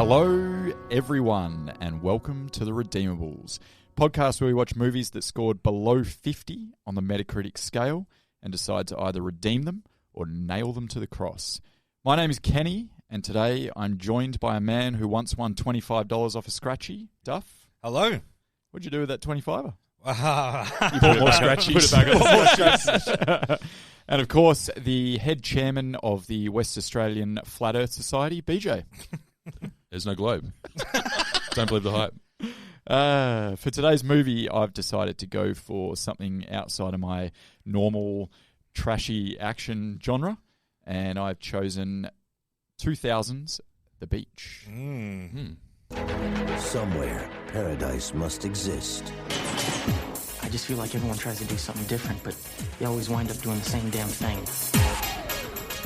Hello, everyone, and welcome to The Redeemables, podcast where we watch movies that scored below 50 on the Metacritic scale and decide to either redeem them or nail them to the cross. My name is Kenny, and today I'm joined by a man who once won $25 off a scratchy. Duff. Hello. What'd you do with that 25er? You bought more scratchies. Put it back on. More scratchies. And of course, the head chairman of the West Australian Flat Earth Society, BJ. There's no globe. Don't believe the hype. For today's movie, I've decided to go for something outside of my normal trashy action genre, and I've chosen 2000's The Beach. Somewhere, paradise must exist. I just feel like everyone tries to do something different, but they always wind up doing the same damn thing.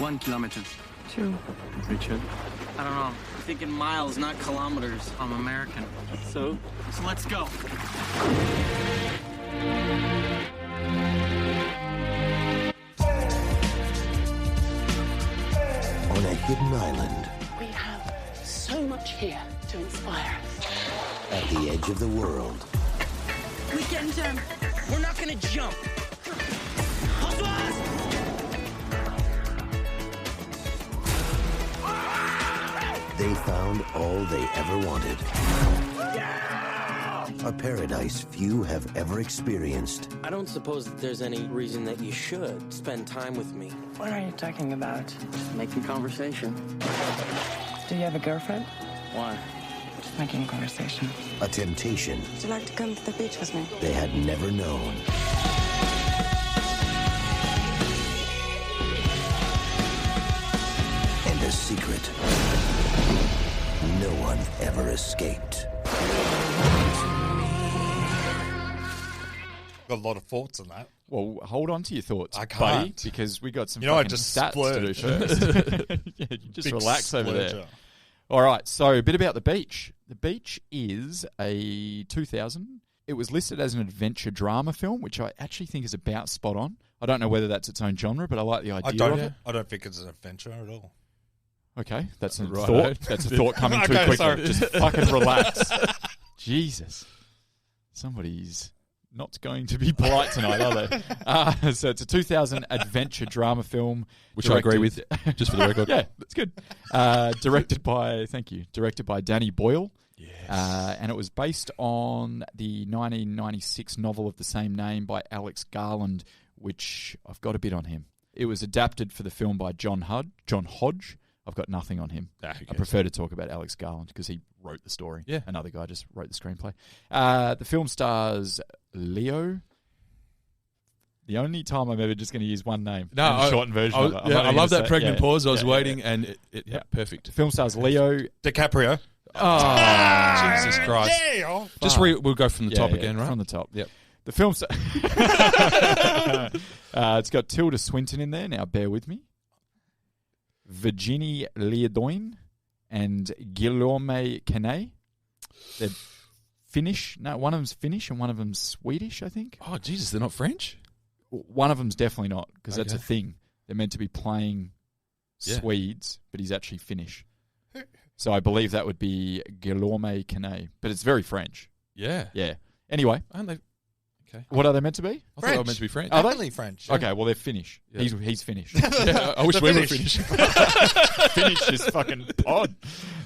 1 kilometer. 2. Richard. I don't know. I'm thinking miles, not kilometers. I'm American. So let's go. On a hidden island, We have so much here to inspire us. at the edge of the world, We getting them. We're not gonna jump. they found all they ever wanted. A paradise few have ever experienced. I don't suppose that there's any reason that you should spend time with me. What are you talking about? Just making conversation. Do you have a girlfriend? Why? Just making conversation. A temptation Would you like to come to the beach with me? they had never known. And a secret no one ever escaped. Got a lot of thoughts on that. Well, hold on to your thoughts, I buddy, can't. because we got some You know, I fucking just stats to do splurged. first. Yeah, you just Big relax over there. splurger. All right, so a bit about The Beach. The Beach is a 2000. It was listed as an adventure drama film, which I actually think is about spot on. I don't know whether that's its own genre, but I like the idea of it. I don't think it's an adventure at all. Okay, that's a Right. thought. That's a thought coming too Okay, quickly. sorry. Just fucking relax. Jesus. Somebody's not going to be polite tonight, are they? So it's a 2000 adventure drama film. Which I agree with, just for the record. Yeah, that's good. Directed by Danny Boyle. Yes. And it was based on the 1996 novel of the same name by Alex Garland, which I've got a bit on him. It was adapted for the film by John Hodge. I've got nothing on him. Who I cares? prefer to talk about Alex Garland because he wrote the story. Yeah. Another guy just wrote the screenplay. The film stars Leo. The only time I'm ever just going to use one name. No, and a shortened version of it. I'm yeah, not I even love gonna that say- pregnant yeah, pause. I was yeah, waiting, yeah. and perfect. The film stars Leo. DiCaprio. Oh, Jesus Christ. Yeah. Just we'll go from the top again, right? From the top. Yep. The film. It's got Tilda Swinton in there. Now, bear with me. Virginie Leodoin and Guillaume Canet. They're Finnish. No, one of them's Finnish and one of them's Swedish, I think. Oh, Jesus, they're not French? One of them's definitely not, because that's a Okay. thing. They're meant to be playing Yeah. Swedes, but he's actually Finnish. So I believe that would be Guillaume Canet, but it's very French. Yeah. Yeah. Anyway, Aren't they? Okay. what are they meant to be? I thought they were meant to be French. Are they? Definitely French. Okay, well, they're Finnish. Yeah. He's Finnish. Yeah, I wish we were Finnish. Finnish. Finish this fucking pod.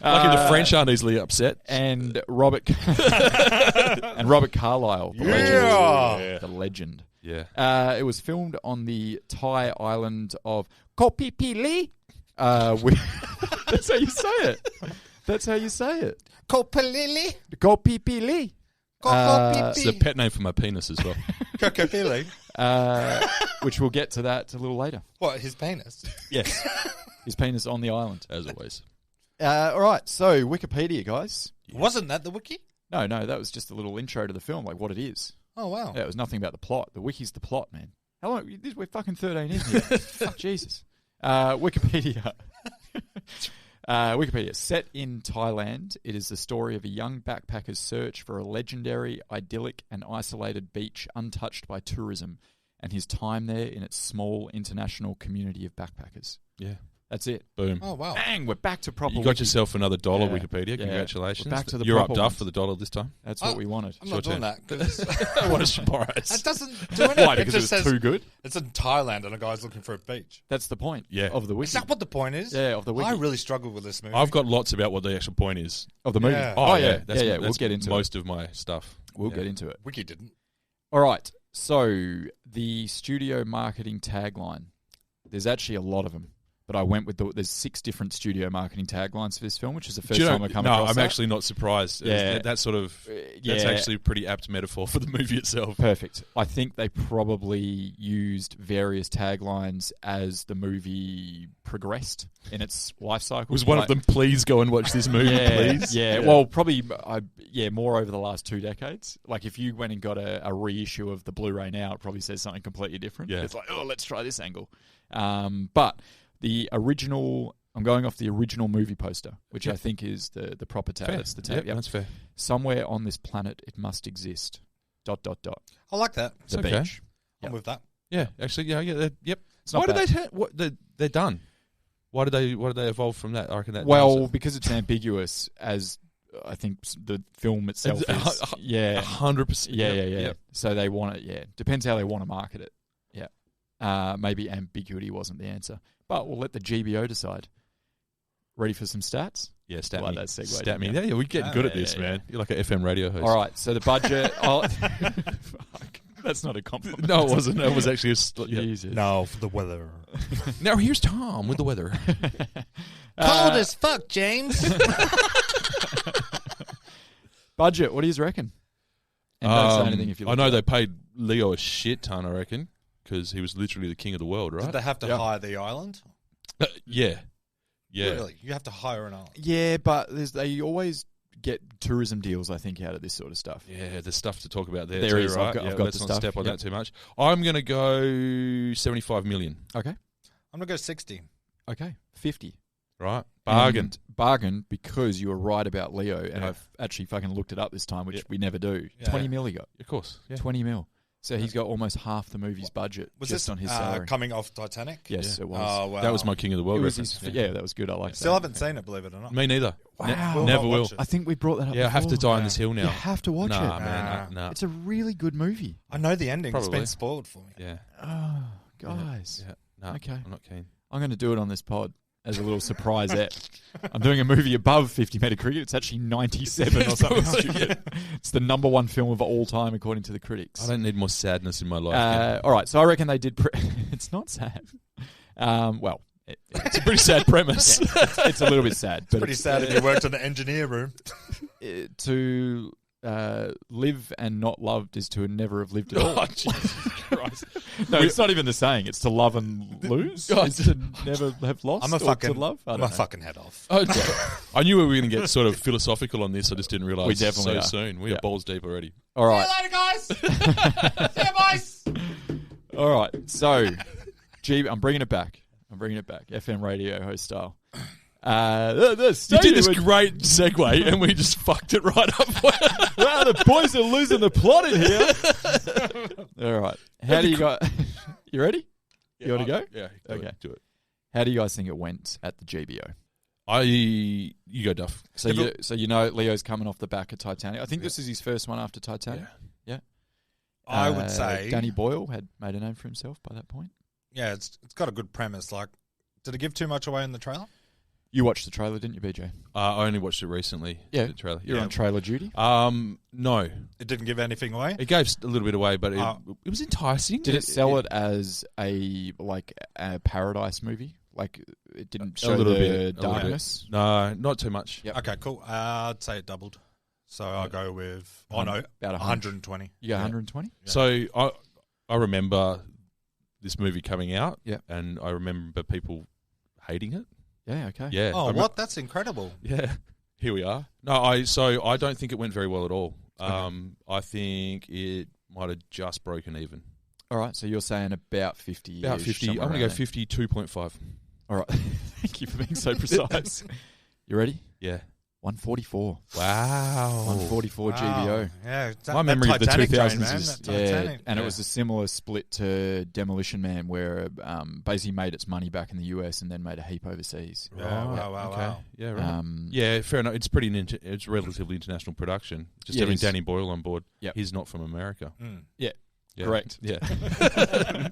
Lucky the French aren't easily upset. And Robert Carlyle, the legend. The legend. Yeah. It was filmed on the Thai island of Koh Phi Phi. That's how you say it. That's how you say it. Kopalili. Koh Phi Phi. It's the pet name for my penis as well. Kokopili. Which we'll get to that a little later. What, his penis? Yes. His penis on the island. As always. All right, so Wikipedia, guys. Wasn't that the wiki? No, that was just a little intro to the film, like what it is. Oh, wow. Yeah, it was nothing about the plot. The wiki's the plot, man. How long? We're fucking 13 in here. Fuck, Jesus. Wikipedia. Wikipedia. Set in Thailand, it is the story of a young backpacker's search for a legendary, idyllic, and isolated beach untouched by tourism, and his time there in its small international community of backpackers. Yeah. That's it. Boom. Oh, wow. Bang, we're back to proper You got wiki. yourself another $1, Yeah. Wikipedia. Yeah. Congratulations. We're back to the You're up, proper Duff, ones. for the $1 this time. That's what we wanted. I'm not doing that because What a surprise. that doesn't do anything. Why? Because it was says too good? it's in Thailand and a guy's looking for a beach. That's the point Yeah. of the wiki. Is that what the point is? Yeah, of the wiki. I really struggled with this movie. I've got lots about what the actual point is. Of the movie. Yeah. Oh, yeah. That's, We'll that's get into most of my stuff. We'll Yeah. get into it. Wiki didn't. All right. So the studio marketing tagline. There's actually a lot of them. But I went with there's 6 different studio marketing taglines for this film, which is the first time I come across I'm that. actually not surprised. Yeah. That sort of, yeah. that's actually a pretty apt metaphor for the movie itself. Perfect. I think they probably used various taglines as the movie progressed in its life cycle. Was one of them, please go and watch this movie, please? Yeah. Well, probably, more over the last 2 decades. Like, if you went and got a reissue of the Blu-ray now, it probably says something completely different. Yeah. It's like, oh, let's try this angle. But the original, I'm going off the original movie poster, which I think is the proper tag. Fair. That's the tag. Yep, that's fair. Somewhere on this planet, it must exist. ... I like that. The okay. beach. I'm with that. Yeah, actually, yeah. Yep. It's not Why bad. did they? They're done. Why did they evolve from that? I reckon that. Well, because it's ambiguous, as I think the film itself is. Yeah, 100%. yeah. Yep. So they want it. Yeah, depends how they want to market it. Yeah, maybe ambiguity wasn't the answer, but we'll let the GBO decide. Ready for some stats? Yeah, stat Like me. that segue, Stat me. didn't Yeah, we're getting good at yeah, this, yeah, man. You're like an FM radio host. All right. So the budget. Fuck, that's not a compliment. No, it wasn't. It was actually Jesus. No, for the weather. Now here's Tom with the weather. Cold as fuck, James. Budget. What do you reckon? And don't say anything if you. I look know it they up. paid Leo a shit ton, I reckon, because he was literally the king of the world, right? Did they have to Yeah. hire the island? Yeah. Really? You have to hire an island. Yeah, but they always get tourism deals, I think, out of this sort of stuff. Yeah, there's stuff to talk about there, There too, is. right? I've got yeah, the let's not stuff. step on Yep. that too much. I'm going to go 75 million, Okay. I'm going to go 60. Okay. 50. right? Bargain. And bargain, because you were right about Leo, and Yeah. I've actually fucking looked it up this time, which Yeah. we never do. Yeah. 20 mil he got. Of course. Yeah. 20 mil. So he's got almost half the movie's budget Was just this on his salary. coming off Titanic? Yes, Yeah. it was. Oh, wow. That was my king of the It world was reference. his, yeah, that was good. I like Still that. haven't seen it, believe it or not. Me neither. Wow. Will Never not will. watch it. I think we brought that up Yeah, I have to before. die on this hill You now. have to watch Nah, it. man. Nah. It's a really good movie. I know the ending. It's Probably. been spoiled for me. Yeah. Oh, guys. Yeah. No, Okay. I'm not keen. I'm going to do it on this pod as a little surprise. I'm doing a movie above 50 Metacritic. It's actually 97 or something stupid. It's the number 1 film of all time, according to the critics. I don't need more sadness in my life. All right, so I reckon they did... it's not sad. Well... It's a pretty sad premise. it's a little bit sad. But Pretty sad if you worked in the engineer room. To live and not loved is to never have lived at all. Oh, Jesus Christ. No, it's not even the saying. It's to love and lose. It's to never have lost. I'm a or fucking to love. I I'm don't a know. fucking head off. Okay. I knew we were going to get sort of philosophical on this. I just didn't realise We definitely so are. soon. We Yeah. are balls deep already. All right. later, guys. See you, boys. All right. So, I'm bringing it back. FM radio host style. You did this great segue and we just fucked it right up. Wow, the boys are losing the plot in here. All right. How do you guys... You ready? You want to go? Yeah. Okay. Do it. How do you guys think it went at the GBO? You go, Duff. So you know Leo's coming off the back of Titanic. I think this is his first one after Titanic. Yeah. I would say Danny Boyle had made a name for himself by that point. yeah, it's got a good premise. Like, did it give too much away in the trailer? You watched the trailer, didn't you, BJ? I only watched it recently. Yeah. The trailer. You're Yeah. on trailer duty. No. It didn't give anything away. It gave a little bit away, but it was enticing. Did it sell it as a paradise movie? Like it didn't show little the bit, a little bit. darkness? No, not too much. Yep. Okay, cool. I'd say it doubled. So I'll go with About 120. You got 120? Yeah. So I remember this movie coming out, Yeah. and I remember people hating it. Yeah, okay. Yeah. Oh, I what? That's incredible. Yeah. Here we are. No, I don't think it went very well at all. I think it might have just broken even. All right, so you're saying about 50. About 50. I'm going to go 52.5. All right. Thank you for being so precise. You ready? Yeah. 144. Wow. 144 GBO. Yeah, My memory of the Titanic 2000s train, man, is- that Titanic. And it was a similar split to Demolition Man, where basically made its money back in the US and then made a heap overseas. Yeah, wow. Okay. Yeah, right. Yeah, fair enough. It's it's relatively international production. Just Yeah, it having is. Danny Boyle on board. Yep. He's not from America. Yeah, Yeah. correct. Yeah.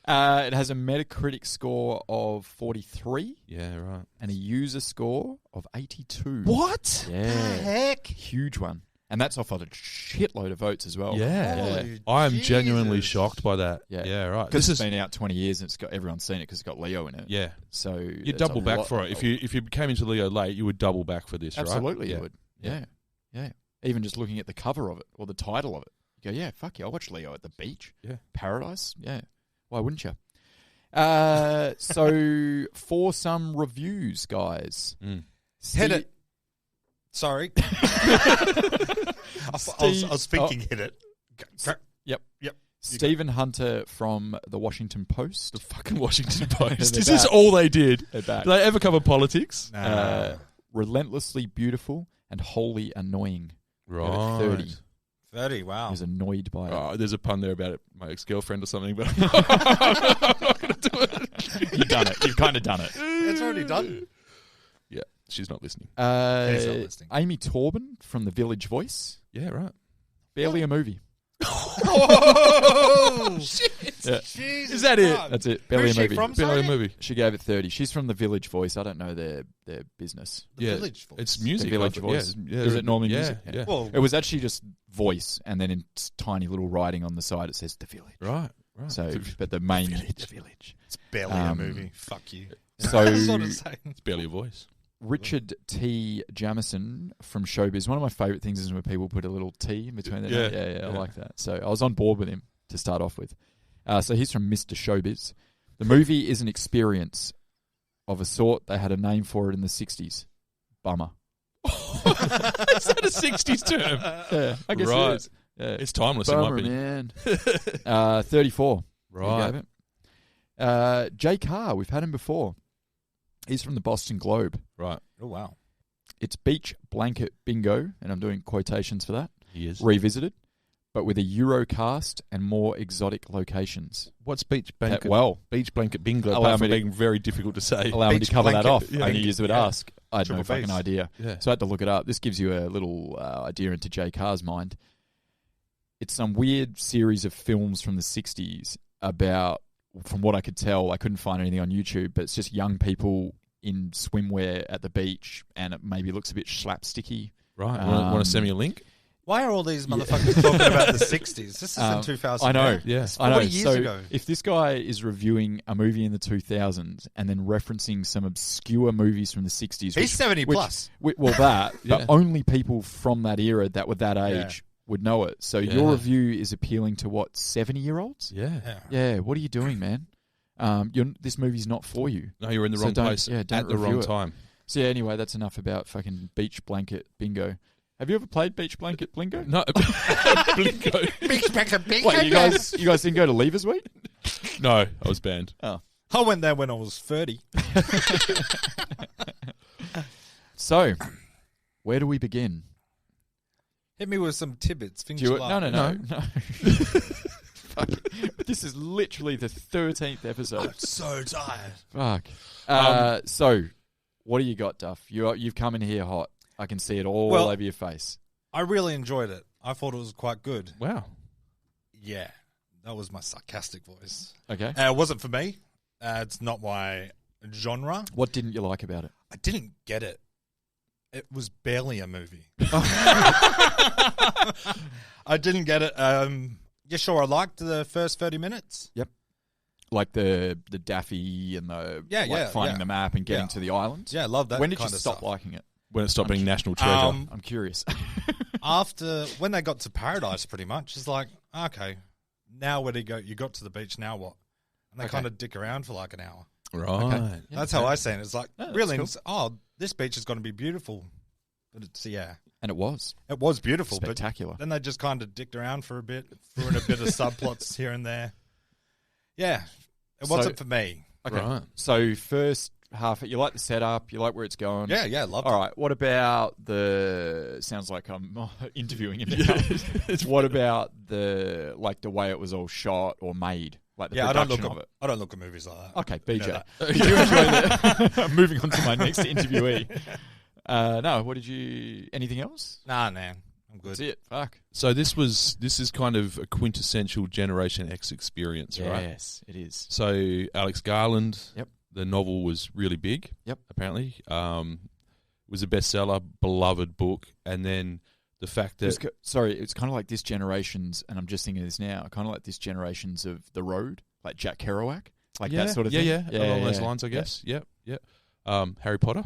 It has a Metacritic score of 43 Yeah, right. and a user score of 82. What? Yeah. Heck. Huge one. And that's off of a shitload of votes as well. Yeah. Holy I am Jesus. genuinely shocked by that. Yeah. Yeah, right. Because This it's been out 20 years and it's got everyone's seen it because it's got Leo in it. yeah. So You it's double a back lot- for it. If you came into Leo late, you would double back for this, right? Absolutely, Yeah. you would. Yeah. Even just looking at the cover of it or the title of it, you go, yeah, fuck yeah, I'll watch Leo at the beach. Yeah. Paradise. Yeah. Why wouldn't you? So for some reviews, guys. Hit it. Sorry. I was thinking hit it. Yep. Yep. Stephen Hunter from the Washington Post. The fucking Washington Post. They're Is this back. all they did? They're back. Did they ever cover politics? Relentlessly beautiful and wholly annoying. Right. 30. 30, He wow. was annoyed by it. Oh, there's a pun there about it, my ex-girlfriend or something, but I'm not going to do it. You've done it. You've kind of done it. It's already done. Yeah, she's not listening. He's not listening. Amy Torben from The Village Voice. Yeah, right. Barely a movie. Oh, shit. Yeah. Jesus Is that it? God. That's it. Barely Where's a she movie. from? Barely a Sorry? movie. She gave it 30. She's from The Village Voice. I don't know their business. The Yeah, Village Voice. it's music. The Village I thought- Voice. Yeah, Is it normally yeah, music? Yeah. Well, It was actually just voice, and then in tiny little writing on the side it says The Village. Right. So, but the main Village. The Village. it's barely a movie. Fuck you. So That's what I'm saying. It's barely a voice. Richard T. Jamison from Showbiz. One of my favourite things is when people put a little T in between their Yeah, name. Yeah, I yeah. like that. So I was on board with him to start off with. So he's from Mr. Showbiz. The movie is an experience of a sort. They had a name for it in the 60s. Bummer. Is that a 60s term? Yeah, I guess Right. it is. Yeah. It's timeless in my Bummer, opinion. man. 34. Right. He gave it. Jay Carr, we've had him before. He's from the Boston Globe. Right. Oh, wow. It's Beach Blanket Bingo, and I'm doing quotations for that. He is. Revisited, but with a Euro cast and more exotic locations. What's beach blanket? Beach blanket bingo. Allow Apart me from to- being very difficult to say. allow me to Beach cover that blanket, off. yeah. I knew you would Yeah. ask. I had no Triple fucking base. idea. Yeah. So I had to look it up. This gives you a little idea into Jay Carr's mind. It's some weird series of films from the 60s about, from what I could tell, I couldn't find anything on YouTube, but it's just young people in swimwear at the beach, and it maybe looks a bit slapsticky. Right. Want to send me a link? Why are all these motherfuckers talking about the 60s? This is in 2000. I know. Yeah. It's I know. 40 years So ago. if this guy is reviewing a movie in the 2000s and then referencing some obscure movies from the 60s, He's 70 plus. Well, that, Yeah. but only people from that era that were that age would know it. So Yeah. your review is appealing to what, 70-year-olds? Yeah. Yeah. What are you doing, man? This movie's not for you. No, you're in the So wrong don't- place yeah, don't at the review wrong it. time. So yeah, anyway, that's enough about fucking Beach Blanket Bingo. Have you ever played Beach Blanket Bingo? No. Blinko. Beach blanket bingo. What, you guys didn't go to Levers Week? No, I was banned. Oh. I went there when I was 30. So, where do we begin? Hit me with some tidbits. Things Do you, you like. no. Fuck. This is literally the 13th episode. I'm so tired. Fuck. So, what do you got, Duff? You've come in here hot. I can see it all Well- over your face. I really enjoyed it. I thought it was quite good. Wow. Yeah. That was my sarcastic voice. Okay. It wasn't for me. It's not my genre. What didn't you like about it? I didn't get it. It was barely a movie. I didn't get it. Yeah, sure. I liked the first 30 minutes. Like the Daffy and the finding the map and getting Yeah. to the islands? Yeah, I love that. When did you kind of stop stuff. liking it? When it stopped being national treasure. I'm curious. After when they got to paradise, pretty much, it's like, okay, now where do you go? You got to the beach. Now what? And they Okay. kind of dick around for like an hour. right. Okay. That's how I see it. It's like, that's really, cool. it's, oh, this beach is going to be beautiful. But it's, yeah, And it was it was beautiful. spectacular. But then they just kind of dicked around for a bit, threw in a bit of subplots here and there. Yeah, it So- wasn't for me. Okay. Right. So first half. You like the setup. You like where it's going. Yeah, loved it. All right. What about the? Sounds like I'm interviewing him now. What about the way it was all shot or made? Like the production of it. I don't look at movies like that. Okay, BJ. You know Did you enjoy that? Moving on to my next interviewee. No, what did you? Anything else? Nah, man, I'm good. That's it. Fuck. So this is kind of a quintessential Generation X experience, right? Yes, it is. So Alex Garland. Yep. The novel was really big. Yep. Apparently, was a bestseller, beloved book, and then the fact that it's kind of like this generation's, and I'm just thinking of this now, kind of like this generation's of The Road, like Jack Kerouac, like that sort of thing. Yeah, along those lines, I guess. Yep. Harry Potter.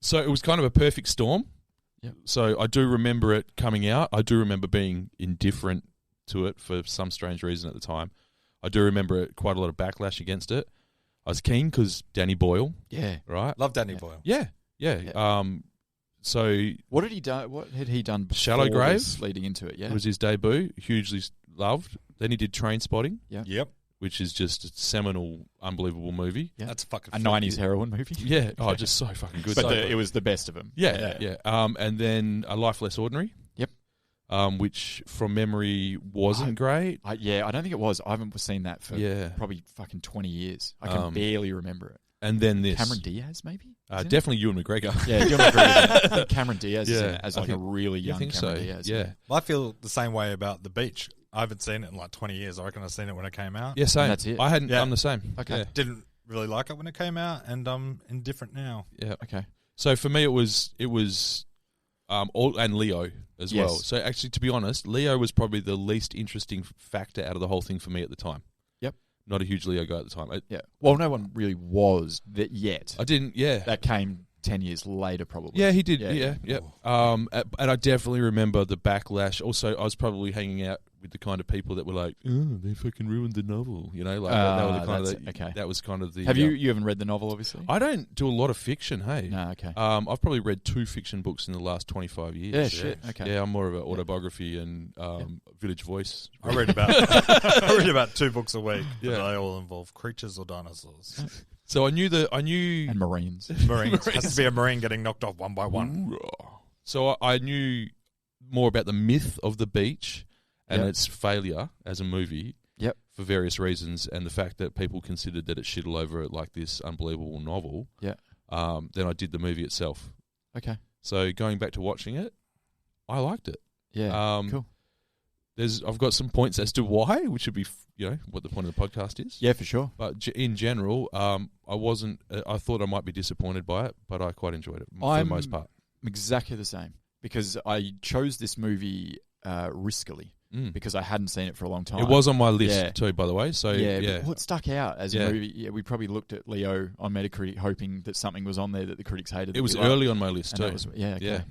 So it was kind of a perfect storm. Yep. So I do remember it coming out. I do remember being indifferent to it for some strange reason at the time. I do remember quite a lot of backlash against it. I was keen because Danny Boyle. Yeah. Right? Love Danny Boyle. Yeah. So what had he done? What had he done before Shallow Grave this, leading into it? Yeah, it was his debut, hugely loved. Then he did Train Spotting. Yeah. Yep. Which is just a seminal, unbelievable movie. Yeah. That's fucking a 90s heroin movie. Yeah. Oh, just so fucking good. But it was the best of them. Yeah. And then A Life Less Ordinary. Yep. Which from memory wasn't great. I don't think it was. I haven't seen that for probably fucking 20 years. I can barely remember it. And then this. Cameron Diaz, maybe? Definitely Ewan McGregor. Yeah, Ewan McGregor. I think Cameron Diaz is as like a really young Cameron Diaz. Yeah. Well, I feel the same way about The Beach. I haven't seen it in like 20 years. I reckon I've seen it when it came out. Yeah, same. And that's it. I hadn't. Yeah. I'm the same. Okay. Yeah. Didn't really like it when it came out, and I'm indifferent now. Yeah. Okay. So for me, it was all and Leo as Yes. well. So actually, to be honest, Leo was probably the least interesting factor out of the whole thing for me at the time. Yep. Not a huge Leo guy at the time. Yeah. Well, no one really was that yet. I didn't. Yeah. That came 10 years later, probably. Yeah, he did. Yeah. Yeah. And I definitely remember the backlash. Also, I was probably hanging out with the kind of people that were like, "Oh, they fucking ruined the novel," you know, like that was the kind of okay. That was kind of the. Have you haven't read the novel, obviously? I don't do a lot of fiction. Hey, No, okay. I've probably read 2 fiction books in the last 25 years. Yeah, shit. Okay. Yeah, I'm more of an autobiography and Village Voice. I read about 2 books a week, but Yeah. they all involve creatures or dinosaurs. So I knew And Marines. Marines. Has to be a Marine getting knocked off one by one. So I knew more about the myth of the beach and Yep. its failure as a movie. Yep. For various reasons, and the fact that people considered that it shit all over it like this unbelievable novel. Yeah. Then I did the movie itself. Okay. So going back to watching it, I liked it. Yeah. Cool. I've got some points as to why, which would be what the point of the podcast is. Yeah, for sure. But in general, I wasn't. I thought I might be disappointed by it, but I quite enjoyed it for the most part. Exactly the same, because I chose this movie riskily because I hadn't seen it for a long time. It was on my list too, by the way. So yeah. But what stuck out as a movie? Yeah, we probably looked at Leo on Metacritic, hoping that something was on there that the critics hated. It was early on my list too. Yeah.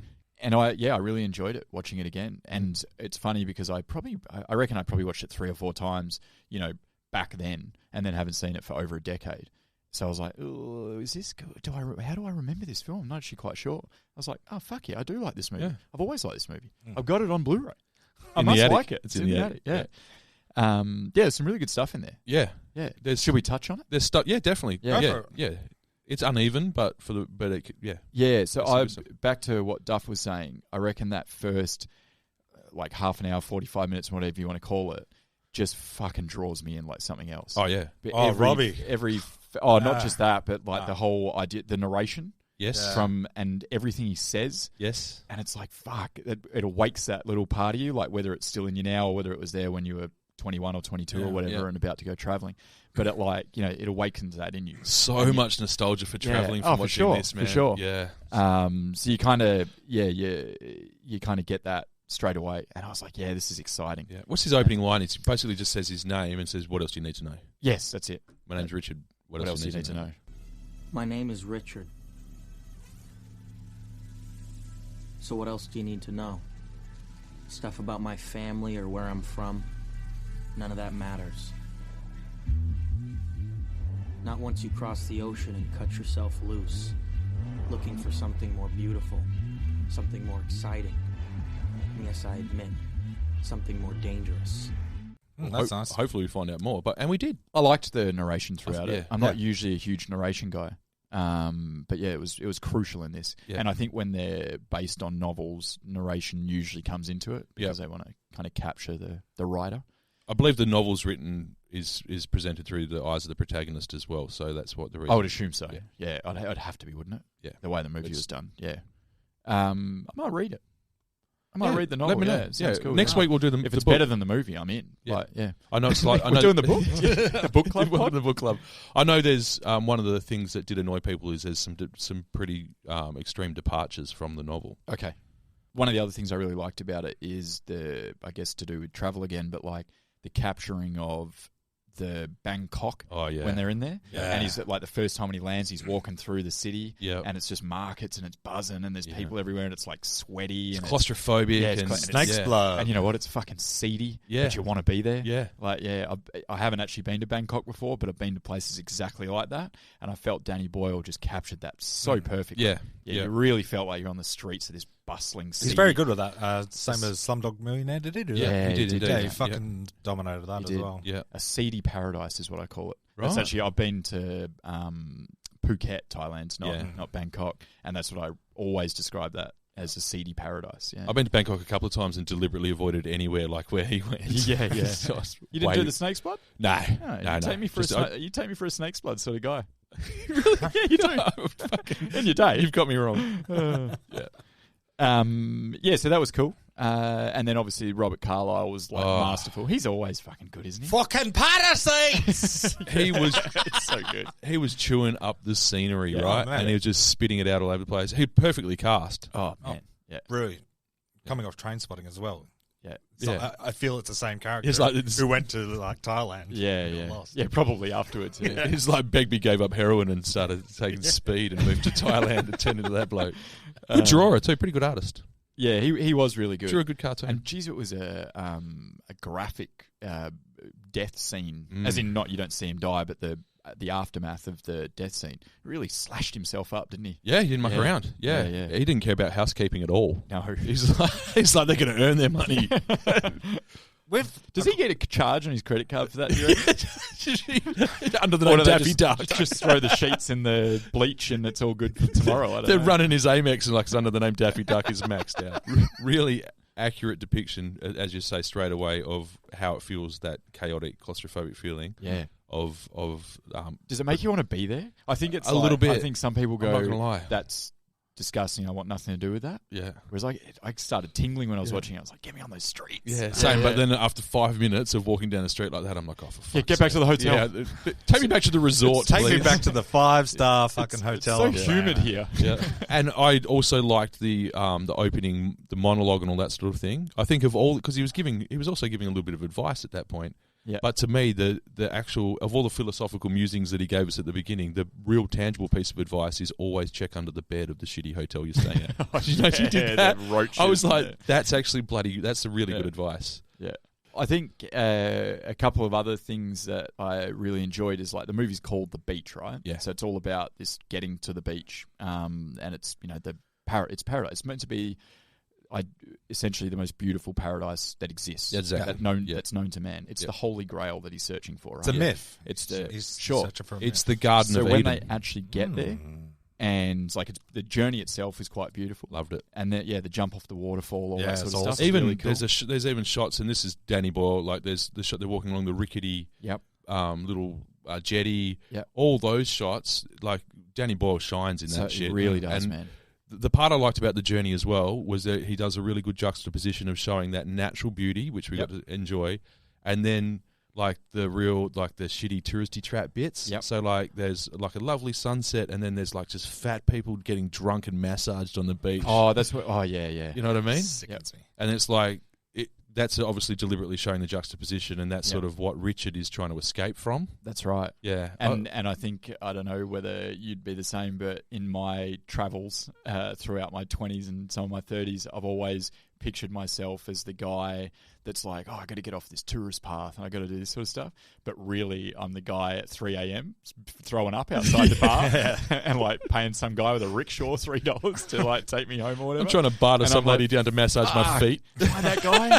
And I really enjoyed it watching it again. And it's funny because I reckon I probably watched it 3 or 4 times, back then, and then haven't seen it for over a decade. So I was like, "Oh, is this good? How do I remember this film? I'm not actually quite sure." I was like, "Oh fuck yeah, I do like this movie. Yeah. I've always liked this movie. I've got it on Blu-ray. I In must the attic. like it. It's in the attic. Yeah. There's some really good stuff in there. Yeah. Yeah. Should we touch on it? There's stuff. Yeah, definitely. Yeah. Yeah. It's uneven, but Yeah, so That's good back to what Duff was saying, I reckon that first like half an hour, 45 minutes, whatever you want to call it, just fucking draws me in like something else. Oh yeah. But Robbie. Not just that, but like the whole idea, the narration Yes. and everything he says. Yes. And it's like, fuck, it awakes that little part of you, like whether it's still in you now or whether it was there when you were 21 or 22 or whatever and about to go traveling. But it it awakens that in you. So much nostalgia for traveling from watching this, man. For sure. Yeah. So you kind of, you kind of get that straight away. And I was like, yeah, this is exciting. Yeah. What's his opening line? He basically just says his name and says, "What else do you need to know?" Yes, that's it. My name's Richard. What else do you need to know? My name is Richard. So what else do you need to know? Stuff about my family or where I'm from? None of that matters. Not once you cross the ocean and cut yourself loose, looking for something more beautiful, something more exciting. And yes, I admit, something more dangerous. That's nice. Hopefully we find out more. And we did. I liked the narration throughout Yeah. it. I'm not usually a huge narration guy. But yeah, it was crucial in this. Yeah. And I think when they're based on novels, narration usually comes into it because they want to kind of capture the writer. I believe the novel's written is presented through the eyes of the protagonist as well. So that's what the reason. I would assume so. Yeah, I'd have to be, wouldn't it? Yeah. The way the movie was done. Yeah. I might read it. I might read the novel. Let me know. Yeah, it sounds cool. Next week we'll do If it's better than the movie, I'm in. Yeah. Yeah. I know it's like We're doing the book. The book club. The book club. I know there's one of the things that did annoy people is there's some pretty extreme departures from the novel. Okay. One of the other things I really liked about it is I guess to do with travel again, but like the capturing of the Bangkok when they're in there. Yeah. And he's like the first time when he lands, he's walking through the city and it's just markets and it's buzzing and there's people everywhere and it's like sweaty. It's and claustrophobic and snake's blood. And you know what? It's fucking seedy. Yeah. But you want to be there. Yeah. Like, I haven't actually been to Bangkok before, but I've been to places exactly like that. And I felt Danny Boyle just captured that so perfectly. Yeah. You really felt like you're on the streets of this bustling city. He's very good with that. Same as Slumdog Millionaire. Did he do that? Yeah, he did. Yeah, he fucking dominated that He as did. well. Yeah. A seedy paradise is what I call it. Right. It's actually, I've been to Phuket, Thailand, not Bangkok, and that's what I always describe that as a seedy paradise. Yeah. I've been to Bangkok a couple of times and deliberately avoided anywhere like where he went. Yeah. So I was You didn't do waiting- the snake's blood? No. No. Take me for Just- you take me for a snake's blood sort of guy. Really? Yeah, you do. In your day. You've got me wrong. So that was cool. And then obviously Robert Carlyle was like masterful. He's always fucking good, isn't he? Fucking parasites! He was It's so good. he was chewing up the scenery, right? man. And he was just spitting it out all over the place. He perfectly cast. Oh man. Yeah. Brilliant. Coming off Train Spotting as well. Yeah. So Yeah. I feel it's the same character It's like who went to like Thailand. Yeah, and yeah. lost. Yeah, probably afterwards. Yeah. It's like Begbie gave up heroin and started taking speed and moved to Thailand to turn into that bloke. Good drawer too, pretty good artist. Yeah, he was really good. Drew a good cartoon. And geez, it was a graphic death scene, as in not you don't see him die, but the aftermath of the death scene. Really slashed himself up, didn't he? Yeah, he didn't muck Yeah. around. Yeah. Yeah. He didn't care about housekeeping at all. No. He's like they're going to earn their money. Does he get a charge on his credit card for that? Do you reckon? Under the Or name do they Daffy Duck. just throw the sheets in the bleach and it's all good for tomorrow. I don't They're know. running his Amex and like it's under the name Daffy Duck is maxed out. Really accurate depiction, as you say, straight away of how it feels, that chaotic, claustrophobic feeling. Yeah. Of Does it make you want to be there? I think it's A little bit. I think some people go, I'm not gonna lie. that's disgusting. I want nothing to do with that. yeah. Whereas I started tingling when I was watching it. I was like, get me on those streets. Yeah, same. But then after 5 minutes of walking down the street like that, I'm like, oh, for fuck's Yeah, get back to the hotel. Yeah, take me back to the resort, Take me please. back to the 5-star fucking hotel. It's so humid here. Yeah, and I also liked the opening, the monologue, and all that sort of thing. I think of all because he was also giving a little bit of advice at that point. Yeah. But to me, the actual of all the philosophical musings that he gave us at the beginning, the real tangible piece of advice is always check under the bed of the shitty hotel you're staying at. Did you know she did that? the roaches I was in like, there. that's actually that's a really good advice. Yeah. I think a couple of other things that I really enjoyed is like the movie's called The Beach, right? Yeah. So it's all about this getting to the beach, and it's it's paradise. It's meant to be essentially the most beautiful paradise that exists. Exactly. That's known to man. It's the holy grail that he's searching for. Right? It's a myth. It's the He's sure. searching for a It's myth. the Garden So of when Eden. they actually get there, and like the journey itself is quite beautiful. Loved it. And the jump off the waterfall, all Yeah, that sort it's of awesome. stuff. is Even really cool. there's even shots, and this is Danny Boyle. Like there's the shot they're walking along the rickety Yep. little jetty. Yep. All those shots, like Danny Boyle shines in So that it shit. really does, And man. the part I liked about the journey as well was that he does a really good juxtaposition of showing that natural beauty, which we got to enjoy, and then like the real, like the shitty touristy trap bits. Yep. So like there's like a lovely sunset, and then there's like just fat people getting drunk and massaged on the beach. Oh, that's what. Oh, yeah, yeah. You know what I mean? Sickens me. And it's like that's obviously deliberately showing the juxtaposition, and that's sort of what Richard is trying to escape from. That's right. Yeah, And I think, I don't know whether you'd be the same, but in my travels throughout my 20s and some of my 30s, I've always pictured myself as the guy that's like, oh, I got to get off this tourist path and I got to do this sort of stuff. But really, I'm the guy at 3 a.m. throwing up outside the bar and like paying some guy with a rickshaw $3 to like take me home or whatever. I'm trying to barter some lady down to massage my feet. Am I that guy?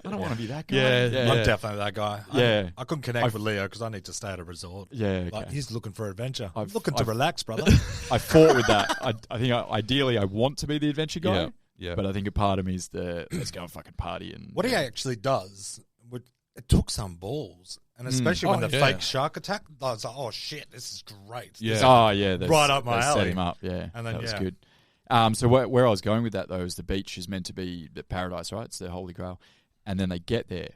I don't want to be that guy. Yeah. I'm definitely that guy. Yeah. I couldn't connect with Leo because I need to stay at a resort. Yeah, Like, okay. he's looking for adventure. I'm I've- looking to I've- relax, brother. I fought with that. I think ideally I want to be the adventure guy. Yeah. Yeah. But I think a part of me is the let's go and fucking party. And What he actually does, it took some balls. And especially when the fake shark attack, I was like, oh shit, this is great. Yeah. This- Oh yeah, that's, Right up my they alley. Set him up, yeah. And then, that was yeah. good. So where I was going with that though is the beach is meant to be the paradise, right? It's the Holy Grail, and then they get there,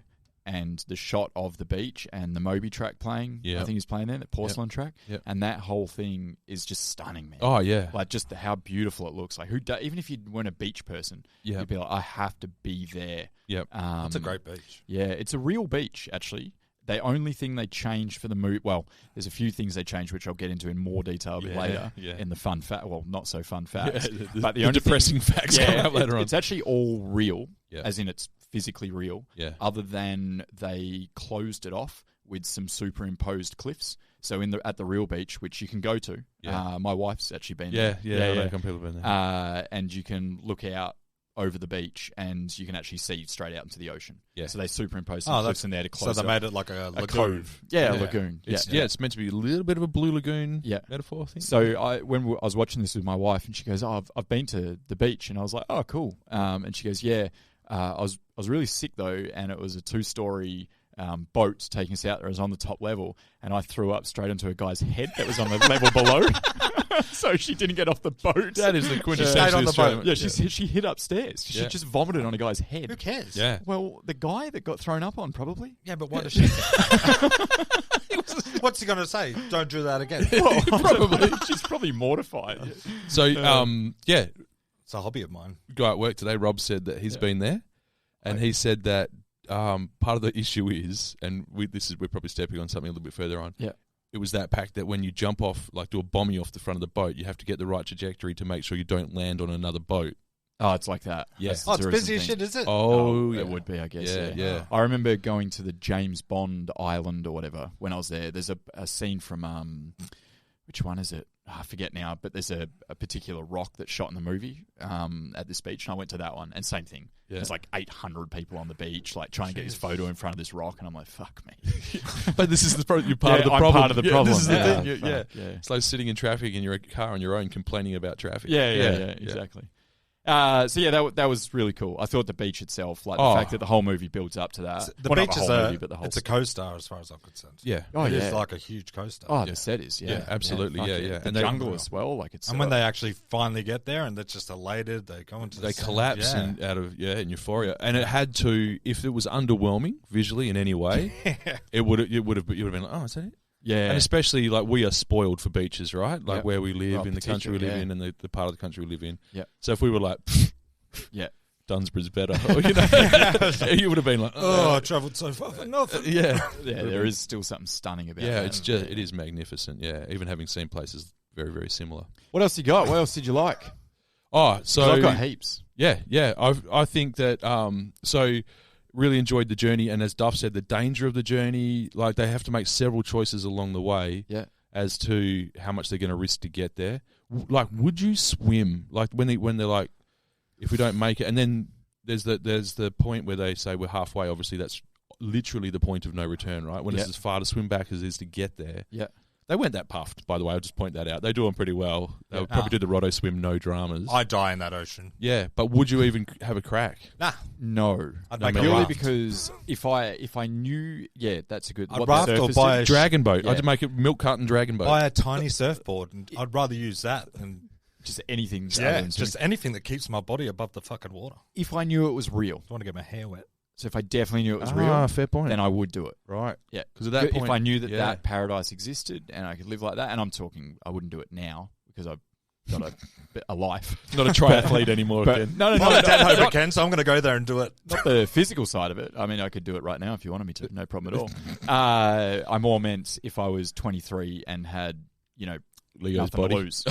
and the shot of the beach and the Moby track playing. Yeah. I think he's playing there, the porcelain track, Yep. and that whole thing is just stunning, man. Oh, yeah. Like just how beautiful it looks. Like even if you weren't a beach person, Yeah. you'd be like, I have to be there. Yep. It's a great beach. Yeah, it's a real beach, actually. The only thing they changed for the movie, well, there's a few things they changed, which I'll get into in more detail a bit later in the fun fact, well, not so fun facts. But the only depressing facts coming up later on. It's actually all real, Yeah. as in it's physically real, Yeah. other than they closed it off with some superimposed cliffs. So at the real beach, which you can go to, Yeah. my wife's actually been Yeah, there. I reckon people have been there. And you can look out over the beach and you can actually see straight out into the ocean. Yeah. So they superimposed some cliffs in there to close So they it made it like a lagoon. cove. Yeah, a lagoon. It's meant to be a little bit of a blue lagoon Yeah. metaphor, I think. So I was watching this with my wife, and she goes, "Oh, I've been to the beach," and I was like, "Oh, cool." And she goes, "Yeah, I was really sick though, and it was a 2-story boat taking us out there. I was on the top level, and I threw up straight into a guy's head that was on the level below." So she didn't get off the boat. that is the Stayed quintessential on the Australian. boat. Yeah, she hid upstairs. She Yeah. just vomited on a guy's head. Who cares? Yeah. Well, the guy that got thrown up on, probably. Yeah, but why does she What's he going to say? Don't do that again. Well, probably. She's probably mortified. So, yeah, It's a hobby of mine. guy at work today, Rob, said that he's been there, and he said that part of the issue is, and we're probably stepping on something a little bit further on. Yeah. It was that pact that when you jump off, like do a bombing off the front of the boat, you have to get the right trajectory to make sure you don't land on another boat. Oh, it's like that. Yeah. That's the Oh, it's tourism busy as thing. shit, is it? Oh, yeah. It would be, I guess. Yeah, yeah. I remember going to the James Bond Island or whatever when I was there. There's a scene from which one is it? I forget now, but there's a particular rock that's shot in the movie at this beach, and I went to that one, and same thing. Yeah. There's like 800 people on the beach, like trying to get his photo in front of this rock, and I'm like, fuck me. But this is you're part of the I'm problem. part of the problem. This is the Yeah, thing. fuck, Yeah. yeah. It's like sitting in traffic in your car on your own, complaining about traffic. Yeah, exactly. So yeah, that was really cool. I thought the beach itself, like the Oh. fact that the whole movie builds up to that. The Well, not beach the is whole movie, but the whole it's a co-star as far as I'm concerned. Yeah. Oh, It yeah. is like a huge co-star. Oh, the set is, Yeah, absolutely, fuck yeah, yeah. The And they- jungle as well, like it's. And when they actually finally get there and they're just elated, they go into the They center. collapse Yeah. in euphoria, and it had to. If it was underwhelming visually in any way, it would have been like, oh, is that it? yeah, And especially like we are spoiled for beaches, right? Like Yeah. where we live, Oh, in the country we live particularly, in, and the part of the country we live in. Yeah. So if we were like, yeah. Dunsborough's better, or, you know, you would have been like, Oh, I travelled so far for nothing. yeah, Yeah, there is still something stunning about yeah. that. It is magnificent. Yeah, even having seen places very, very similar. What else you got? What else did you like? Oh, 'Cause so I've got heaps. Yeah. I think that so really enjoyed the journey, and as Duff said, the danger of the journey. Like they have to make several choices along the way. Yeah. As to how much they're going to risk to get there. Like, would you swim? Like when they're like, if we don't make it, and then there's the point where they say we're halfway. Obviously, that's literally the point of no return, right? When Yeah. it's as far to swim back as it is to get there. Yeah. They weren't that puffed, by the way. I'll just point that out. They do them pretty well. They'll Yeah. probably do the Roto swim, no dramas. I die in that ocean. Yeah, but would you even have a crack? Nah. No, I'd make a purely raft. because if I knew, yeah, that's a good. I'd what the raft or surface buy is. a Dragon boat. Yeah. I'd make a milk carton dragon boat. Buy a tiny surfboard, and I'd rather use that than just anything. other yeah, than just swimming. anything that keeps my body above the fucking water. If I knew it was real, I want to get my hair wet. so if I definitely knew it was real, fair point. then I would do it. right. Yeah, Because at that if point, I knew that yeah. that paradise existed and I could live like that, and I'm talking, I wouldn't do it now because I've got a life. Not a triathlete anymore. But Ken. no, I'm a dead not, hope Ken, so I'm going to go there and do it. not the physical side of it. I mean, I could do it right now if you wanted me to. No problem at all. I more meant if I was 23 and had, Leo's nothing body. to lose,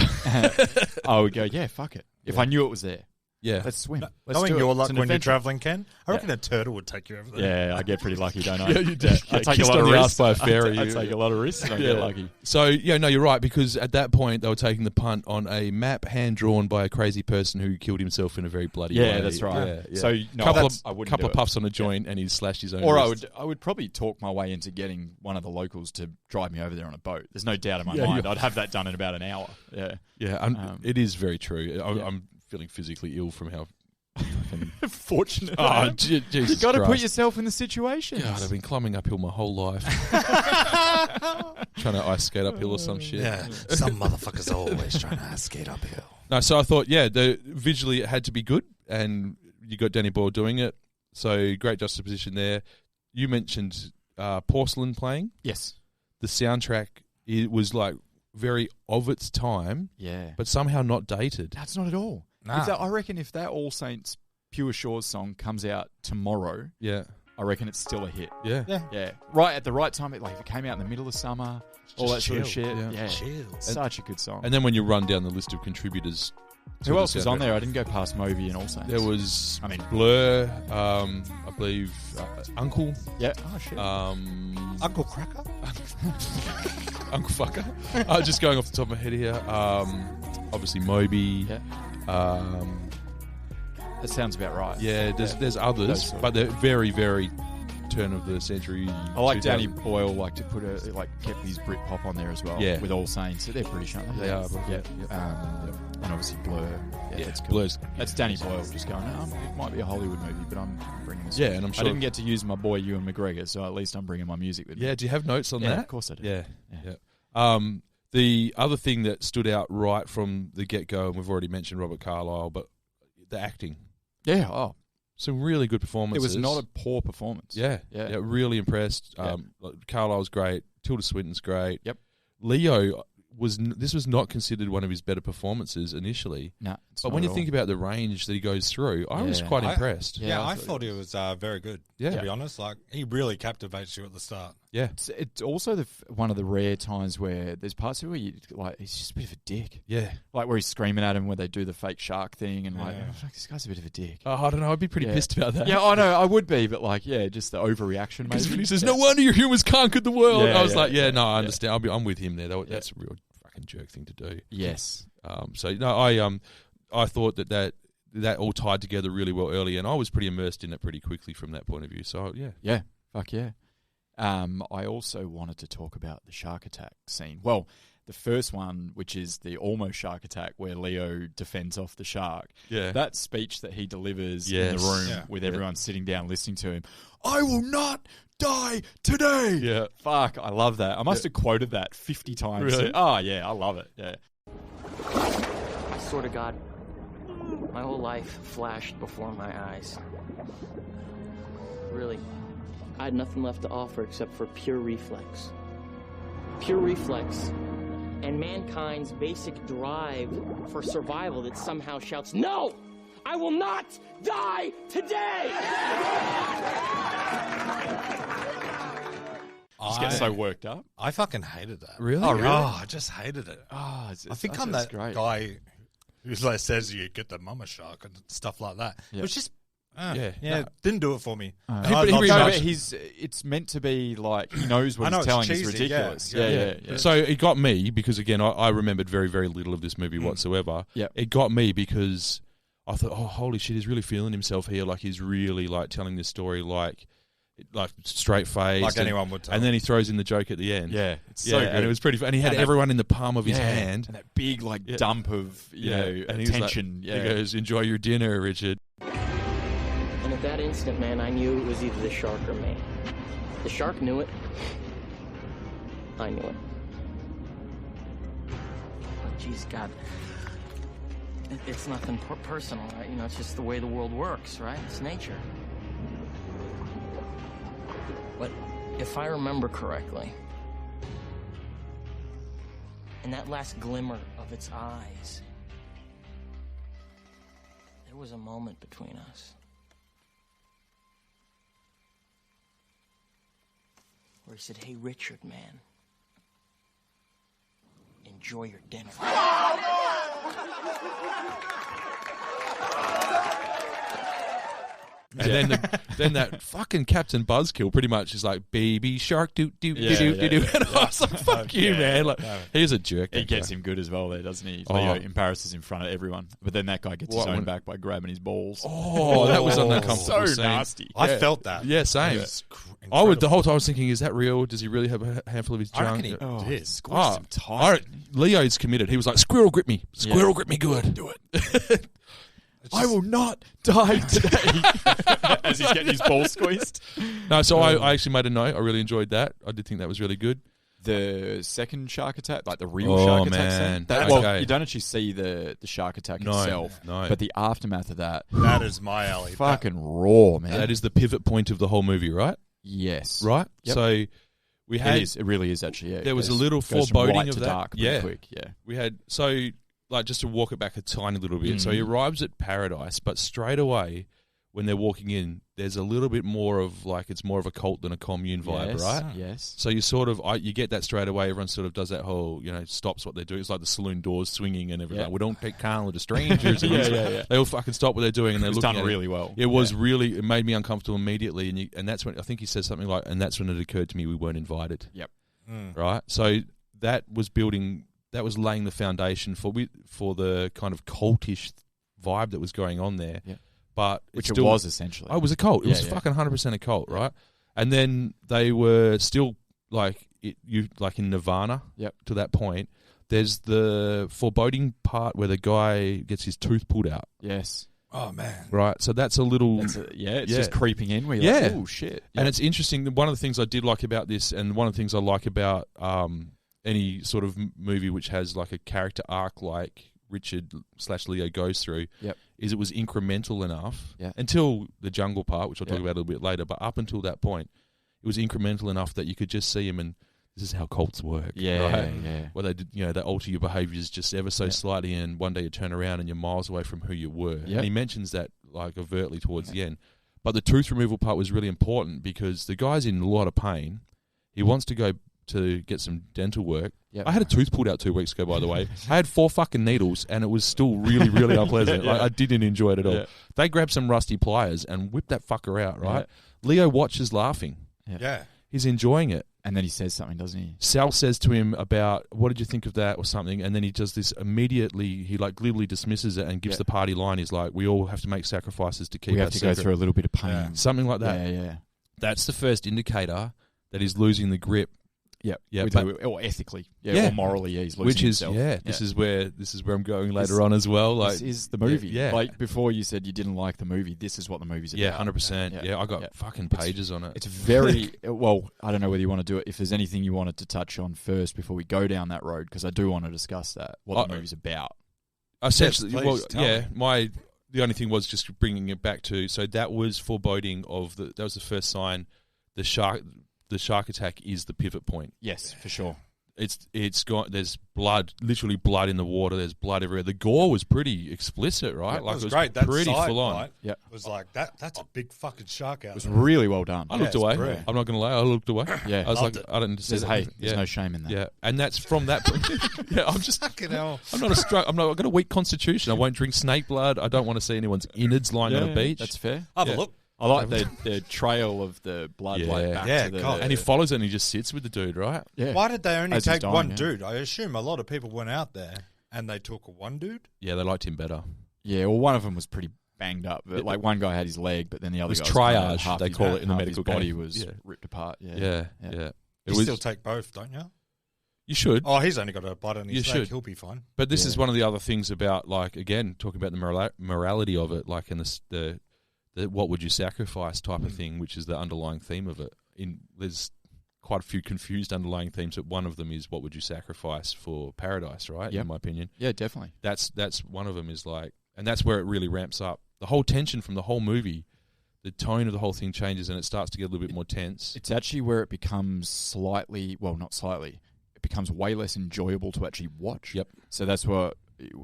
I would go, yeah, fuck it. If I knew it was there. Yeah. Let's swim. Let's Knowing do it. your It's luck an when you're adventure. traveling, Ken, I reckon a turtle would take you over there. Yeah, I get pretty lucky, don't I? Yeah, you do. I take a Kissed lot on of the risks. arse by a fairy. I take a lot of risks and I get lucky. So, yeah, no, you're right, because at that point they were taking the punt on a map hand-drawn by a crazy person who killed himself in a very bloody way. Yeah, that's right. Yeah. So, no, I wouldn't couple do of puffs on a joint and he slashed his own Or wrist. I would probably talk my way into getting one of the locals to drive me over there on a boat. There's no doubt in my Yeah, mind. yeah. I'd have that done in about an hour. Yeah. Yeah, it is very true. I'm feeling physically ill from how Fortunate. Oh, Jesus you got to put Christ. yourself in the situation. God, I've been climbing uphill my whole life. Trying to ice skate uphill or some shit. Yeah, some motherfuckers are always trying to skate uphill. No, so I thought, visually it had to be good, and you got Danny Boyle doing it. So great juxtaposition there. You mentioned Porcelain playing. Yes. The soundtrack, it was like very of its time, Yeah. but somehow not dated. That's not at all. Nah. I reckon if that All Saints Pure Shores song comes out tomorrow, Yeah, I reckon it's still a hit. yeah. Yeah. Right at the right time. If it came out in the middle of summer, all that sort of chill. shit. Yeah. Yeah. Chill. Such a good song. And then when you run down the list of contributors, to who the else was on soundtrack, there? I didn't go past Moby and All Saints. There was, I mean- Blur, I believe Uncle, Yeah. Oh, shit. Uncle Cracker? Uncle Fucker. Just going off the top of my head here, obviously Moby. Yeah. That sounds about right. Yeah, there's Those others, sort of- but they're very, very turn of the century. I like 2000. Danny Boyle, to put kept his Britpop on there as well. Yeah. With All Saints, so they're pretty sharp. They are, but Yeah. yeah. And obviously Blur. Yeah, that's cool. Blur's. That's Danny Boyle just going, it might be a Hollywood movie, but I'm bringing this. Yeah, up." and I'm I sure- didn't get to use my boy Ewan McGregor, so at least I'm bringing my music with me. Yeah, do you have notes on Yeah, that? of course I do. Yeah, Yeah. yeah. The other thing that stood out right from the get-go, and we've already mentioned Robert Carlyle, but the acting. Yeah, oh. Some really good It performances. was not a poor performance. Yeah, Yeah. really impressed. Yeah. Carlisle's great. Tilda Swinton's great. Yep. Leo this was not considered one of his better performances initially. No, But when you think about the range that he goes through, I was Yeah. quite impressed. Yeah, I thought he was very good, Yeah. to be honest. He really captivates you at the start. Yeah, it's also one of the rare times where there's parts of it where you he's just a bit of a dick. yeah. Where he's screaming at him where they do the fake shark thing and Yeah. this guy's a bit of a dick. I don't know. I'd be pretty Yeah. pissed about that. Yeah, I know, I would be, but just the overreaction maybe. Because when he says, Yeah. "No wonder your humans conquered the world," Yeah, I was yeah, like, yeah, no, I yeah. understand. I'm with him there. That's a real fucking jerk thing to do. Yes. So no, I thought that all tied together really well early, and I was pretty immersed in it pretty quickly from that point of view. So yeah, Yeah. Fuck yeah. I also wanted to talk about the shark attack scene. Well, the first one, which is the almost shark attack where Leo defends off the shark. yeah, That speech that he delivers in Yes. the room Yeah. with everyone sitting down listening to him. I will not die today. yeah. Fuck, I love that. I must have quoted that 50 times. Really? Oh, yeah, I love it. Yeah. I swear to God, my whole life flashed before my eyes. Really, I had nothing left to offer except for pure reflex. Pure reflex. And mankind's basic drive for survival that somehow shouts, "No! I will not die today!" Just get so worked up. I fucking hated that. Really? Oh, really? Oh, I just hated it. Oh, I think I'm that guy who says you get the mama shark and stuff like that. Yeah. It was just, Yeah. yeah, didn't do it for me. He I'm not really No, sure. but it's meant to be he knows what I know he's it's telling is cheesy, ridiculous. yeah. Yeah. So it got me because again I remembered very, very little of this movie whatsoever. Yep. It got me because I thought, oh holy shit, he's really feeling himself here. He's really telling this story like straight face, Like anyone would tell. And then he throws in the joke at the end. Yeah, it's so good. and it was pretty. And he had And that- everyone in the palm of his hand. And that big dump of and he was like- attention. He goes, "Enjoy your dinner, Richard." And at that instant, man, I knew it was either the shark or me. The shark knew it. I knew it. But geez, God, it's nothing personal, right? It's just the way the world works, right? It's nature. But if I remember correctly, in that last glimmer of its eyes, there was a moment between us. Where he said, "Hey, Richard, man, enjoy your dinner." And then that fucking Captain Buzzkill pretty much is like, baby shark, do. And I was like, fuck you, man. Like, he's a jerk. He gets him good as well there, doesn't he? Oh. Leo embarrasses in front of everyone. But then that guy gets his own back by grabbing his balls. Oh, that was an uncomfortable so scene. nasty. I felt that. Yeah, same. Incredible. The whole time I was thinking, is that real? Does he really have a handful of his I reckon junk? he did. Squeezed him tight. Leo's committed. He was like, squirrel grip me. Squirrel grip me good. Do it. I will not die today. As he's getting his balls squeezed. No, so I actually made a note. I really enjoyed that. I did think that was really good. The second shark attack, like the real Oh, shark attack man. scene. Well, Okay. you don't actually see the shark attack No, itself, no. but the aftermath of that, That is my alley. fucking raw, man. That is the pivot point of the whole movie, right? Yes. Right? Yep. So we had... It is. It really is, actually, yeah. There was a Goes- little goes from foreboding light of to that. dark pretty Yeah. quick, yeah. We had... So, like, just to walk it back a tiny little bit. So he arrives at paradise, but straight away, when they're walking in, there's a little bit more of, like, it's more of a cult than a commune vibe, Yes, right? Yes. So you sort of, you get that straight away. Everyone sort of does that whole, stops what they're doing. It's like the saloon doors swinging and everything. Yeah. We don't take kindly to strangers. Yeah. They all fucking stop what they're doing and they're It was looking done at really well. It was really, it made me uncomfortable immediately. And that's when, I think he said something like, and that's when it occurred to me we weren't invited. Yep. Right? So that was laying the foundation for the kind of cultish vibe that was going on there. Yeah. But Which it was, essentially. Oh, it was a cult. It was Yeah. fucking 100% a cult, right? And then they were still like in Nirvana. Yep. To that point, there's the foreboding part where the guy gets his tooth pulled out. Yes. Oh man. Right. So that's a little. It's just creeping in. Where you're like, oh shit. And it's interesting. One of the things I did like about this, and one of the things I like about any sort of movie which has like a character arc like Richard/Leo goes through, is it was incremental enough until the jungle part, which I'll talk about a little bit later. But up until that point, it was incremental enough that you could just see him, and this is how cults work. Right? Where they did, they alter your behaviours just ever so slightly, and one day you turn around and you're miles away from who you were. And he mentions that like overtly towards the end. But the tooth removal part was really important because the guy's in a lot of pain. He wants to go to get some dental work. I had a tooth pulled out 2 weeks ago, by the way. I had 4 fucking needles, and it was still really, really unpleasant. Like, I didn't enjoy it at all. They grabbed some rusty pliers and whipped that fucker out, right? Leo watches laughing. He's enjoying it. And then he says something, doesn't he? Sal says to him about, what did you think of that or something? And then he does this immediately, he like glibly dismisses it and gives the party line. He's like, we all have to make sacrifices to keep We our have to secret. go through a little bit of pain. Something like that. Yeah. That's the first indicator that he's losing the grip. Or ethically, or morally, he's losing himself. This is where I'm going later on as well. Like, this is the movie. Yeah. Like before, you said you didn't like the movie. This is what the movie's about. 100%. Yeah, I got fucking pages on it. It's very well. I don't know whether you want to do it. If there's anything you wanted to touch on first before we go down that road, because I do want to discuss that what the movie's about. Essentially, Yes, please, the only thing was just bringing it back to, so that was foreboding of that was the first sign. The shark attack is the pivot point. Yes, for sure. It's got, there's blood, literally blood in the water. There's blood everywhere. The gore was pretty explicit, right? Yeah, like it was great. That pretty side full on. fight was like that's a big fucking shark out. It was there. really well done. I looked away. brilliant. I'm not going to lie. I looked away. Yeah, I was like, Loved it. I didn't say Says, hey, that. there's no shame in that. Yeah, and that's from that. I'm just. Fucking hell. I'm not I've got a weak constitution. I won't drink snake blood. I don't want to see anyone's innards lying on a beach. That's fair. Have a look. I like the trail of the blood back to the... God. And he follows it and he just sits with the dude, right? Yeah. Why did they only As he's take dying, one yeah. dude? I assume a lot of people went out there and they took one dude. Yeah, they liked him better. Yeah, well, one of them was pretty banged up. But, like, one guy had his leg, but then the other It was guy was triage, half they his call back, it in the half medical his body game. was Yeah. ripped apart. Yeah. Yeah. It You still take both, don't you? You should. Oh, he's only got a bite on his You leg. should. He'll be fine. But this is one of the other things about, like, again, talking about the morality of it, like, and the what would you sacrifice type of thing, which is the underlying theme of it. There's quite a few confused underlying themes, but one of them is what would you sacrifice for paradise, right? Yep. In my opinion. Yeah, definitely. That's one of them is like, and that's where it really ramps up. The whole tension from the whole movie, the tone of the whole thing changes and it starts to get a little bit more tense. It's actually where it becomes slightly, well, not slightly, it becomes way less enjoyable to actually watch. Yep. So that's what,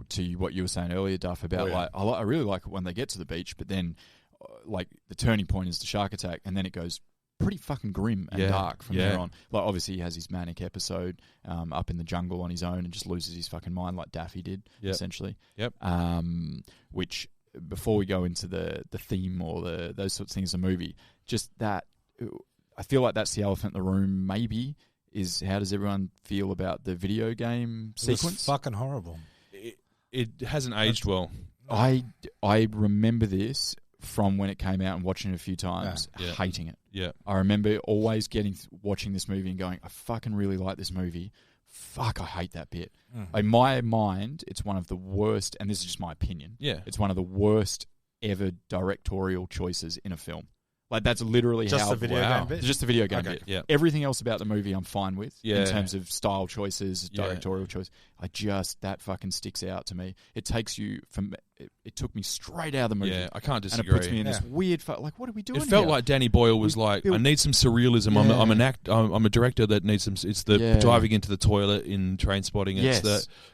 to what you were saying earlier, Duff, about like, I really like it when they get to the beach, but then like the turning point is the shark attack, and then it goes pretty fucking grim and dark from there on. Like, obviously he has his manic episode up in the jungle on his own and just loses his fucking mind like Daffy did, essentially. Yep. Which before we go into the theme or those sorts of things in the movie, just that I feel like that's the elephant in the room. Maybe is how does everyone feel about the video game sequence? It was fucking horrible. It hasn't aged well. I remember this from when it came out and watching it a few times, hating it. Yeah, I remember always watching this movie and going, I fucking really like this movie. Fuck, I hate that bit. In my mind, it's one of the worst, and this is just my opinion. Yeah, it's one of the worst ever directorial choices in a film. Like, that's literally just how... the video game bit? Just the video game bit. Yeah. Everything else about the movie I'm fine with in terms of style choices, directorial choice. That fucking sticks out to me. It takes you from... It took me straight out of the movie. Yeah, I can't disagree. And it puts me in this weird... Like, what are we doing It felt here? like Danny Boyle was I need some surrealism. Yeah. I'm a director that needs some... It's the diving into the toilet in Trainspotting.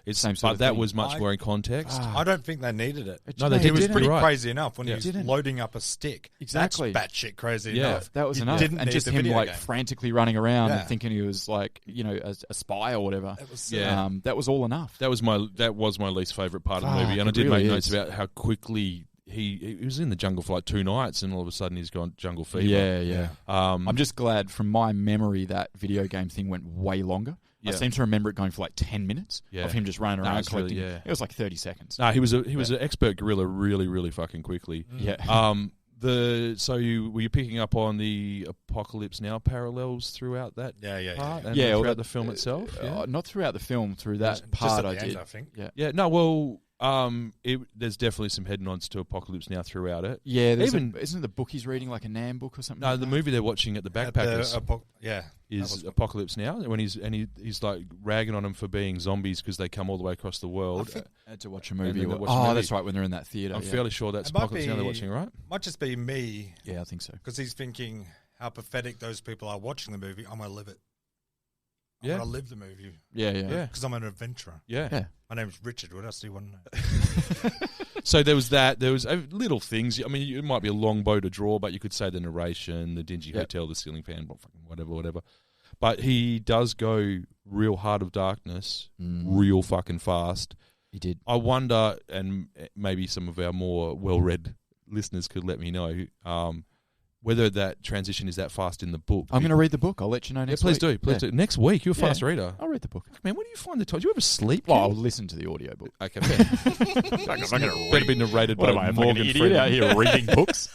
It's Same sort of that thing. was much more in context. I don't think they needed it. No, they He didn't. was You're pretty right. crazy enough when he was Didn't. loading up a stick. Exactly. That's batshit crazy Yeah. enough. That was You enough. didn't And need just the him, video like, game. frantically running around and Yeah. thinking he was, like, a spy or whatever. It was That was all enough. That was my least favourite part of the movie, and I did really make notes is. about how quickly he was in the jungle for like 2 nights, and all of a sudden he's gone jungle fever. Yeah. I'm just glad, from my memory, that video game thing went way longer. I Yeah. seem to remember it going for like 10 minutes of him just running around it's really- collecting. It was like 30 seconds. No, he was an expert gorilla, really, really fucking quickly. Yeah. Were you picking up on the Apocalypse Now parallels throughout that part? And well, throughout the film itself? Not throughout the film, through that Just part at I the did. end, I think. Yeah, no, well, there's definitely some head nods to Apocalypse Now throughout it. Yeah, Even- isn't the book he's reading like a Nam book or something? No, like the that? movie they're watching at the Backpackers is that Apocalypse Now, when he's like ragging on them for being zombies because they come all the way across the world. I had to watch a And movie. then they watch a movie. That's right, when they're in that theatre. I'm fairly sure that's It might Apocalypse Now they're be- watching, right? Might just be me Yeah, I think so. because he's thinking how pathetic those people are watching the movie. I'm going to live it. I'm Yeah. going to live the movie Yeah. because I'm an adventurer. Yeah. My name's Richard. What else do you want to know? So there was that. There was little things. I mean, it might be a long bow to draw, but you could say the narration, the dingy hotel, the ceiling fan, whatever. But he does go real Heart of Darkness, real fucking fast. He did. I wonder, and maybe some of our more well-read listeners could let me know, whether that transition is that fast in the book. I'm going to read the book. I'll let you know Yeah, next please week. do. Next week, you're a fast Yeah. reader. I'll read the book. Man, where do you find the time? Do you ever sleep? Well, I'll Ken? listen to the audiobook. Okay, better be narrated by Morgan idiot Freeman. out here reading books?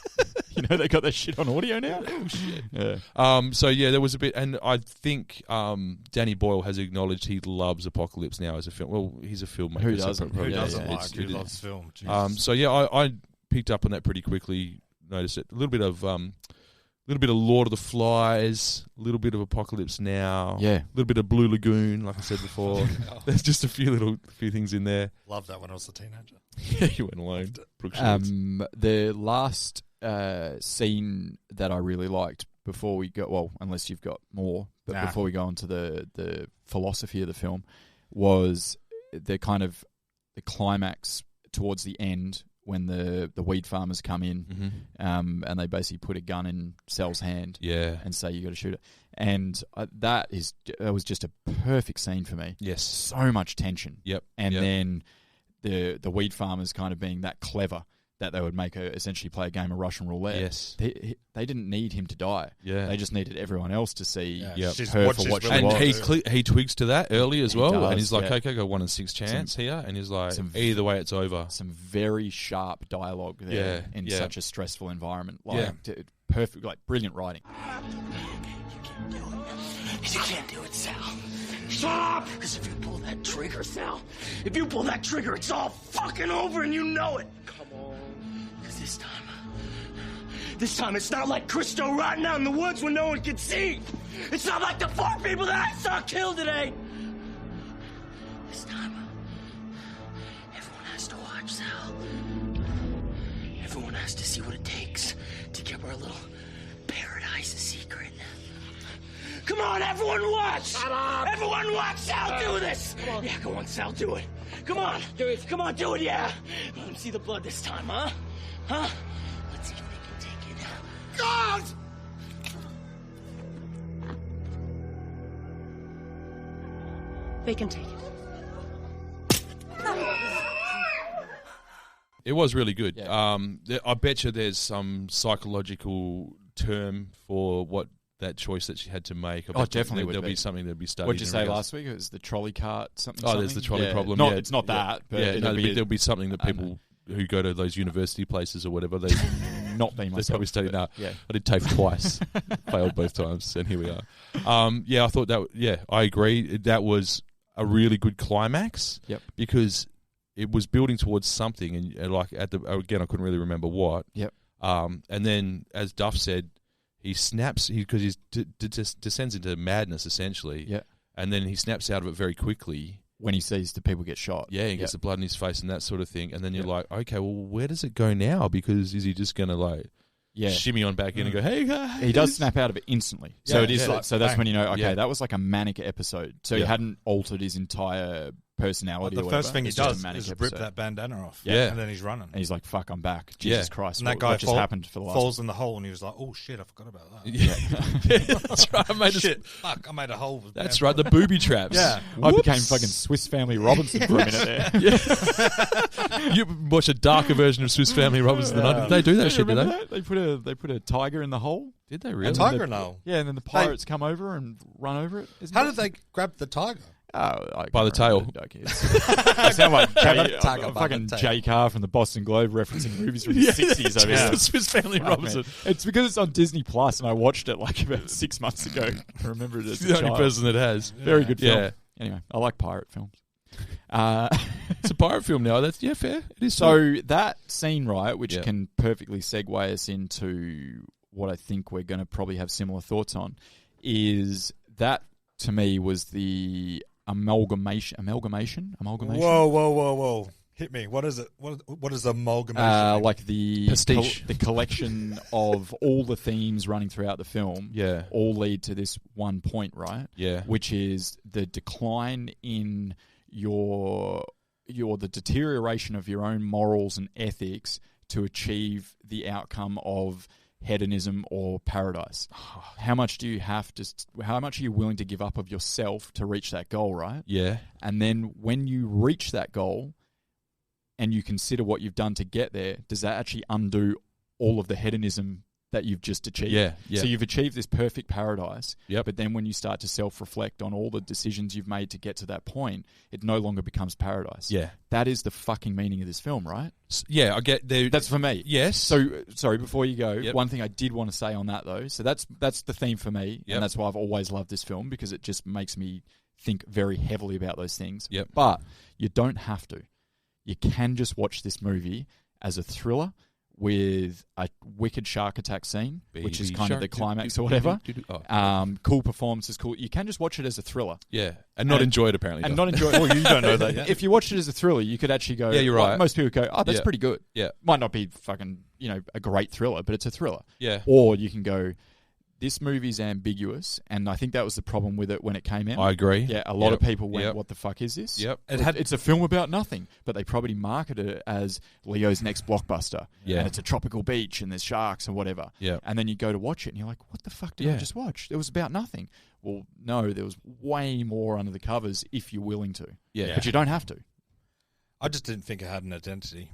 You know they got that shit on audio now? Oh, shit. Yeah. So yeah, there was a bit, and I think Danny Boyle has acknowledged he loves Apocalypse Now as a film. Well, he's a filmmaker. Who so doesn't? probably- Who doesn't yeah, like? Who loves film? So yeah, I picked up on that pretty quickly. Noticed it. A little bit of Lord of the Flies, a little bit of Apocalypse Now, Yeah. a little bit of Blue Lagoon, like I said before. There's just a few things in there. Loved that when I was a teenager. Yeah, you went alone. Brooke Shields. The last scene that I really liked before we go, well, unless you've got more, but Nah. before we go on to the philosophy of the film, was the kind of the climax towards the end when the weed farmers come in, and they basically put a gun in Sal's hand Yeah. and say you got to shoot it, and that was just a perfect scene for me. Yes. So much tension. Yep. And Yep. then the weed farmers kind of being that clever that they would essentially play a game of Russian roulette. Yes. They didn't need him to die. Yeah. They just needed everyone else to see Yeah. She's her what for she's what she willing was. to And he twigs to that early as He well, does, and he's like, yeah. "Okay, got 1 in 6 chance here," and he's like, some- "Either way, it's over." Some very sharp dialogue there in yeah. such a stressful environment. Yeah. Perfect, like brilliant writing. You can't do it, Sal. Shut up! Because if you pull that trigger, Sal, if you pull that trigger, it's all fucking over and you know it. Come on. Because this time it's not like Christo rotting out in the woods when no one can see. It's not like the 4 people that I saw killed today. This time, everyone has to watch, Sal. Everyone has to see what it takes to keep our little paradise a secret. Come on, everyone watch! Shut up! Everyone watch Sal do this! Yeah, go on, Sal, do it. Come on. Do it. Come on, do it, yeah. Let them see the blood this time, huh? Huh? Let's see if they can take it. God! They can take it. It was really good. Yeah. I bet you there's some psychological term for what that choice that she had to make. I bet definitely there'll would be. something that'll be studied. What'd you in say regards- last week? It was the trolley cart something. Oh, there's the trolley Yeah. problem. Not, yeah. It's not that, but yeah, it'll there'll be something that I don't people who go to those university places or whatever, they not be they myself. probably study now. Yeah. I did TAFE twice, failed both times, and here we are. Yeah, I thought that. Yeah, I agree. That was a really good climax. Yep. Because it was building towards something, and like again, I couldn't really remember what. Yep. And then, as Duff said, he snaps because he descends into madness essentially. Yeah. And then he snaps out of it very quickly. When he sees the people get shot. Yeah, he gets the blood in his face and that sort of thing. And then you're Yep. like, okay, well, where does it go now? Because is he just going to like shimmy on back in and go, hey guys? He does snap out of it instantly. So Yeah, it is yeah, like, so that's bang. when you know, okay, Yeah. that was like a manic episode. So he Yeah. hadn't altered his entire personality. The or whatever. first thing he It's just a does manic is rip episode. that bandana off. Yeah. And then he's running. And he's like, fuck, I'm back. Jesus Yeah. Christ. And that guy what just happened for the last falls in the hole, and he was like, "Oh shit, I forgot about that." Yeah, that's right. I made a, Shit, fuck, I made a hole. That's right, the booby traps. Yeah. I became fucking Swiss Family Robinson for a minute there. You watch a darker version of Swiss Family Robinson than I did. They do that shit, do Remember they? that? They put a tiger in the hole. Did they A really? tiger no. Yeah, and then the pirates come over and run over it. Isn't How it? did they grab the tiger? By the tail. I sound like Tiger by the fucking tail. J. Carr from the Boston Globe referencing movies from the 60s over here. Swiss Family Fuck, Robinson. man. It's because it's on Disney Plus, and I watched it like about 6 months ago. I remember it as The a only child. person that has. Very good film. Yeah. Anyway, I like pirate films. It's a pirate film now. That's fair. It is. So that scene, right, which Yeah. can perfectly segue us into what I think we're going to probably have similar thoughts on, is that to me was the amalgamation. Whoa! Hit me. What is it? What is amalgamation? mean? Like the Pastiche. the collection of all the themes running throughout the film. Yeah. all lead to this one point, right? Yeah. which is the decline in the deterioration of your own morals and ethics to achieve the outcome of hedonism or paradise. How much are you willing to give up of yourself to reach that goal, right? Yeah. And then when you reach that goal and you consider what you've done to get there, does that actually undo all of the hedonism that you've just achieved? Yeah, yeah. So you've achieved this perfect paradise, Yep. but then when you start to self-reflect on all the decisions you've made to get to that point, it no longer becomes paradise. Yeah. That is the fucking meaning of this film, right? Yeah, I get there. That's for me. Yes. So, sorry, before you go, Yep. one thing I did want to say on that, though, so that's the theme for me, Yep. and that's why I've always loved this film, because it just makes me think very heavily about those things. Yep. But you don't have to. You can just watch this movie as a thriller with a wicked shark attack scene, which is Baby kind of shark, the do, climax do, or whatever. do, do, do. Oh. Cool performances, cool. You can just watch it as a thriller. Yeah, and not enjoy it apparently. And Duff. not enjoy it. Well, you don't know that yet. If you watched it as a thriller, you could actually go, Yeah, you're well, right. most people go, oh, that's Yeah. pretty good. Yeah. Might not be fucking, a great thriller, but it's a thriller. Yeah. Or you can go, this movie's ambiguous, and I think that was the problem with it when it came out. I agree. Yeah, a lot of Yep. people went, Yep. what the fuck is this? Yep. It's a film about nothing, but they probably marketed it as Leo's next blockbuster. Yeah. And it's a tropical beach and there's sharks and whatever. Yeah. And then you go to watch it and you're like, what the fuck did I Yeah. just watch? It was about nothing. Well, no, there was way more under the covers if you're willing to. Yeah. But you don't have to. I just didn't think it had an identity.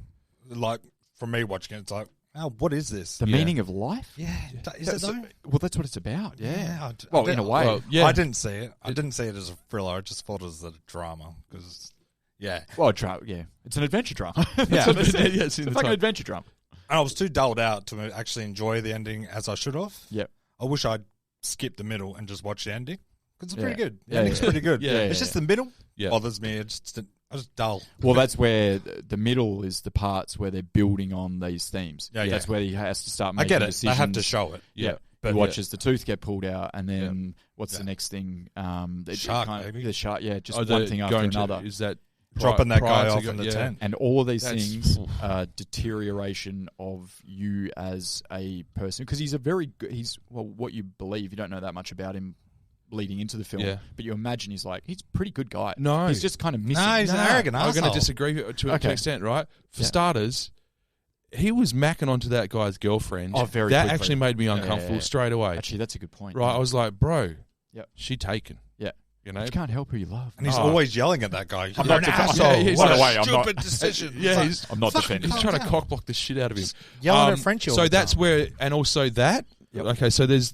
Like, for me watching it, it's like, oh, what is this? The Yeah. meaning of life? Yeah. Is it though? Well, that's what it's about. Yeah. I Well, didn't- in a way. Well, yeah. I didn't see it. I didn't see it as a thriller. I just thought it was a drama. Because, yeah. Well, yeah. It's an adventure drama. That's Yeah. what they said. Yeah, It's in a the fucking time. adventure drama. And I was too dulled out to actually enjoy the ending as I should have. Yep. I wish I'd skipped the middle and just watched the ending. Because it's Yeah. pretty good. The Yeah, ending's yeah. pretty good. Yeah, It's yeah, just yeah. the middle Yeah. bothers me. I was dull. Well, that's where the middle is the parts where they're building on these themes. Yeah, That's yeah. where he has to start I making get it. decisions. They have to show it. Yeah. But he watches the tooth get pulled out, and then what's Yeah. the next thing? Shark, maybe. maybe. The shark, yeah, just Oh, one thing after going to- another. Is that Dropping that prior guy to off go- in the yeah. tent. And all of these That's- things are deterioration of you as a person. Because he's what you believe. You don't know that much about him leading into the film, Yeah. but you imagine he's a pretty good guy. No. He's just kind of missing. No, he's an arrogant I'm going asshole. to disagree to an Okay. extent, right? For Yeah. starters, he was macking onto that guy's girlfriend. Oh, very That quickly. actually made me uncomfortable Yeah. straight away. Actually, that's a good point. Right, yeah. I was like, bro, Yep. she taken. Yeah. You know, You can't help who you love. And he's always yelling at that guy. You're not an defending- asshole. Yeah, he's What like, a "Wait, I'm not-" stupid decision. Yeah, It's he's- I'm not fucking defending. he's calm trying to down. cockblock the shit out of him. Yelling at Frenchie all So the that's time. where, and also that. Okay, so there's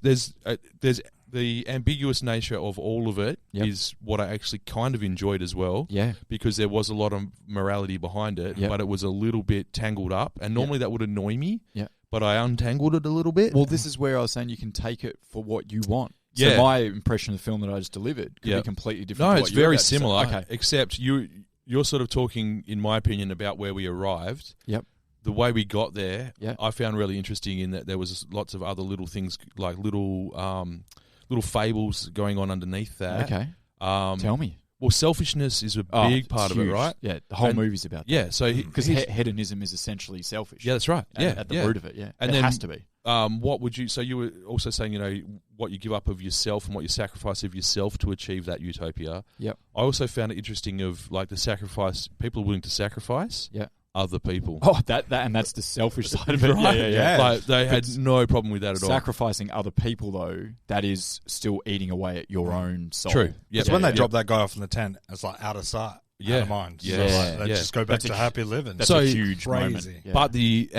the ambiguous nature of all of it is what I actually kind of enjoyed as well. Yeah. Because there was a lot of morality behind it, Yep. but it was a little bit tangled up, and normally that would annoy me. Yeah. But I untangled it a little bit. Well, this is where I was saying you can take it for what you want. So Yeah. my impression of the film that I just delivered could be completely different. No, to it's what you're very about to say. similar. Okay. Except you're sort of talking, in my opinion, about where we arrived. Yep. The way we got there, Yeah. I found really interesting in that there was lots of other little things, like little fables going on underneath that. Okay. Tell me. Well, selfishness is a Oh, big part it's of it, huge. right? Yeah, the whole And- movie's about that. Yeah, so Because hedonism is essentially selfish. yeah, that's right. Yeah, At the yeah. root of it, yeah. And it then, has to be. What would you? So you were also saying, what you give up of yourself and what you sacrifice of yourself to achieve that utopia. Yep. I also found it interesting of like the sacrifice people are willing to sacrifice. Yeah. Other people. Oh, that and that's the selfish side of it. Right. Yeah. Like they had no problem with that at all. Sacrificing other people, though, that is still eating away at your own soul. True. Yeah. It's when they drop that guy off in the tent, it's like out of sight, Yeah. out of mind. Yeah. So Yeah. like, they just go back That's to a- happy living. That's So a huge moment. crazy. Yeah. But the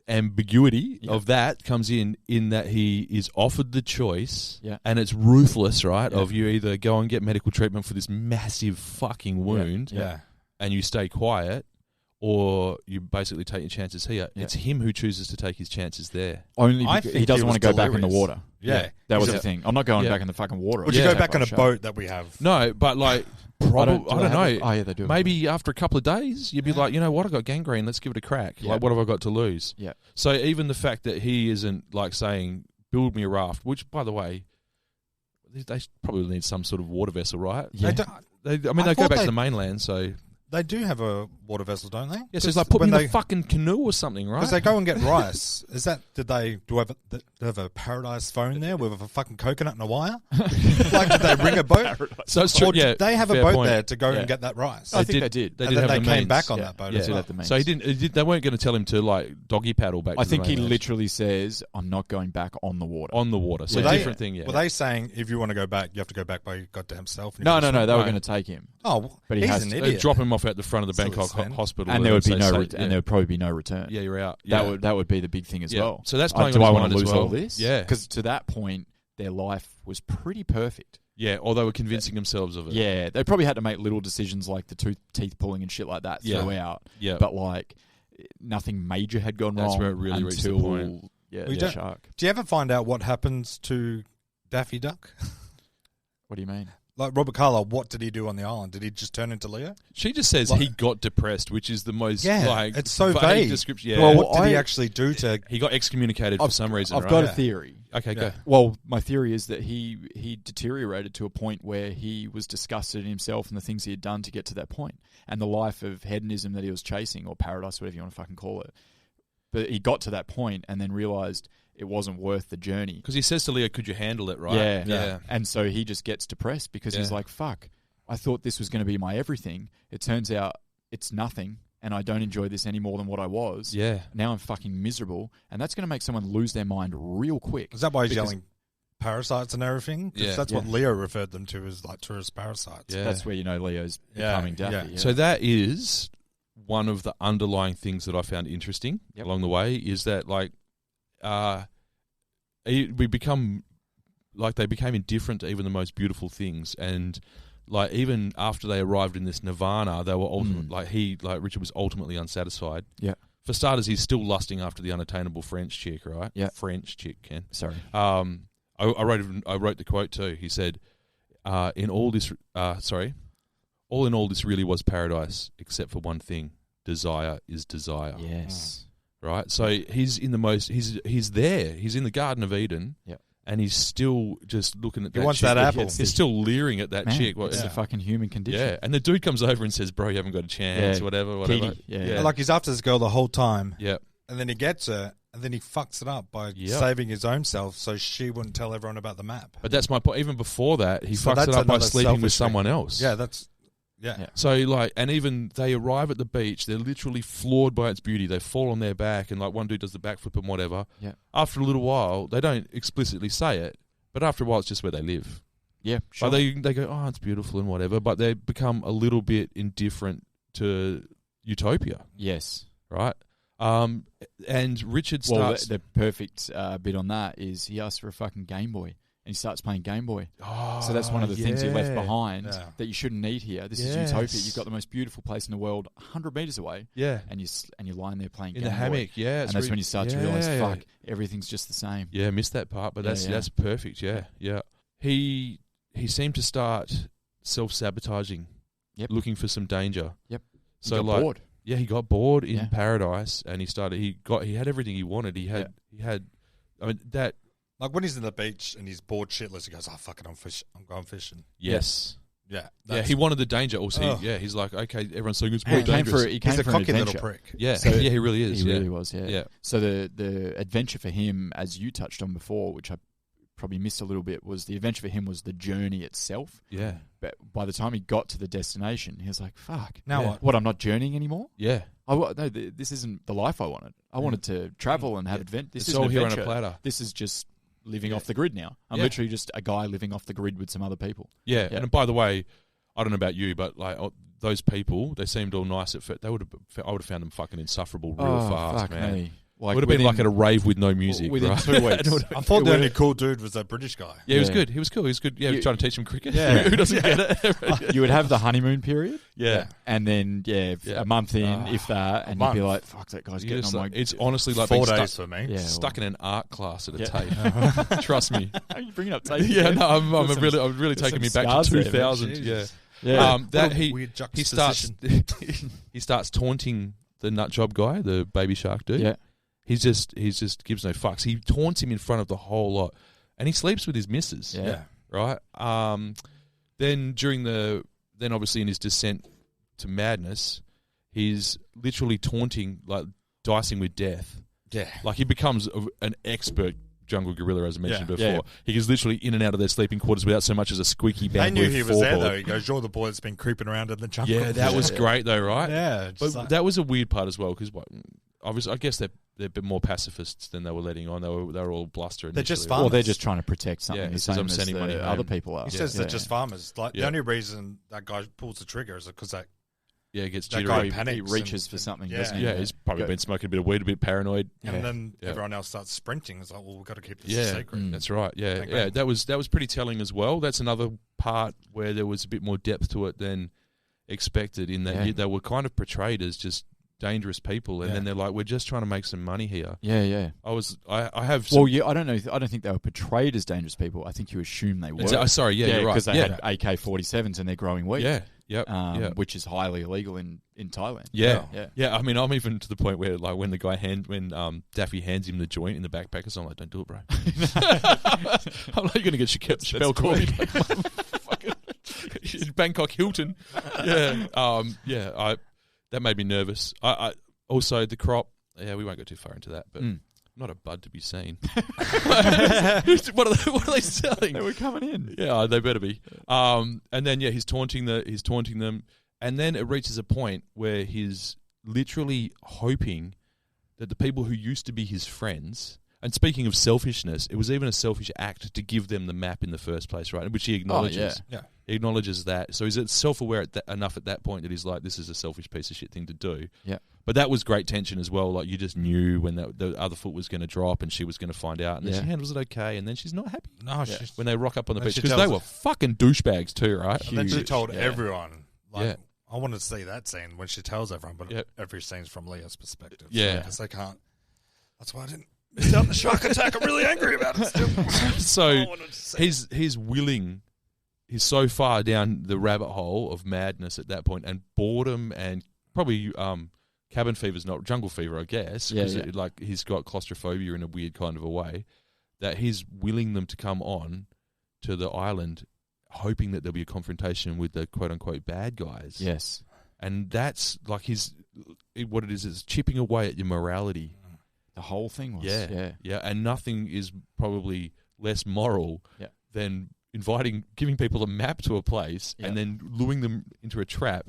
ambiguity of that comes in that he is offered the choice, and it's ruthless, right? Yeah. Of you either go and get medical treatment for this massive fucking wound, Yeah. and you stay quiet, or you basically take your chances here. Yeah. It's him who chooses to take his chances there. Only I because think he doesn't he want to was go back in the delirious. water. Yeah. That was He's the a- thing. I'm not going Yeah. back in the fucking water. Would you Yeah. go back on a Shark. boat that we have? No, but like, I probably, don't I don't have know. it? Oh, yeah, they do. Maybe after a couple of days, you'd be like, you know what, I got gangrene. Let's give it a crack. Yeah. Like, what have I got to lose? Yeah. So even the fact that he isn't like saying, "Build me a raft," which, by the way, they probably need some sort of water vessel, right? Yeah. They go thought back to they- the mainland, so They do have a water vessel, don't they? yeah. So it's like put me when in they, the fucking canoe or something, right? Because they go and get rice. Is that, do they have a paradise phone there with a fucking coconut and a wire? Like, did they bring a boat? So it's true. Or Yeah, did they have a fair both point. there to go Yeah. and get that rice? I think they did. They and did then have they the came means. back on Yeah. that boat Yeah. as So well. that the means. So he didn't. They weren't going to tell him to like doggy paddle back. I to think the he mainland. literally says, "I'm not going back on the water." on the water. So Were they- different thing. Yeah. Were they saying if you want to go back, you have to go back by your goddamn self? and you No, gotta no, no. They were No. going to take him, swim? Oh, But he he's has an to- They'd idiot. drop him off at the front of the Still Bangkok Sven. hospital, and there would be say, no, say, and there would probably be no return. yeah, you're out. That Yeah. would be the big thing as Yeah. well. So that's playing do on I his want mind to as lose well. all this? Yeah. Because to that point, their life was pretty perfect. Yeah, or they were convincing themselves of it. Yeah, they probably had to make little decisions like the teeth pulling and shit like that Yeah. throughout. Yeah. But like nothing major had gone That's wrong. where it really reached the until, point. Yeah, We the don't- shark. Do you ever find out what happens to Daffy Duck? What do you mean? Like Robert Carlyle, what did he do on the island? Did he just turn into Leo? She just says Like- he got depressed, which is the most it's so vague. description. Yeah. Well, what did he I- actually do to? he got excommunicated for some reason, I've right? got a Yeah. theory. Okay, go. Yeah. Well, my theory is that he deteriorated to a point where he was disgusted in himself and the things he had done to get to that point, and the life of hedonism that he was chasing, or paradise, whatever you want to fucking call it. But he got to that point and then realized it wasn't worth the journey. Because he says to Leo, "Could you handle it?" Right? Yeah. Yeah. And so he just gets depressed because he's Yeah. like, fuck, I thought this was going to be my everything. It turns out it's nothing, and I don't enjoy this any more than what I was. Yeah. Now I'm fucking miserable, and that's going to make someone lose their mind real quick. Is that why he's Because- yelling parasites and everything? 'Cause Yeah. that's what Yeah. Leo referred them to as like tourist parasites. Yeah. That's where, Leo's Yeah, becoming Daffy. yeah. Yeah. So that is one of the underlying things that I found interesting Yep. along the way is that like we become like they became indifferent to even the most beautiful things, and like even after they arrived in this nirvana, they were ultimately like Richard was ultimately unsatisfied. Yeah. For starters, he's still lusting after the unattainable French chick, right? Yeah. French chick, Ken. Sorry. I wrote the quote too. He said, all in all, this really was paradise, except for one thing: desire is desire." Yes. Right. So he's in the most. He's there. He's in the Garden of Eden. Yeah. And he's still just looking at He that wants chick. that apple. He's still leering at that Man, chick. it's the fucking human condition. Yeah. And the dude comes over and says, "Bro, you haven't got a chance." Yeah. Whatever. Keely. Yeah. Like he's after this girl the whole time, Yeah. and then he gets her, and then he fucks it up by Yep. saving his own self so she wouldn't tell everyone about the map. But that's my point. Even before that, he So fucks that's it up by another sleeping with selfish thing. someone else. Yeah, that's yeah. Yeah. So like, and even they arrive at the beach, they're literally floored by its beauty. They fall on their back, and like one dude does the backflip and whatever. Yeah. After a little while, they don't explicitly say it, but after a while, it's just where they live. Yeah, sure. But they go, oh, it's beautiful and whatever, but they become a little bit indifferent to utopia, yes. right? And Richard starts... Well, the perfect bit on that is he asks for a fucking Game Boy. And he starts playing Game Boy. Oh, so that's one of the things he left yeah. behind Yeah. that you shouldn't need here. This is Yes. utopia. You've got the most beautiful place in the world 100 metres away. Yeah. And you're lying there playing In Game the hammock, Boy. yeah. And that's when you start to realise, fuck, everything's just the same. Yeah, missed that part, but Yeah, that's perfect, yeah. He seemed to start self-sabotaging, looking for some danger. Yep. So he got bored. Yeah, he got bored in Yeah. paradise, and he had everything he wanted. He had, I mean, that... Like when he's in the beach and he's bored shitless, he goes, "Oh fuck it, I'm going fishing." Yes. Yeah, He wanted the danger. Also, Oh. he's like, okay, everyone's saying it's And more he came dangerous. for he's a an cocky little adventure. prick. Yeah, So yeah, he really is. He yeah. really was, yeah. So the adventure for him, as you touched on before, which I probably missed a little bit, was the adventure for him was the journey itself. Yeah. But by the time he got to the destination, he was like, fuck. Now Yeah. what? What, I'm not journeying anymore? Yeah. This isn't the life I wanted. I wanted to travel and have adventure. This It's is all an here on a adventure. platter. This is just living off the grid now. I'm Yeah. literally just a guy living off the grid with some other people. Yeah. Yeah. And by the way, I don't know about you, but like those people, they seemed all nice at first. I would have found them fucking insufferable real fast, fuck man. me. It would have been like at a rave with no music, within right? 2 weeks. I thought the only cool dude was that British guy. Yeah, he was Yeah. good. He was cool. He was good. Yeah, he was trying to teach him cricket. Yeah. Who doesn't get it? You would have the honeymoon period, Yeah. and then a month in, if that, and you'd be month. like, "Fuck, that guy's You getting just on like- my." it's honestly like 4 being days stuck, for me. Yeah, stuck in an art class at a Yeah. tape. Trust me. Are you bringing up tape? Yeah, again? no, I'm There's really there's taking me some back to scars there, man. 2000. Yeah. Jesus. Yeah. That What a he weird starts juxtaposition. he starts taunting the nut job guy, the baby shark dude. Yeah. He's just gives no fucks. He taunts him in front of the whole lot, and he sleeps with his missus. Yeah. Right. Then obviously in his descent to madness, he's literally taunting, like dicing with death. Yeah. Like he becomes an expert jungle gorilla, as I mentioned Yeah. before. Yeah. He goes literally in and out of their sleeping quarters without so much as a squeaky They bamboo knew he was there floorboard. though. He goes, "You're the boy that's been creeping around in the jungle." Yeah, that was great though, right? Yeah, But just like- that was a weird part as well because obviously I guess they're a bit more pacifists than they were letting on. They were all bluster. They're just initially. farmers. Well, they're just trying to protect something Yeah, the he says, same "I'm as sending the money home." other people are. He says Yeah. they're just farmers. Like Yeah. the only reason that guy pulls the trigger is because that Yeah, it gets that jittery. guy He panics. reaches and- for something, yeah. doesn't he? Yeah, he's probably been smoking a bit of weed, a bit paranoid. And then Yeah. everyone else starts sprinting. It's like, well, we've got to keep this a Yeah, secret. that's right. Yeah, Bang, yeah, bang. that was pretty telling as well. That's another part where there was a bit more depth to it than expected. In that Yeah. they were kind of portrayed as just dangerous people, and Yeah. then they're like, "We're just trying to make some money here." Yeah. I have. Some, Well, yeah, I don't know. I don't think they were portrayed as dangerous people. I think you assume they were. sorry, yeah, you're right. because they Yeah. had AK-47s and they're growing weed. Yeah, yep, yeah. Which is highly illegal in Thailand. Yeah. Yeah. I mean, I'm even to the point where, like, when the guy Daffy hands him the joint in the backpackers, I'm like, "Don't do it, bro." I'm like, "You're gonna get Chappelle calling fucking Bangkok Hilton." Yeah, that made me nervous. I also the crop. Yeah, we won't go too far into that, but not a bud to be seen. What are they selling? They were coming in. Yeah, they better be. And then he's taunting them, and then it reaches a point where he's literally hoping that the people who used to be his friends. And speaking of selfishness, it was even a selfish act to give them the map in the first place, right? Which he acknowledges. Yeah. He acknowledges that. So he's self-aware enough at that point that he's like, this is a selfish piece of shit thing to do. Yeah. But that was great tension as well. Like, you just knew when the other foot was going to drop and she was going to find out. And then she handles it okay. And then she's not happy No, when they rock up on the And beach. she Because tells they her- were fucking douchebags too, right? And then she Huge. told Yeah. everyone. Like, Yeah. I wanted to see that scene when she tells everyone, but Yep. every scene's from Leah's perspective. Yeah. Because they can't. That's why I didn't miss out on the shark attack. I'm really angry about it still. So I wanted to see it. he's so far down the rabbit hole of madness at that point, and boredom, and probably cabin fever's not jungle fever, I guess, because like he's got claustrophobia in a weird kind of a way, that he's willing them to come on to the island, hoping that there'll be a confrontation with the quote unquote bad guys. Yes. And that's like what it is chipping away at your morality. The whole thing was. Yeah. And nothing is probably less moral than giving people a map to a place and then luring them into a trap,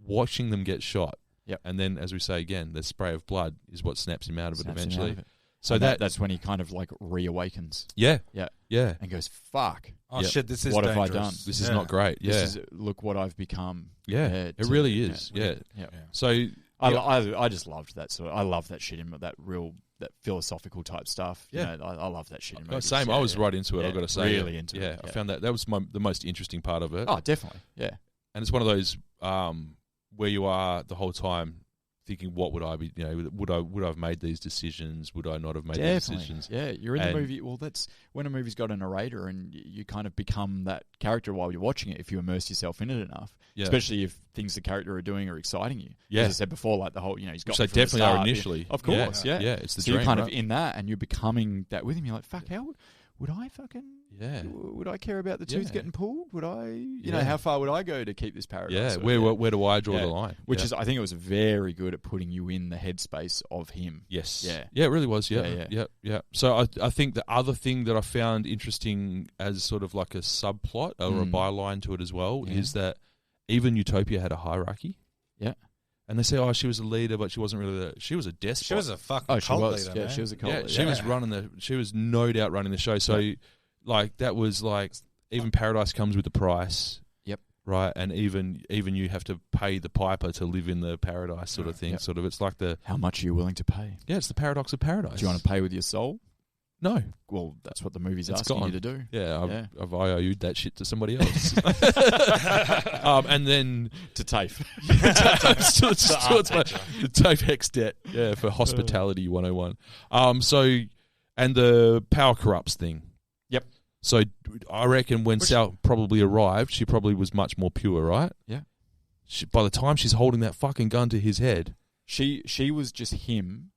watching them get shot. Yep. And then, as we say again, the spray of blood is what snaps him out of it eventually. So that's when he kind of like reawakens. yeah, Yeah. yeah. And goes, fuck. Oh Yeah. shit! This is What have I dangerous. done? This is not great. Yeah, This is, look what I've become. yeah. It really is. Yeah. Yeah. So I just loved that sort of, I love that shit in that philosophical type stuff. Yeah. You know, I love that shit in movies. same. I was right into it. Yeah, I've got to say, really into it. Yeah, I Yeah. found that was the most interesting part of it. Oh, definitely. Yeah. And it's one of those where you are the whole time thinking, what would I be? You know, would I have made these decisions? Would I not have made these decisions? Yeah, you're in the movie. Well, that's when a movie's got a narrator, and you kind of become that character while you're watching it. If you immerse yourself in it enough, Yeah. especially if things the character are doing are exciting you. Yeah. As I said before, like the whole, he's got Which they me from the definitely are start. initially. Of course, yeah. Yeah, it's the so dream, you're kind right? of in that, and you're becoming that with him. You're like, fuck, how would I fucking? Yeah. Would I care about the tooth Yeah. getting pulled? Would I? You know, Yeah. how far would I go to keep this paradise? Yeah, Or- where do I draw Yeah. the line? Which Yeah. is, I think it was very good at putting you in the headspace of him. Yes. Yeah. Yeah, it really was. Yeah. Yeah, Yeah. Yeah. So I think the other thing that I found interesting as sort of like a subplot or a byline to it as well Yeah. is that even Utopia had a hierarchy. Yeah. And they say, oh, she was a leader, but she wasn't really she was a despot. She was a fucking Oh, she cult was. leader, Yeah, man. she was a cult Yeah, leader. she was she was no doubt running the show. So like that was like even Paradise comes with a price. Yep. Right. And even you have to pay the piper to live in the paradise sort of thing. Yep. Sort of it's like How much are you willing to pay? it's the paradox of paradise. Do you want to pay with your soul? No. Well, that's what the movie's It's asking gone. you to do. Yeah, I've IOU'd that shit to somebody else. And then To TAFE. the TAFE Hex debt, for hospitality 101. So, and the power corrupts thing. Yep. So I reckon when Sal probably arrived, she probably was much more pure, right? Yeah. By the time she's holding that fucking gun to his head. She was just him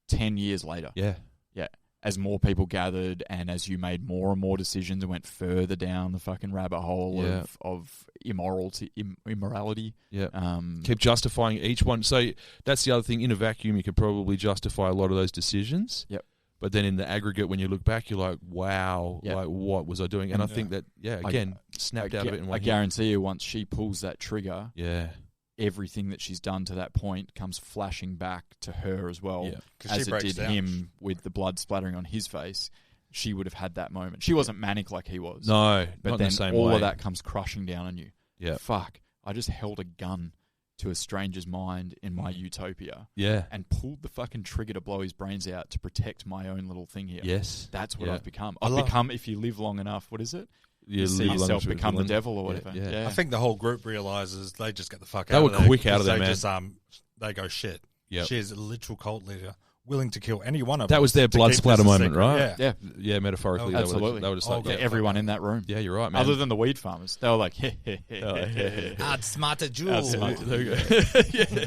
10 years later. Yeah. Yeah. As more people gathered and as you made more and more decisions and went further down the fucking rabbit hole Yeah. of immorality. Yeah. Keep justifying each one. So that's the other thing. In a vacuum, you could probably justify a lot of those decisions. Yep. But then in the aggregate, when you look back, you're like, wow, Yep. like what was I doing? And I think that, again, snapped out of it in one I hit. guarantee you once she pulls that trigger, Yeah. everything that she's done to that point comes flashing back to her as well. Yeah. 'Cause As she it breaks did down. him with the blood splattering on his face. She would have had that moment. She wasn't manic like he was. No, but not in then the same all way. of that comes crushing down on you. Yeah. Fuck. I just held a gun to a stranger's mind in my utopia Yeah. and pulled the fucking trigger to blow his brains out to protect my own little thing here. Yes. That's what Yeah. I've become. I I've love- become, if you live long enough, what is it? You You see live yourself long become the villain. devil or whatever. Yeah. Yeah. I think the whole group realizes they just get the fuck They out were of there. quick out of because there, they man. Just, they go shit. Yep. She is a literal cult leader, willing to kill any one of That us was their to blood keep this splatter a moment, secret. right? Yeah. Yeah. Yeah, metaphorically. Oh, absolutely. They were just Oh, like, God. Yeah, everyone in that room. yeah, you're right, man. Other than the weed farmers. They were like, hey, hey, hey, Oh, hey, hey, hey. Outsmarted you. Outsmarted. There you go.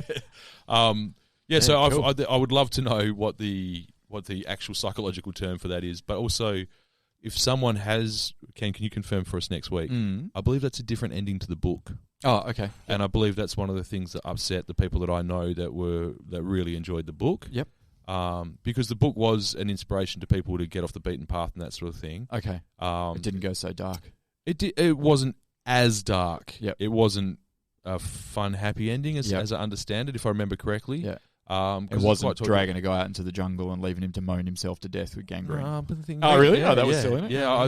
Yeah, so cool. I would love to know what the actual psychological term for that is, but also if someone has, can you confirm for us next week? I believe that's a different ending to the book, Oh, okay. and I believe that's one of the things that upset the people that I know that really enjoyed the book. Yep. Because the book was an inspiration to people to get off the beaten path and that sort of thing. Okay. It didn't go so dark. It wasn't as dark. Yep. It wasn't a fun, happy ending as I understand it, if I remember correctly. Yeah. 'Cause It it's wasn't quite dragging a guy out into the jungle and leaving him to moan himself to death with gangrene. But the thing, Oh, really? Yeah, Oh, that was yeah. still in it? Yeah,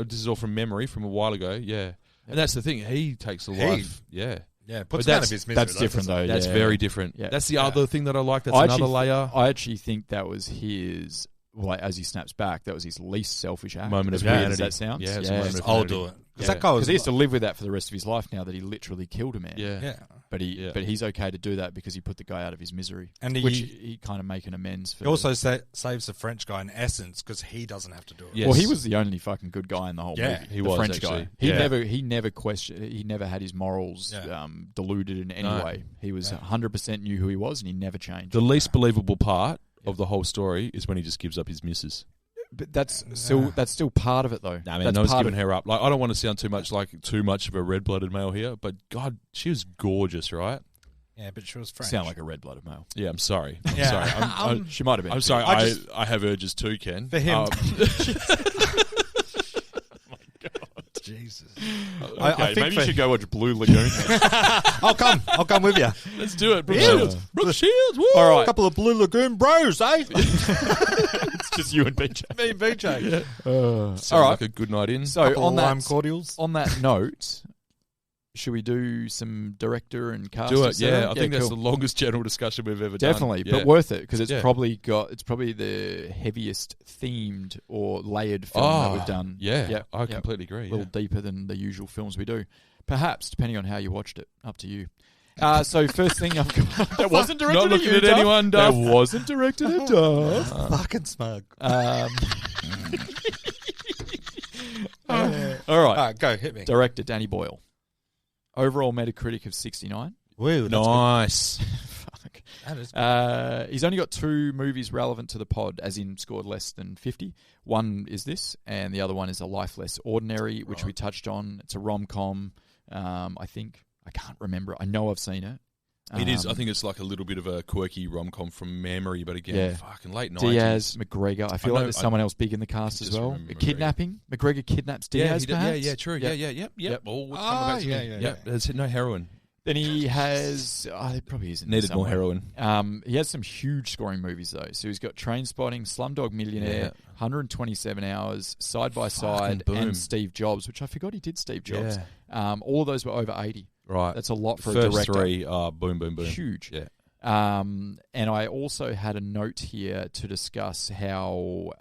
this is all from memory from a while ago. Yeah, and that's the thing. He takes a life. Yeah, Yeah, But puts him out of that's- his misery. That's different, though. that's yeah. very different. Yeah. That's the other thing that I like. That's I another actually layer. I actually think that was his. Well, as he snaps back, that was his least selfish act. Moment as of weird humanity. as that sounds. Yeah, it's a moment of I'll humanity. do it. Because Yeah. that guy was. he has to live with that for the rest of his life now that he literally killed a man. Yeah. Yeah. But he's okay to do that because he put the guy out of his misery. And which he kind of making amends for. He also saves the French guy in essence because he doesn't have to do it. Yes. Well, he was the only fucking good guy in the whole Yeah, movie. he the was, French actually. guy. He Yeah. never questioned. He never had his morals diluted in any No. way. He was 100% knew who he was, and he never changed. The least believable part of the whole story is when he just gives up his missus. But that's still part of it, though. Nah, man, that's no one's part giving of, her up. Like, I don't want to sound too much of a red-blooded male here, but God, she was gorgeous, right? Yeah, but she was French. sound like a red-blooded male. Yeah, I'm sorry. I'm Yeah. sorry. She might have been. I'm sorry. I I have urges too, Ken. For him. Um, Jesus. I think maybe you should go watch Blue Lagoon. I'll come with you. Let's do it. Brooke Yeah. Shields. Brooke Shields. Woo! All A right, couple of Blue Lagoon bros, eh? it's just you and BJ. Me and BJ. Sounds all right. like a good night in. So Couple on of lime that cordials. on that note, should we do some director and cast? Do et it. cetera? Yeah, I think that's cool. the longest general discussion we've ever Definitely, done. but worth it because it's Yeah. probably the heaviest themed or layered film that we've done. Yeah, I completely agree. A little deeper than the usual films we do. Perhaps, depending on how you watched it. Up to you. So first thing I've got... That wasn't directed Not at looking you, at Duff. anyone, Duff. That wasn't directed at Duff. Fucking smug. All right. All right, go, hit me. Director Danny Boyle. Overall Metacritic of 69. Woo, that's Nice. Fuck. That is He's only got 2 movies relevant to the pod, as in scored less than 50. One is this, and the other one is A Life Less Ordinary, which we touched on. It's a rom-com. I think. I can't remember it. I know I've seen it. It is. I think it's like a little bit of a quirky rom-com from memory, but again, Yeah. fucking late 90s. Diaz, McGregor. I feel know- like there's someone else big in the cast as just well. remember McGregor. Kidnapping. McGregor kidnaps Yeah, Diaz, he did, yeah, perhaps? yeah, true. Yep. Yep. Yep. All coming Ah, back to yeah, me. yeah, Yep. There's no heroin. Then he has... it probably isn't. Needed more somewhere. heroin. He has some huge scoring movies, though. So he's got Trainspotting, Slumdog Millionaire, Yeah. 127 Hours, Side by Fucking Side, boom. and Steve Jobs, which I forgot he did Steve Jobs. Yeah. All of those were over 80. Right. That's a lot for a First director. 3, boom, boom, boom. Huge. Yeah. And I also had a note here to discuss how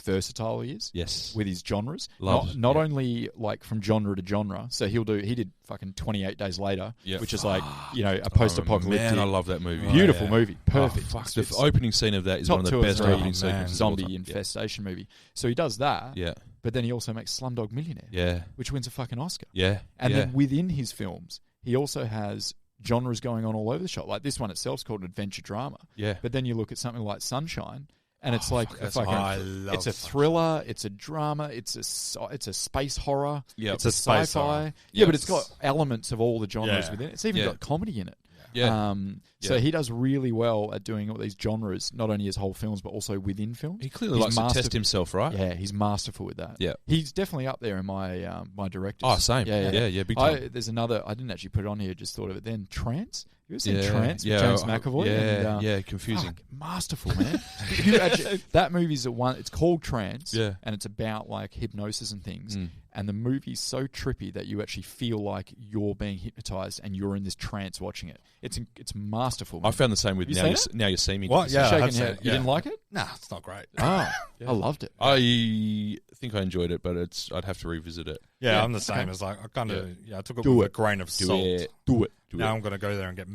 versatile he is. Yes. With his genres. Love, Not yeah. only like from genre to genre. So he did fucking 28 Days Later, Yeah. which is like, a post-apocalyptic. Man, I love that movie. Beautiful yeah. movie. Perfect. Oh, fuck. The It's opening scene of that is top one of 2 the or best 3 opening sequences. of all zombie time. infestation movie. So he does that, Yeah. but then he also makes Slumdog Millionaire, Yeah. which wins a fucking Oscar. Yeah. And yeah. then within his films, he also has genres going on all over the shop. Like this one itself is called an adventure drama. Yeah. But then you look at something like Sunshine, and it's like a fucking. I love It's a thriller. It's a drama. It's a space horror. Yep. It's a space sci-fi. horror. Yeah, Yep. but it's got elements of all the genres Yeah. within it. It's even Yeah. got comedy in it. Yeah. So Yeah. he does really well at doing all these genres, not only as whole films, but also within films. He clearly He's likes to test himself, right? Yeah, he's masterful with that. Yeah. He's definitely up there in my my directors. Oh, same. Yeah, big time. There's another. I didn't actually put it on here. Just thought of it then. Trance. You ever seen Yeah. Trance with Yeah. James McAvoy? Yeah. And, Yeah. Confusing. fuck, masterful, man. You actually, that movie's it's called Trance. Yeah. And it's about like hypnosis and things. Mm. And the movie's so trippy that you actually feel like you're being hypnotized and you're in this trance watching it. It's masterful. Man. I found the same with You Now seen You See Me. What? Yeah, I Shaking have seen head. it, You yeah. didn't like it? Nah, it's not great. Oh, I loved it. I think I enjoyed it, but I'd have to revisit it. Yeah, Yeah, I'm the same. okay. It's like I kind of I took it Do with it. a grain of Do salt. it. Do it. Do Now it. I'm going to go there and get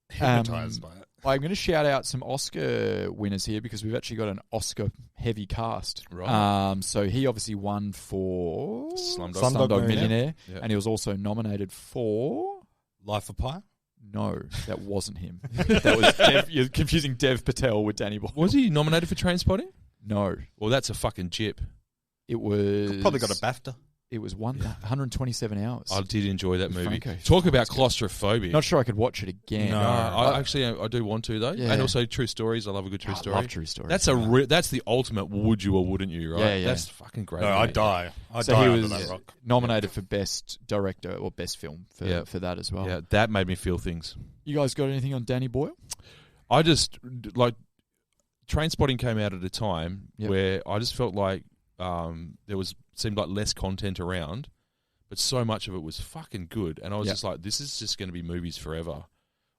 hypnotized by it. I'm going to shout out some Oscar winners here because we've actually got an Oscar-heavy cast. Right. So he obviously won for Slumdog Millionaire, Yeah. and he was also nominated for... Life of Pi. No, that wasn't him. That was you're confusing Dev Patel with Danny Boyle. Was he nominated for Trainspotting? No, Well, that's a fucking chip. it was... Probably got a BAFTA. It was 127 hours. I did enjoy that movie. Franco. Talk about claustrophobia. Not sure I could watch it again. No. I do want to though, Yeah. and also true stories. I love a good true I story. love true stories. That's that's the ultimate would you or wouldn't you, right? Yeah, yeah. That's fucking great. No, I'd mate. die. I'd So die he under was that rock. nominated for Best Director or Best Film for that as well. Yeah, that made me feel things. You guys got anything on Danny Boyle? I just like Trainspotting came out at a time Yep. where I just felt like seemed like less content around, but so much of it was fucking good, and I was Yep. just like, this is just going to be movies forever.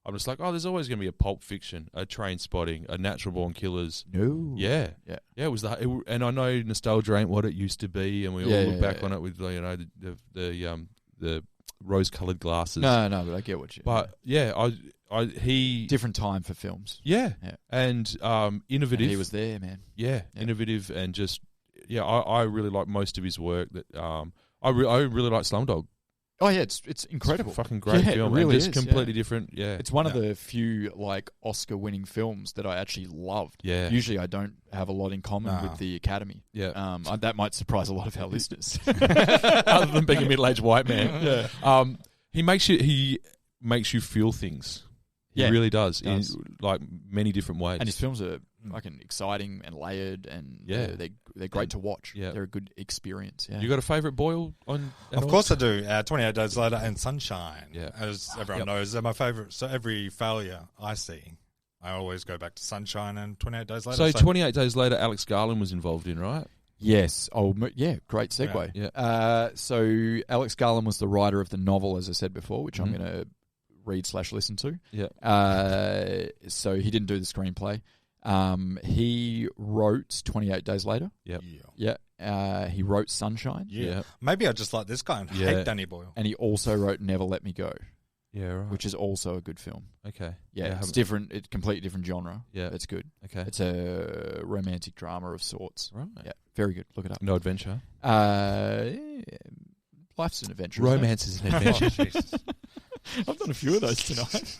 I'm just like, there's always going to be a Pulp Fiction, a Trainspotting, a Natural Born Killers. No. Yeah, Yeah. It was and I know nostalgia ain't what it used to be, and we all look back on it with the rose-colored glasses. No, but I get what you. But yeah, he different time for films. yeah, Yeah. and innovative. And he was there, man. Yeah, innovative and just I really like most of his work. That I really like Slumdog. Oh yeah, it's incredible. It's a fucking great Yeah, film. It really and just is, completely yeah. different. Yeah, It's one of the few like Oscar-winning films that I actually loved. Yeah. Usually, I don't have a lot in common No. with the Academy. Yeah. That might surprise a lot of our listeners. other than being a middle-aged white man. Yeah. He makes you feel things. He Yeah, really does, in does. like many different ways. And his films are fucking exciting and layered, and Yeah. they're great to watch. Yeah. They're a good experience. Yeah. You got a favourite Boyle on? at Of all? course I do. 28 Days Later and Sunshine. Yeah. As everyone knows, they're my favourite. So every failure I see, I always go back to Sunshine and 28 Days Later. So 28 Days Later, Alex Garland was involved in, right? Yes. Oh, yeah. Great segue. Yeah. So Alex Garland was the writer of the novel, as I said before, which I'm Mhm. going to read/listen to. Yeah. So he didn't do the screenplay. He wrote 28 Days Later. Yep. Yeah. He wrote Sunshine. Yeah. Maybe I just like this guy and hate Danny Boyle. And he also wrote Never Let Me Go, Yeah, right. which is also a good film. Okay. Yeah, I it's haven't- different. It's completely different genre. Yeah. It's good. Okay. It's a romantic drama of sorts. Right. Yeah, very good. Look it up. No adventure. Life's an adventure. isn't it? Romance is an adventure. I've done a few of those tonight.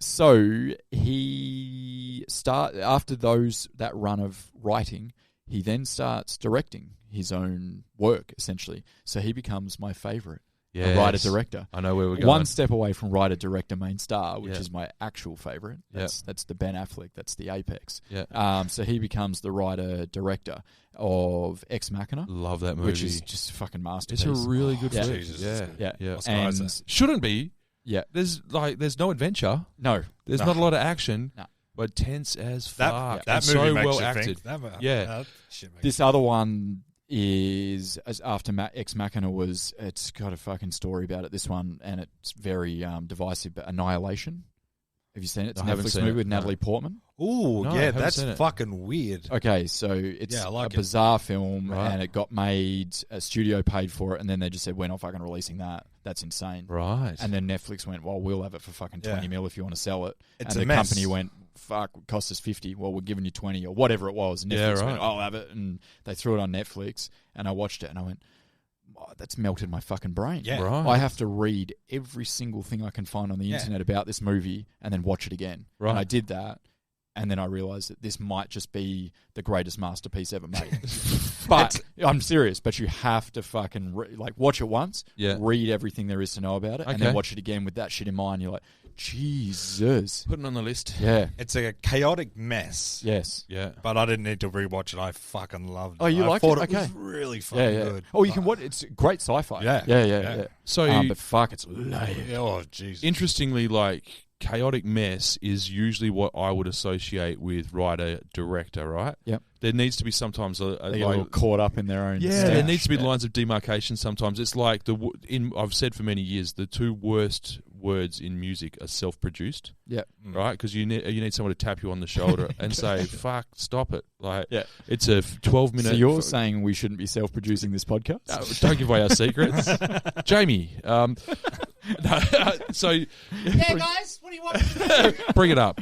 So he after that run of writing, he then starts directing his own work essentially. So he becomes my favorite. Yes. A writer-director. I know where we're going. One step away from writer-director main star, which Yeah. is my actual favourite. Yeah. That's the Ben Affleck. That's the apex. Yeah. So he becomes the writer-director of Ex Machina, Love that movie. which is just a fucking masterpiece. It's a really good Yeah. film. Jesus, Yeah. it's good. yeah, Yeah. Oscar and Isaac. Shouldn't be. yeah, There's no adventure. no, There's No. not a lot of action. No. But tense as That, fuck. that and movie so makes well you acted. think. Yeah. That shit makes this other one is as after Ex Machina was. It's got a fucking story about it. This one, and it's very divisive. But Annihilation. Have you seen it? It's a I haven't Netflix seen movie it, with no. Natalie Portman. Ooh, No, I yeah, haven't that's seen it. fucking weird. Okay, so it's Yeah, I like a it. bizarre film, Right. and it got made. A studio paid for it, and then they just said, "We're not fucking releasing that. That's insane." Right. And then Netflix went, "Well, we'll have it for fucking 20 mil if you want to sell it." It's and a the mess. company went, "Fuck, it cost us 50. Well, we're giving you 20 or whatever it was." And Netflix Yeah, right. went, "I'll have it," and they threw it on Netflix, and I watched it, and I went, oh, "That's melted my fucking brain." Yeah. Right. I have to read every single thing I can find on the Yeah. internet about this movie and then watch it again. Right. And I did that, and then I realised that this might just be the greatest masterpiece ever made. But I'm serious. But you have to fucking watch it once, Yeah. read everything there is to know about it, and Okay. then watch it again with that shit in mind. You're like, Jesus. Putting on the list. Yeah. It's a chaotic mess. Yes. Yeah. But I didn't need to rewatch it. I fucking loved it. Oh, you I liked thought it? it was Okay. really fucking Yeah, yeah. good. Oh, you can watch. It's great sci-fi. Yeah. Yeah. Yeah. So But fuck, it's lame. Oh, jeez. interestingly, like chaotic mess is usually what I would associate with writer director, right? Yep. There needs to be sometimes a They get a little caught up in their own. yeah, stuff. there needs to be lines of demarcation. Sometimes it's like I've said for many years the two worst words in music are self-produced, Yeah. right? Because you need someone to tap you on the shoulder and say, "Fuck, stop it!" Like, Yeah. it's a 12-minute. So you're saying we shouldn't be self-producing this podcast? Don't give away our secrets, Jamie. So Yeah, guys, what do you want? bring it up.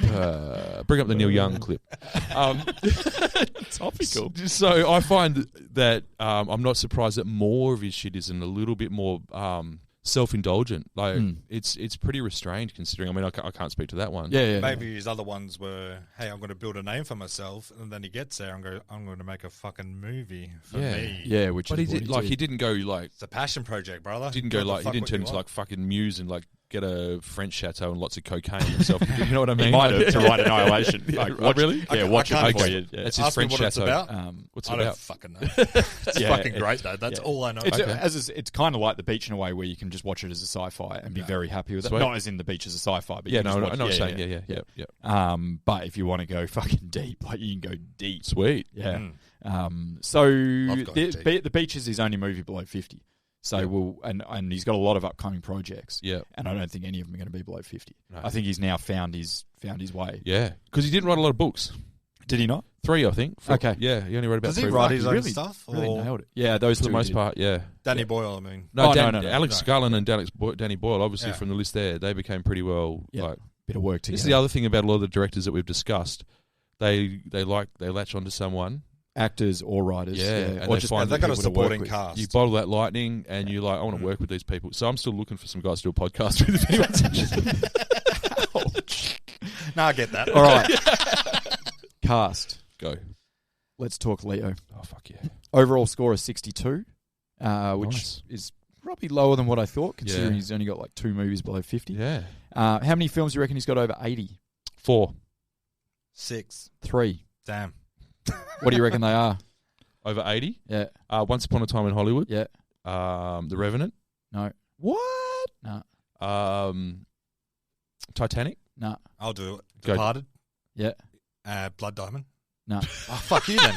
Bring up the Neil Young clip. Topical. So I find that I'm not surprised that more of his shit isn't a little bit more self-indulgent. Like it's pretty restrained considering. I mean, I can't speak to that one. Yeah. Maybe his other ones were, hey, I'm going to build a name for myself, and then he gets there and I'm going to make a fucking movie for Yeah. me. Yeah, which But is he what did like did. he didn't go like It's a passion project, brother. didn't go What the like he fuck didn't would turn you into want? like fucking Muse and like get a French chateau and lots of cocaine himself. You know what I mean? He might have Like- to write Annihilation. Yeah, Like, oh, watch, really? Yeah, I watch it can't before explain. you. Yeah. That's his Ask me French what it's chateau. about. What's I it don't about? fucking know. It's Yeah, fucking it- great though. That's yeah. all I know. It's Okay. it's kind of like The Beach in a way where you can just watch it as a sci-fi and be very happy with it. Sweet. Not as in The Beach as a sci-fi, but Yeah, you no, just I watch, know what you're saying. Yeah. But if you want to go fucking deep, like you can go deep. Sweet. Yeah. Mm. So Love going deep. the Beach is his only movie below 50. So and he's got a lot of upcoming projects. Yeah. And I don't think any of them are going to be below 50. No. I think he's now found his way. Yeah, because he didn't write a lot of books. Did he not? 3, I think. Okay. Yeah, he only wrote about Does he 3. write his own really, stuff? Really or nailed it. Yeah, those for the two most did. part. Yeah. Danny Boyle, I mean. No, Oh, no. Alex No. Garland and Danny Boyle, obviously Yeah. from the list there, they became pretty well. Yeah. Like, Bit of work this together. is the other thing about a lot of the directors that we've discussed. They latch onto someone. Actors or writers. Yeah, and Or they just find They've got a people to work supporting with. cast. You bottle that lightning, and you're like, I want to work with these people. So I'm still looking for some guys to do a podcast with. If anyone's interested. No, I get that. All right. Cast. Go. Let's talk Leo. Oh fuck yeah. Overall score is 62, which Nice. is probably lower than what I thought, considering Yeah. he's only got like 2 movies below 50. Yeah. How many films do you reckon he's got over 80? 4. 6. 3. Damn. What do you reckon they are? Over 80? Yeah. Once Upon a Time in Hollywood? Yeah. The Revenant? No. What? No. Titanic? No. I'll do it. Go. Departed. Yeah. Blood Diamond. No. Oh, fuck you then.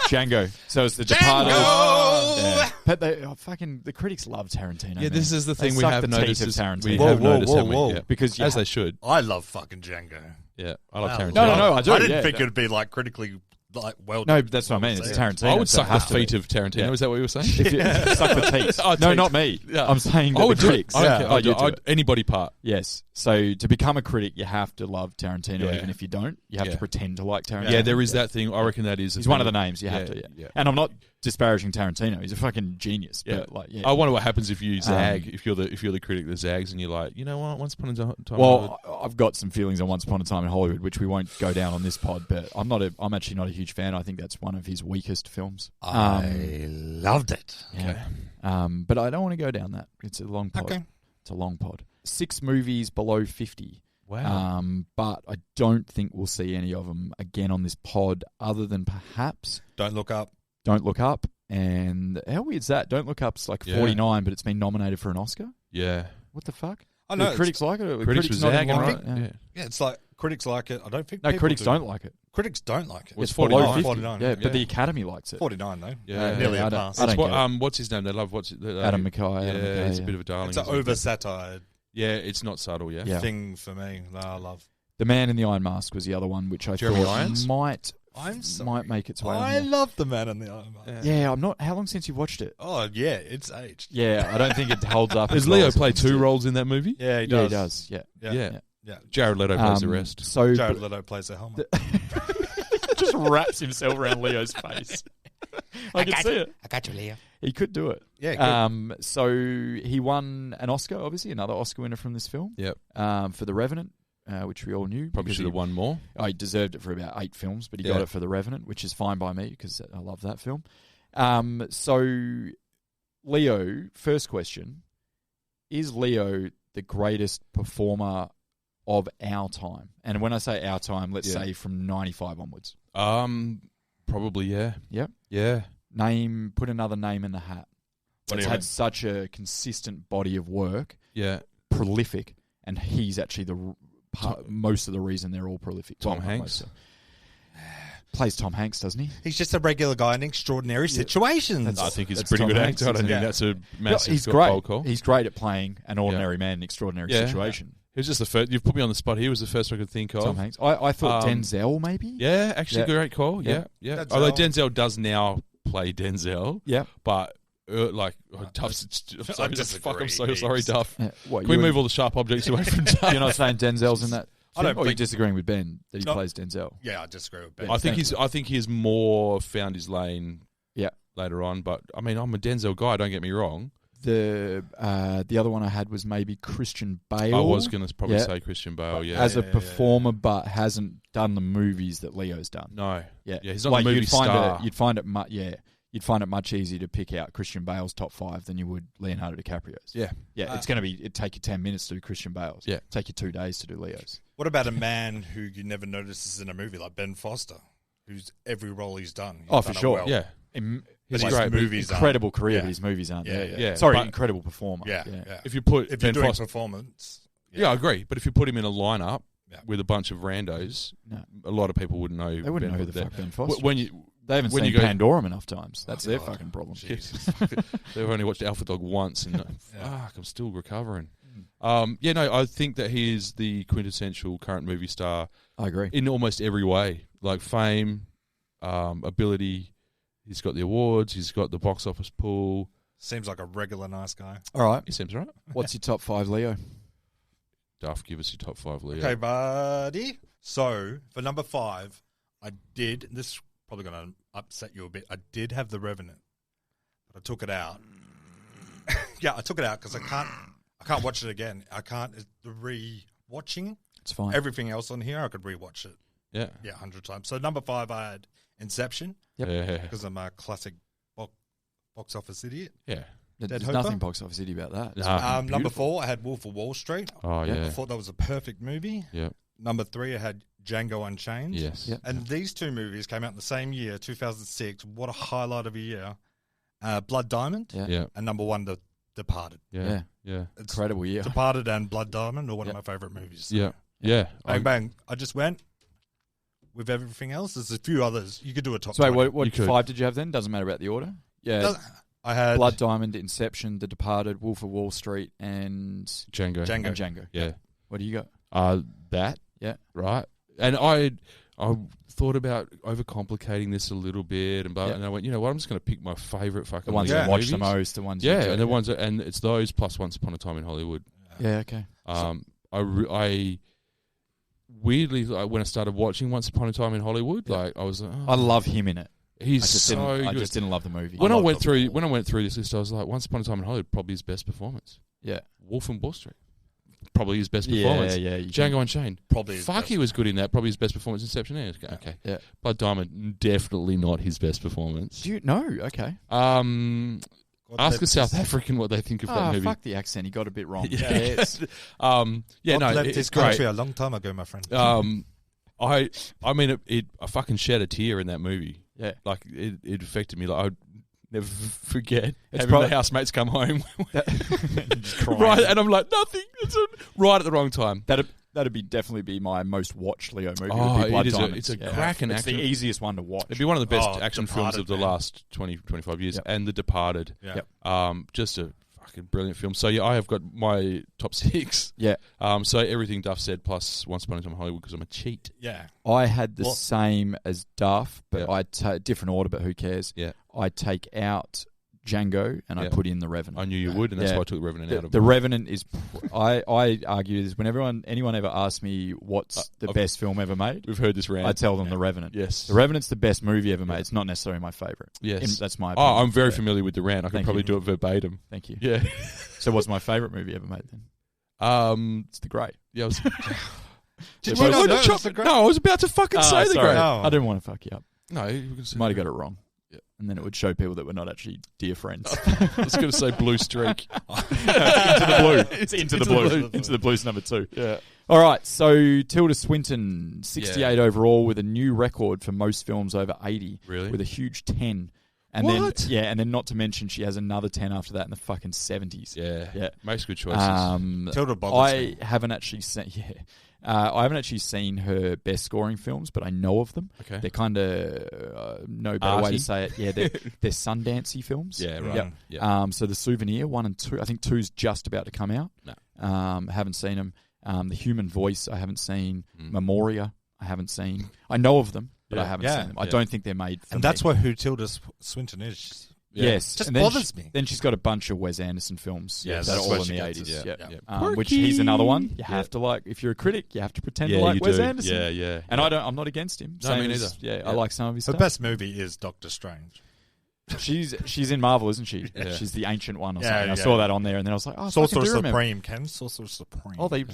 Django. So it's the Django! Departed. Yeah. But the critics love Tarantino. Yeah, this is the They thing we suck have the noticed. teeth of is Tarantino. We Whoa, have whoa, noticed, whoa, haven't we? whoa. Yeah. Because you As they should. I love fucking Django. Yeah, I love Wow. Tarantino. No, I do. I didn't yeah. think it'd be like critically like well. No, that's what I mean. It's Tarantino. I would so it suck the has to be. feet of Tarantino. Yeah. Is that what you were saying? If you suck the teeth. Oh, No, teeth. not me. Yeah. I'm saying I that would the do it. critics. I don't care. Oh, you do it. Anybody part. Yes. So to become a critic, you have to love Tarantino. Yeah. Even if you don't, you have Yeah. to pretend to like Tarantino. Yeah, there is that thing. I reckon that is. He's one of the names. You have to. Yeah. And I'm not disparaging Tarantino. He's a fucking genius. Yeah. But like, yeah. I wonder what happens if you zag. If you're the critic that zags, and you're like, you know what? Once upon a time. Well, I've got some feelings on Once Upon a Time in Hollywood, which we won't go down on this pod. But I'm actually not a huge fan. I think that's one of his weakest films. I loved it. Yeah. But I don't want to go down that. It's a long pod. Okay. It's a long pod. 6 movies below 50. wow. But I don't think we'll see any of them again on this pod, other than perhaps Don't Look Up. Don't Look Up. And how weird's that? Don't Look Up's like Yeah. 49, but it's been nominated for an Oscar. Yeah. What the fuck? I know. The critics like it. Or the Critics was not zagging, like right? it? Yeah. Yeah, it's like critics like it. I don't think. No, people critics do. don't like it. Critics don't like it. Well, it's below 49. 50. 49. Yeah, Yeah. but the Academy likes it. 49 though. Yeah. Nearly I a don't- pass. I don't get it. What's his name? They love Adam McKay. Yeah, Adam McKay, it's a yeah. bit of a darling. It's an isn't it? over satire Yeah, it's not subtle. Yeah. Yeah. thing for me that I love. The Man in the Iron Mask was the other one, which I Jeremy thought Irons? might sorry. make its way. I on there. love the Man in the Iron Man. Yeah, I'm not. How long since you watched it? Oh yeah, it's aged. Yeah, I don't think it holds up. Does as well Leo as it play used 2 to. roles in that movie? Yeah, he Yeah, does. he does. Yeah. Yeah. Yeah. Jared Leto plays the rest. So Jared Leto plays the helmet. just wraps himself around Leo's face. I can see it. I got you, Leo. He could do it. Yeah. Good. So he won an Oscar, obviously, another Oscar winner from this film. Yep. For The Revenant, which we all knew. Probably because should have won more. He deserved it for about 8 films, but he Yeah. got it for The Revenant, which is fine by me because I love that film. So, Leo, first question. Is Leo the greatest performer of our time? And when I say our time, let's Yeah. say from 95 onwards. Probably, yeah. Yep. Yeah. Put another name in the hat. What do It's you had mean? such a consistent body of work, Yeah. prolific, and he's actually most of the reason they're all prolific. Tom Well, not Hanks? most. Plays Tom Hanks, doesn't he? He's just a regular guy in extraordinary situations. I think he's a That's pretty Tom good Hanks, actor. I don't isn't think it? that's a No, massive he's bold great. call. He's great at playing an ordinary man in an extraordinary Yeah. situation. He was just the first. You've put me on the spot. He was the first I could think of. Tom Hanks. I thought Denzel maybe. Yeah, actually, Yeah. great call. Yeah, Yeah. yeah. Denzel. Although Denzel does now play Denzel, Yeah. but Duff's. I'm sorry, disagree fuck, I'm so heaps. sorry, Duff. What, Can we move all the sharp objects away from Duff? You're not saying Denzel's in that? I don't Or are you think- disagreeing with Ben that he No. plays Denzel? Yeah, I disagree with Ben. I think he's more found his lane. Yeah. Later on, but I mean, I'm a Denzel guy. Don't get me wrong. The other one I had was maybe Christian Bale. I was going to probably Yeah. say Christian Bale. Yeah, as a yeah, performer, but hasn't done the movies that Leo's done. no, Yeah, he's not the movie you'd find star. You'd find it much easier to pick out Christian Bale's top 5 than you would Leonardo DiCaprio's. Yeah, Yeah, it'd take you 10 minutes to do Christian Bale's. Yeah. Take you 2 days to do Leo's. What about a man who you never notice is in a movie like Ben Foster, who's every role he's done? He's Oh, for done it sure. well. yeah. But He's his great. movies aren't. Incredible career, Yeah. but his movies aren't. Yeah, Yeah, yeah. Sorry, But- incredible performer. Yeah, yeah. If you put If you're Ben doing Foster, performance, yeah, I agree. But if you put him in a lineup Yeah. with a bunch of randos, No. a lot of people wouldn't know. They wouldn't know who the Ben- fuck Ben Foster When is. you They haven't when seen you go- Pandorum enough times. That's their God. fucking problem. they've only watched Alpha Dog once, and fuck, I'm still recovering. I think that he is the quintessential current movie star I agree. in almost every way, like fame, ability. He's got the awards. He's got the box office pull. seems like a regular nice guy. All right. He seems right. What's your top 5, Leo? Duff, give us your top 5, Leo. Okay, buddy. So for number 5, I did. This is probably going to upset you a bit. I did have The Revenant, but I took it out. Yeah, I took it out because I can't watch it again. I can't. The re-watching It's fine. everything else on here, I could re-watch it. Yeah. Yeah, 100 times. So number 5, I had Inception Yep. Yeah. because I'm a classic box office idiot. Yeah. There's Hooper? nothing box office city about that. Nah, Number beautiful. 4, I had Wolf of Wall Street. Oh, I yeah. thought that was a perfect movie. Yeah. Number 3, I had Django Unchained. Yes. Yep. And these two movies came out in the same year, 2006. What a highlight of a year. Blood Diamond. Yeah. Yeah. And number 1, The Departed. Yeah. Yeah. It's Incredible year. Departed and Blood Diamond are one Yep. of my favourite movies. Yeah. Yeah. Bang, bang. I just went with everything else. There's a few others. You could do a top So wait, 20. what You could. 5 did you have then? Doesn't matter about the order. Yeah. Doesn't- I had Blood Diamond, Inception, The Departed, Wolf of Wall Street, and Django. Django. and Django. Yeah. What do you got? That. Yeah. Right. And I thought about overcomplicating this a little bit, and Yeah. and I went, you know what? I'm just going to pick my favorite fucking The ones Lego you watch the movies. most, the ones Yeah, you and the ones that, and it's those plus Once Upon a Time in Hollywood. Yeah, okay. I weirdly, like, when I started watching Once Upon a Time in Hollywood, like I was like, oh, I love him in it. he's I just, so didn't, I good. just didn't love the movie. when I love went the through ball. when I went through this list, I was like, Once Upon a Time in Hollywood, probably his best performance. Yeah. Wolf and Wall Street, probably his best performance. Yeah, yeah. Django Unchained, probably his fuck, best. he was good in that. Probably his best performance. Inception, yeah, okay. Yeah. Blood Diamond, definitely not his best performance. Do you know? Okay. God Ask left a South his- African what they think of that movie. Fuck the accent. He got a bit wrong. Yeah. It's- Yeah, God no, left it's his great. country a long time ago, my friend. I mean, I fucking shed a tear in that movie. yeah. Like it affected me. Like I'd never forget It's having probably- the housemates come home, Just crying. right? And I'm like, nothing. It's right at the wrong time. That'd be definitely be my most watched Leo movie. Oh, would be Blood it is Diamonds. it's a Yeah. cracking It's action. the easiest one to watch. It'd be one of the best Oh, action Departed, films of the man. last 20, 25 years. Yep. And The Departed. Yeah. Yep. Just a fucking brilliant film. So yeah, I have got my top 6. Yeah. So everything Duff said plus Once Upon a Time in Hollywood because I'm a cheat. Yeah. I had the Well- same as Duff, but Yeah. I different order. But who cares? Yeah. I take out Django and I Yeah. put in The Revenant. I knew you would, and that's Yeah. why I took The Revenant out of The it. Revenant is. I argue this when anyone ever asks me what's the I've- best film ever made, We've heard this rant. I tell them The Revenant. Yes. The Revenant's the best movie ever made. It's not necessarily my favorite. Yes. That's my. Oh, Opinion. I'm very Yeah. familiar with the rant. I could Thank probably you. do it verbatim. Thank you. Yeah. So, what's my favorite movie ever made then? It's The Great. Yeah. I was, Did Well, you not the know chop- it's a great? No, I was about to fucking say The sorry. Great. Oh. I didn't want to fuck you up. No, you were gonna say Might have The got it wrong. Yeah. And then it would show people that we're not actually dear friends. Great. I was going to say Blue Streak. Into the blue. It's into the blue. Into the blues number 2. Yeah. All right. So Tilda Swinton, 68 overall, with a new record for most films over 80. Really? With a huge 10. And What? then and then not to mention she has another 10 after that in the fucking 70s. Yeah. Yeah. Makes good choices. Tilda bothers I me. haven't actually seen. Yeah, I haven't actually seen her best scoring films, but I know of them. Okay. They're kind of no better way Arty? to say it. Yeah, they're Sundancey films. Yeah, right. Yep. Yeah. So the Souvenir 1 and 2. I think 2's just about to come out. No. Haven't seen them. The Human Voice. I haven't seen. Mm. Memoria. I haven't seen. I know of them, but I Yeah. haven't Yeah. seen them. I Yeah. don't think they're made. For And that's me. who Tilda Swinton is. Yeah. Yes, Just and then bothers me. Then she's got a bunch of Wes Anderson films Yeah, that that's are all where in she the gets 80s. us. Yeah. Yeah. Which he's another one. You Yeah. have to like. If you're a critic, you have to pretend Yeah, to like you Wes do. Anderson. Yeah, yeah. And I'm not against him. No, Same me as- neither. Yeah, I Yeah. like some of his Her stuff. best movie is Doctor Strange. She's in Marvel, isn't she? Yeah. She's the ancient one or Yeah, something. I yeah. saw that on there, and then I was like, oh, I Sorcerer fucking do remember. Supreme. Ken Sorcerer Supreme. Oh, they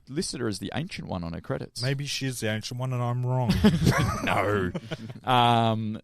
listed her as the ancient one on her credits. Maybe she's the ancient one and I'm wrong. No.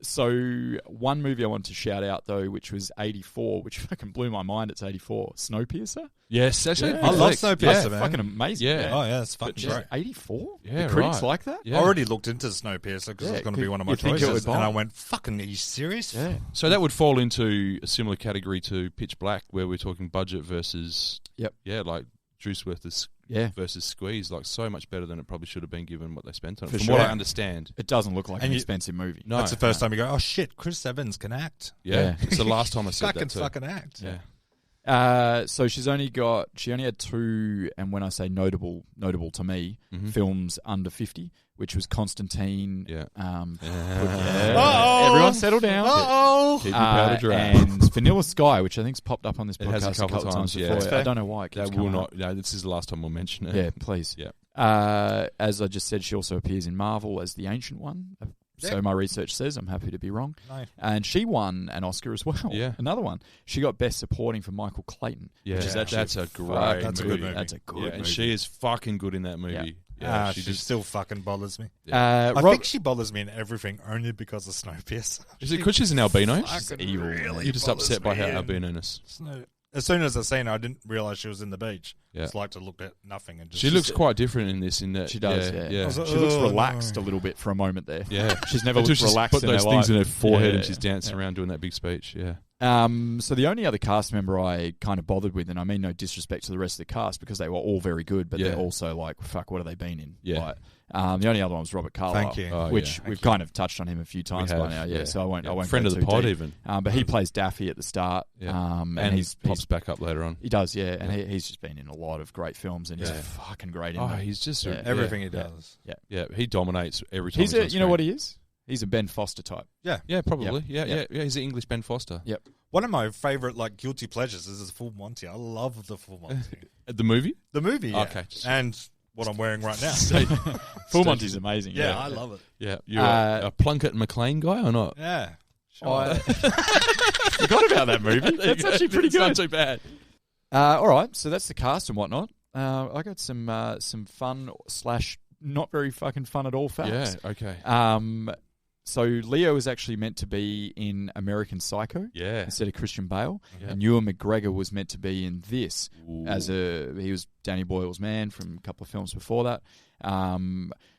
So one movie I wanted to shout out though, which was 84, which fucking blew my mind. It's 84. Snowpiercer. Yes, actually. Yeah. I love Yeah, Snowpiercer, man. fucking amazing. Yeah. Oh, yeah, it's fucking great. 84. Yeah, the critics right. like that. Yeah. I already looked into Snowpiercer because it was going to be one of my you think it choices. would And I bomb? went, fucking, are you serious? Yeah. So that would fall into a similar category to Pitch Black, where we're talking budget versus, Yep. yeah, like Juice versus Yeah. Squeeze, like so much better than it probably should have been given what they spent on it. For From sure. what I understand. It doesn't look like And an you- expensive movie. No. That's the first time you go, oh shit, Chris Evans can act. Yeah. It's the last time I said Fucking that too. fucking act. Yeah. So she only had 2, and when I say notable to me, Mhm. films under 50, which was Constantine. Yeah. Yeah. Uh-oh. Everyone settle down. Uh-oh. Keep your powder dry. And Vanilla Sky, which I think's popped up on this It has podcast a couple of times, yeah. before. That's fair. I don't know why it keeps That will coming not. up. No, this is the last time we'll mention it. Yeah, please. Yeah. As I just said, she also appears in Marvel as the Ancient One. So Yeah. my research says. I'm happy to be wrong. No. And she won an Oscar as well. Yeah. Another one. She got Best Supporting for Michael Clayton. Yeah, Which is actually that's a great fucking That's a good movie. That's a good Yeah, movie. and she is fucking good in that movie. Yeah, She just still fucking bothers me. Uh, I Rob- think she bothers me in everything only because of Snowpiercer. is it because she's an albino? Fucking evil, really You're just bothers upset by me her in albino-ness. as soon as I seen her, I didn't realize she was in the beach. Yeah. Just like to look at nothing and just. She looks quite different in this. In that She does, yeah. I was like, She looks "Oh, relaxed no." a little bit for a moment there. Yeah, She's never Until looked she's relaxed put in those her things life. in her forehead Yeah. and she's dancing around doing that big speech. Yeah. So the only other cast member I kind of bothered with, and I mean no disrespect to the rest of the cast because they were all very good, but they're also like, fuck, what have they been in? Yeah. Like, the only other one was Robert Carlyle, Thank you. Oh, which yeah. we've kind of touched on him a few times by now. Yeah, so I won't. I won't. Friend go of the too pod, deep. even. But he plays Daffy at the start. Yeah. And he pops back up later on. He does, yeah, and he's just been in a lot of great films, and he's Yeah. fucking great in Oh, them. he's just Everything he does. Yeah, he dominates every time. He's a, you know what he is? He's a Ben Foster type. Yeah, probably. Yep. Yeah. He's an English Ben Foster. Yep. One of my favorite like guilty pleasures is the Full Monty. I love the Full Monty. The movie. The movie, yeah. Okay. And what I'm wearing right now. Full Monty's amazing. Yeah, I love it. Yeah, you're a Plunkett and McLean guy or not? Yeah. I forgot about that movie. That's actually pretty It's good. not too bad. All right, so that's the cast and whatnot. I got some fun / not very fucking fun at all facts. Yeah. Okay. So Leo was actually meant to be in American Psycho Yeah. instead of Christian Bale, Yeah. and Ewan McGregor was meant to be in this Ooh. he was Danny Boyle's man from a couple of films before that.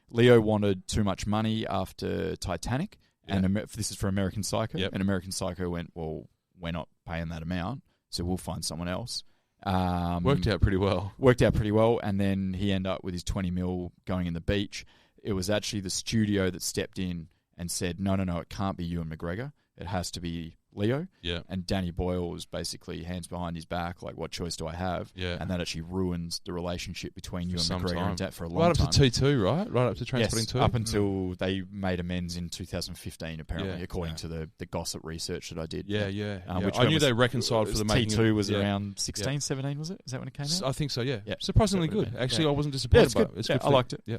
Leo wanted too much money after Titanic, and this is for American Psycho. Yep. And American Psycho went, well, we're not paying that amount, so we'll find someone else. Worked out pretty well. And then he ended up with his 20 mil going in the beach. It was actually the studio that stepped in and said, no, it can't be Ewan McGregor. It has to be Leo. Yeah. And Danny Boyle was basically hands behind his back, like, what choice do I have? Yeah. And that actually ruins the relationship between Ewan some McGregor time. and Dat for a long Right time. up to T2, right? Right up to Transporting Yes, 2? up until they made amends in 2015, apparently, Yeah. according to the gossip research that I did. Yeah. Which I one knew was- they reconciled for the making T2 of- was yeah. around 16, 17, was it? Is that when it came out? I think so, yeah. Yeah. Surprisingly That would've good. been- Actually, yeah. I wasn't disappointed it's by good. it. It's Yeah, good I liked it. Yeah.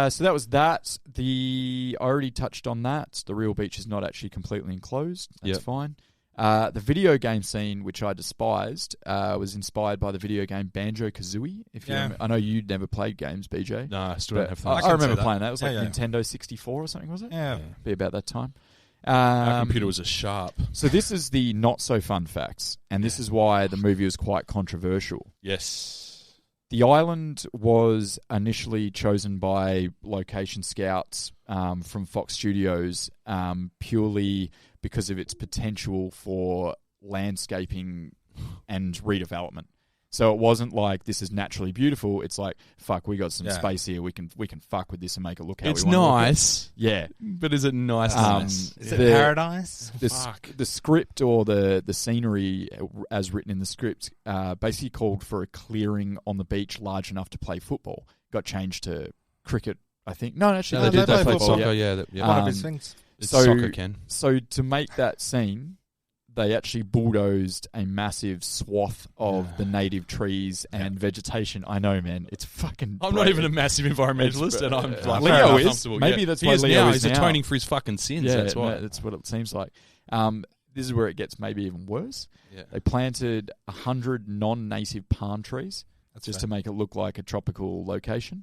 So that was that. I already touched on that. The real beach is not actually completely enclosed. That's Yep. fine. The video game scene, which I despised, was inspired by the video game Banjo-Kazooie. I know you'd never played games, BJ. No, I still But don't have fun. I can remember see that. playing that. It was like Yeah. Nintendo 64 or something, was it? Yeah. Be about that time. Our computer was a sharp. So this is the not so fun facts, and this is why the movie was quite controversial. Yes. The island was initially chosen by location scouts from Fox Studios purely because of its potential for landscaping and redevelopment. So it wasn't like this is naturally beautiful. It's like, fuck, we got some space here. We can fuck with this and make it look how It's we want. nice. Yeah. But is it nice? Is it paradise? The script or the scenery as written in the script basically called for a clearing on the beach large enough to play football. Got changed to cricket, I think. No, actually, No, they did. they They played played soccer, yeah. yeah. One of his things. It's So- soccer, Ken. So to make that scene, they actually bulldozed a massive swath of the native trees and vegetation. I know, man. It's fucking... I'm not even a massive environmentalist, and I'm like, Leo very is. uncomfortable. Maybe Yeah. that's He why is Leo now. is He's now. atoning for his fucking sins. Yeah, That's why. that's what it seems like. This is where it gets maybe even worse. Yeah. They planted 100 non-native palm trees just fair. to make it look like a tropical location,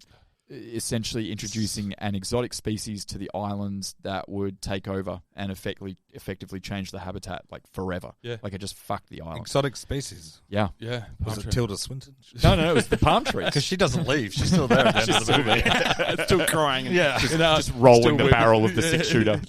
essentially introducing an exotic species to the islands that would take over and effectively change the habitat like forever. Yeah. Like it just fucked the island. Exotic species. Yeah. Yeah. Was it Tilda Swinton? No, it was the palm trees. Because she doesn't leave. She's still there at the end of the movie. Still crying. Yeah. Just rolling Still the with- barrel of the six-shooter.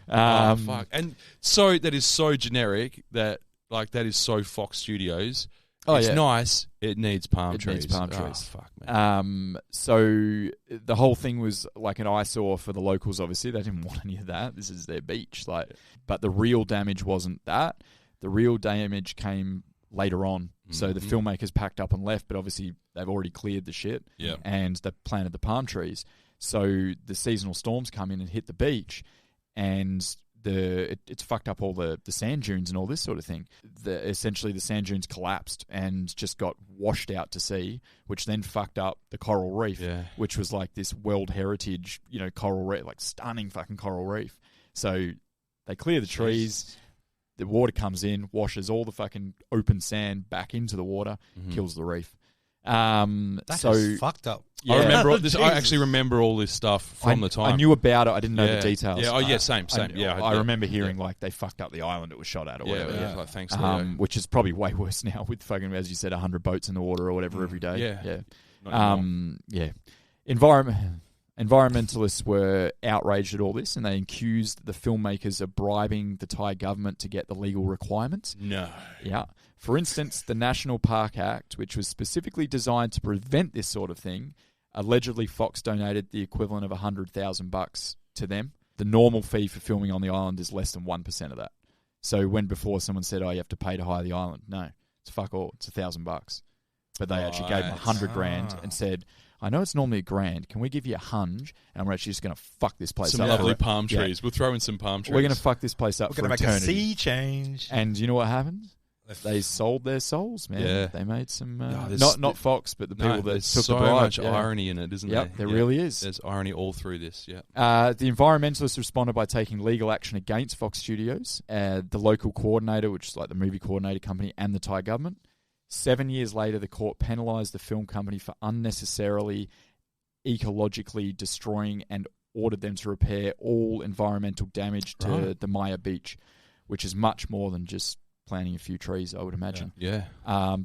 Oh, fuck. And so that is so generic that is so Fox Studios. Oh, it's yeah. nice. It needs palm It trees. needs palm Oh, trees. fuck, man. So the whole thing was like an eyesore for the locals. Obviously, they didn't want any of that. This is their beach. But the real damage wasn't that. The real damage came later on. So the filmmakers packed up and left, but obviously they've already cleared the shit. Yeah. And they planted the palm trees. So the seasonal storms come in and hit the beach, and it's fucked up all the sand dunes and all this sort of thing. Essentially, the sand dunes collapsed and just got washed out to sea, which then fucked up the coral reef, which was like this World Heritage, coral reef, like stunning fucking coral reef. So they clear the trees, the water comes in, washes all the fucking open sand back into the water, kills the reef. That is fucked up. I remember this. I Jesus. actually remember all this stuff from the time. I knew about it. I didn't know the details. Yeah. Oh, yeah. Same. I remember hearing like they fucked up the island it was shot at or whatever. Yeah. Like, thanks, Leo. Which is probably way worse now with fucking, as you said, 100 boats in the water or whatever every day. Yeah. Yeah. Environmentalists were outraged at all this, and they accused the filmmakers of bribing the Thai government to get the legal requirements. No. Yeah. For instance, the National Park Act, which was specifically designed to prevent this sort of thing, allegedly Fox donated the equivalent of $100,000 to them. The normal fee for filming on the island is less than 1% of that. So when before someone said, "Oh, you have to pay to hire the island," no, it's fuck all. It's $1,000. But they actually gave them $100,000 and said, "I know it's normally $1,000. Can we give you $100,000? And we're actually just going to fuck this place some up." lovely palm trees. We'll throw in some palm trees. We're going to fuck this place up We're for going to make eternity. a sea change. And you know what happened? They sold their souls, man. Yeah. They made some there's- not Fox, but the people that there's took so the bribe. much irony in it, isn't there? There really is. There's irony all through this. Yeah. The environmentalists responded by taking legal action against Fox Studios, the local coordinator, which is like the movie coordinator company, and the Thai government. 7 years later, the court penalised the film company for unnecessarily ecologically destroying and ordered them to repair all environmental damage to the Maya Beach, which is much more than just planting a few trees, I would imagine. Yeah.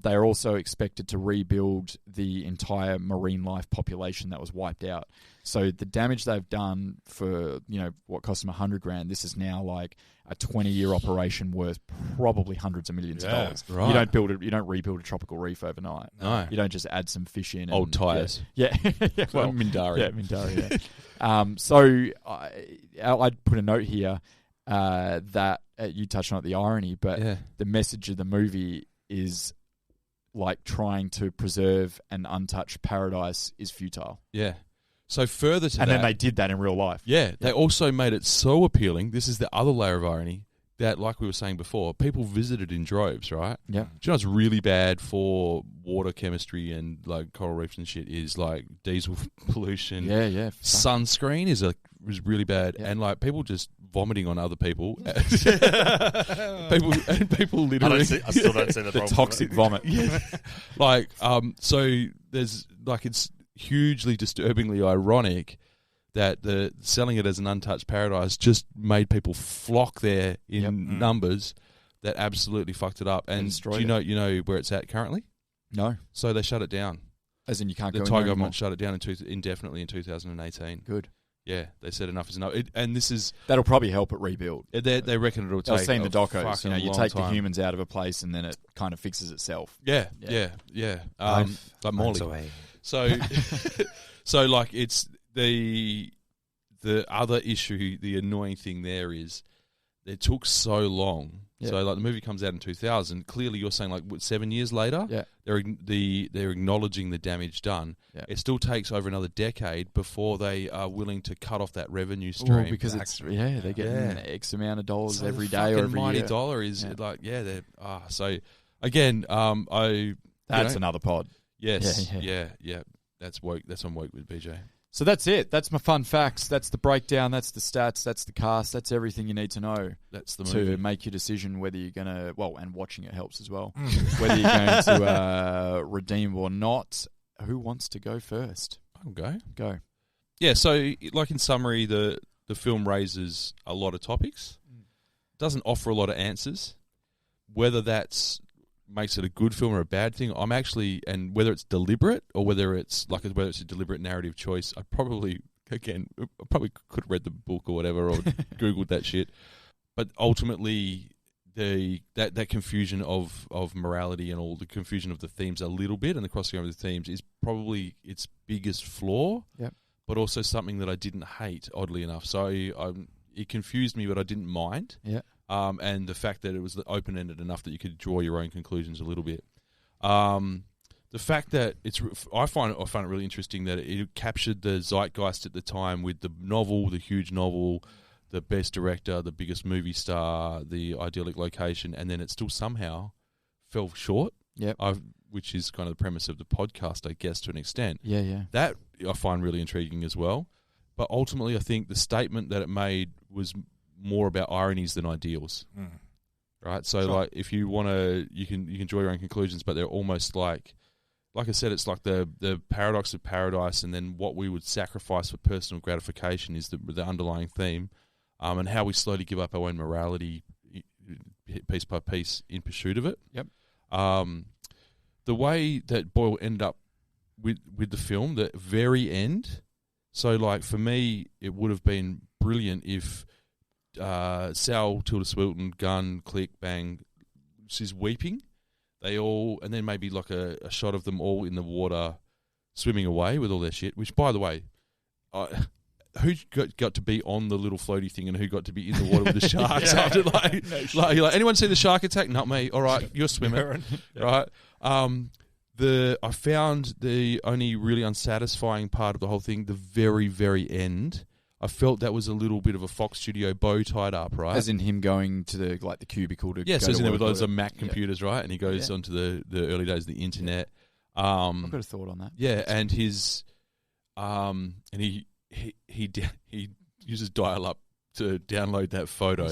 They are also expected to rebuild the entire marine life population that was wiped out. So the damage they've done for, what cost them $100,000, this is now like a 20-year operation worth probably hundreds of millions of dollars. Right. You don't rebuild a tropical reef overnight. No. You don't just add some fish in. Old tyres. Yeah. Well, Mindari. Yeah, Mindari, yeah. So I'd put a note here that you touched on the irony, but the message of the movie is like trying to preserve an untouched paradise is futile. Yeah. So further to that... And then they did that in real life. Yeah. They also made it so appealing. This is the other layer of irony that, like we were saying before, people visited in droves, right? Yeah. Do you know what's really bad for water chemistry and like coral reefs and shit is like diesel pollution. Yeah. Sunscreen is really bad, and like people just vomiting on other people. people literally. I still don't see the problem. Toxic vomit. Like, so there's like it's hugely disturbingly ironic that the selling it as an untouched paradise just made people flock there in numbers that absolutely fucked it up. And do you know where it's at currently? No. So they shut it down. As in you can't the go Thai in there government shut it down indefinitely in 2018. Good. Yeah, they said enough is enough. And this is... That'll probably help it rebuild. They reckon it'll take I've seen the docos. You take time. the humans out of a place and then it kind of fixes itself. Yeah. Like Morley. So, so like it's the other issue, the annoying thing there is it took so long. Yeah. So like the movie comes out in 2000. Clearly, you're saying like 7 years later, they're acknowledging the damage done. Yeah. It still takes over another decade before they are willing to cut off that revenue stream. Well, because they're getting an X amount of dollars every day or every mighty year. Dollar is like so again that's another pod. Yes, yeah. That's woke. That's on Woke with BJ. So that's it. That's my fun facts. That's the breakdown. That's the stats. That's the cast. That's everything you need to know. That's the movie. To make your decision whether you're going to... Well, and watching it helps as well. Whether you're going to redeem or not. Who wants to go first? I'll go. Go. Yeah, so like in summary, the film raises a lot of topics. Doesn't offer a lot of answers. Whether that's... makes it a good film or a bad thing, I'm actually, and whether it's deliberate or whether it's a deliberate narrative choice, I probably could have read the book or whatever or Googled that shit. But ultimately, that confusion of morality and all the confusion of the themes a little bit and the crossing over the themes is probably its biggest flaw. Yep. But also something that I didn't hate, oddly enough. So it confused me, but I didn't mind. Yeah. And the fact that it was open-ended enough that you could draw your own conclusions a little bit. The fact that I find it really interesting that it captured the zeitgeist at the time with the novel, the huge novel, the best director, the biggest movie star, the idyllic location, and then it still somehow fell short. Yep. Which is kind of the premise of the podcast, I guess, to an extent. Yeah. That I find really intriguing as well. But ultimately, I think the statement that it made was more about ironies than ideals, right? So, like, if you want to, you can draw your own conclusions, but they're almost like like I said, it's like the paradox of paradise, and then what we would sacrifice for personal gratification is the underlying theme, and how we slowly give up our own morality piece by piece in pursuit of it. Yep. The way that Boyle ended up with the film, the very end. So, like, for me, it would have been brilliant if Sal, Tilda Swinton, gun, click, bang, she's weeping. They all, and then maybe like a shot of them all in the water swimming away with all their shit, which, by the way, who got to be on the little floaty thing and who got to be in the water with the sharks after, you're like, anyone see the shark attack? Not me. All right, you're swimming. Right. I found the only really unsatisfying part of the whole thing, the very, very end. I felt that was a little bit of a Fox Studio bow tied up, right? As in him going to the cubicle to so go in there with work those or Mac computers, right? And he goes onto the early days of the internet. I've got a thought on that. Yeah, and his and he uses dial up to download that photo.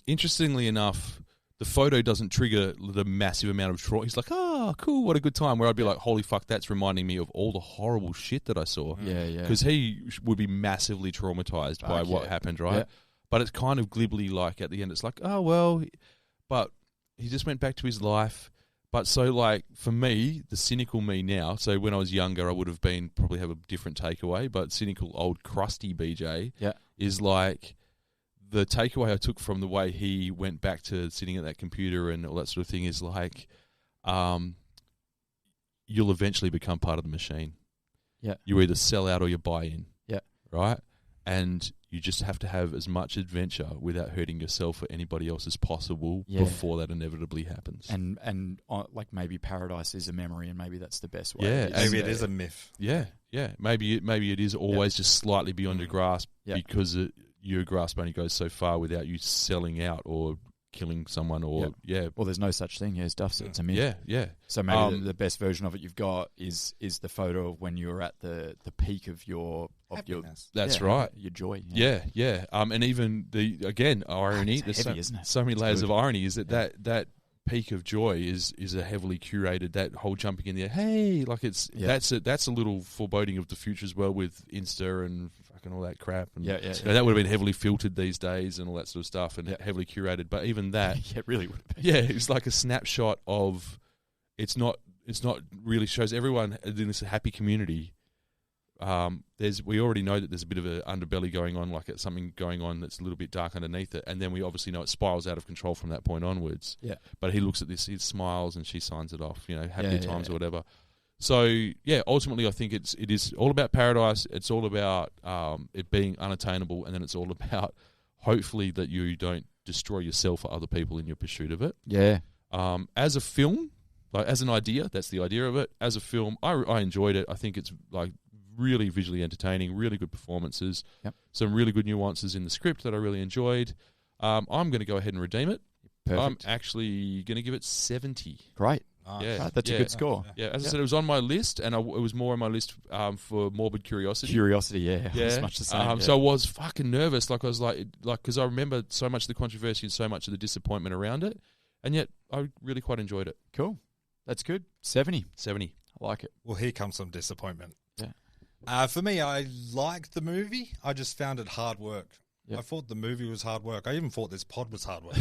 Interestingly enough, the photo doesn't trigger the massive amount of trauma. He's like, oh, cool, what a good time. Where I'd be like, holy fuck, that's reminding me of all the horrible shit that I saw. Yeah. Because he would be massively traumatized by what happened, right? Yeah. But it's kind of glibly like at the end, it's like, oh, well, but he just went back to his life. But so, like, for me, the cynical me now, so when I was younger, I would have been, probably have a different takeaway, but cynical old crusty BJ is like, the takeaway I took from the way he went back to sitting at that computer and all that sort of thing is like, you'll eventually become part of the machine. Yeah. You either sell out or you buy in. Yeah. Right? And you just have to have as much adventure without hurting yourself or anybody else as possible before that inevitably happens. And like maybe paradise is a memory, and maybe that's the best way. Yeah. Maybe it is a myth. Yeah. Maybe it is always just slightly beyond your grasp because your grasp only goes so far without you selling out or killing someone or Well, there's no such thing as Duff. It's a myth. Yeah. So maybe the best version of it you've got is the photo of when you were at the peak of your happiness. That's right. Your joy. Yeah. And even the irony. There's heavy, isn't it? So many layers of irony. Is that peak of joy is a heavily curated, that whole jumping in the air. Hey, like that's a little foreboding of the future as well with Insta and fucking all that crap. And that would have been heavily filtered these days and all that sort of stuff and heavily curated. But even that, it really would have been. Yeah, it's like a snapshot of. It's not really shows everyone in this happy community. We already know that there's a bit of an underbelly going on, like it's something going on that's a little bit dark underneath it, and then we obviously know it spirals out of control from that point onwards. Yeah. But he looks at this, he smiles, and she signs it off. Happier times or whatever. So ultimately, I think it is all about paradise. It's all about it being unattainable, and then it's all about hopefully that you don't destroy yourself or other people in your pursuit of it. Yeah. As a film, like as an idea, that's the idea of it. As a film, I enjoyed it. I think it's like really visually entertaining, really good performances, some really good nuances in the script that I really enjoyed. I'm going to go ahead and redeem it. Perfect. I'm actually going to give it 70. Great. Yeah, that's a good score. Yeah, as I said, it was on my list, and it was more on my list for morbid curiosity. Yeah. It's much the same. So I was fucking nervous. Like I was like, because I remember so much of the controversy and so much of the disappointment around it, and yet I really quite enjoyed it. Cool. That's good. 70. I like it. Well, here comes some disappointment. Yeah. For me, I liked the movie. I just found it hard work. Yep. I thought the movie was hard work. I even thought this pod was hard work.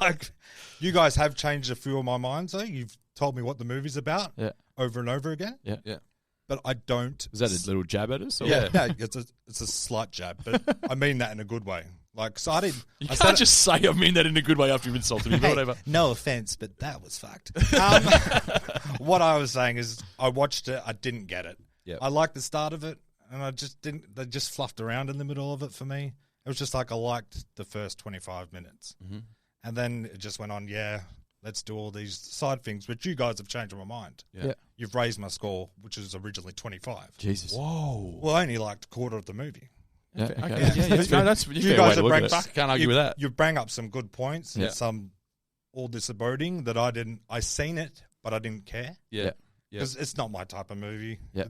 Like, you guys have changed a few of my minds, though. You've told me what the movie's about over and over again. Yeah. But I don't... Is that a little jab at us? Or? Yeah, no, it's a slight jab, but I mean that in a good way. Like, so I didn't... You can't just say I mean that in a good way after you've insulted me, but whatever. No offense, but that was fucked. What I was saying is I watched it, I didn't get it. Yep. I liked the start of it, and I just didn't... They just fluffed around in the middle of it for me. It was just like I liked the first 25 minutes. Mm-hmm. And then it just went on, let's do all these side things, which you guys have changed my mind. Yeah. You've raised my score, which was originally 25. Jesus. Whoa. Well, I only liked a quarter of the movie. Yeah, okay. That's you guys have bring back. Can't argue with that. You bring up some good points. Yeah. Some all this aboding that I seen it, but I didn't care. Yeah. Because it's not my type of movie. Yeah.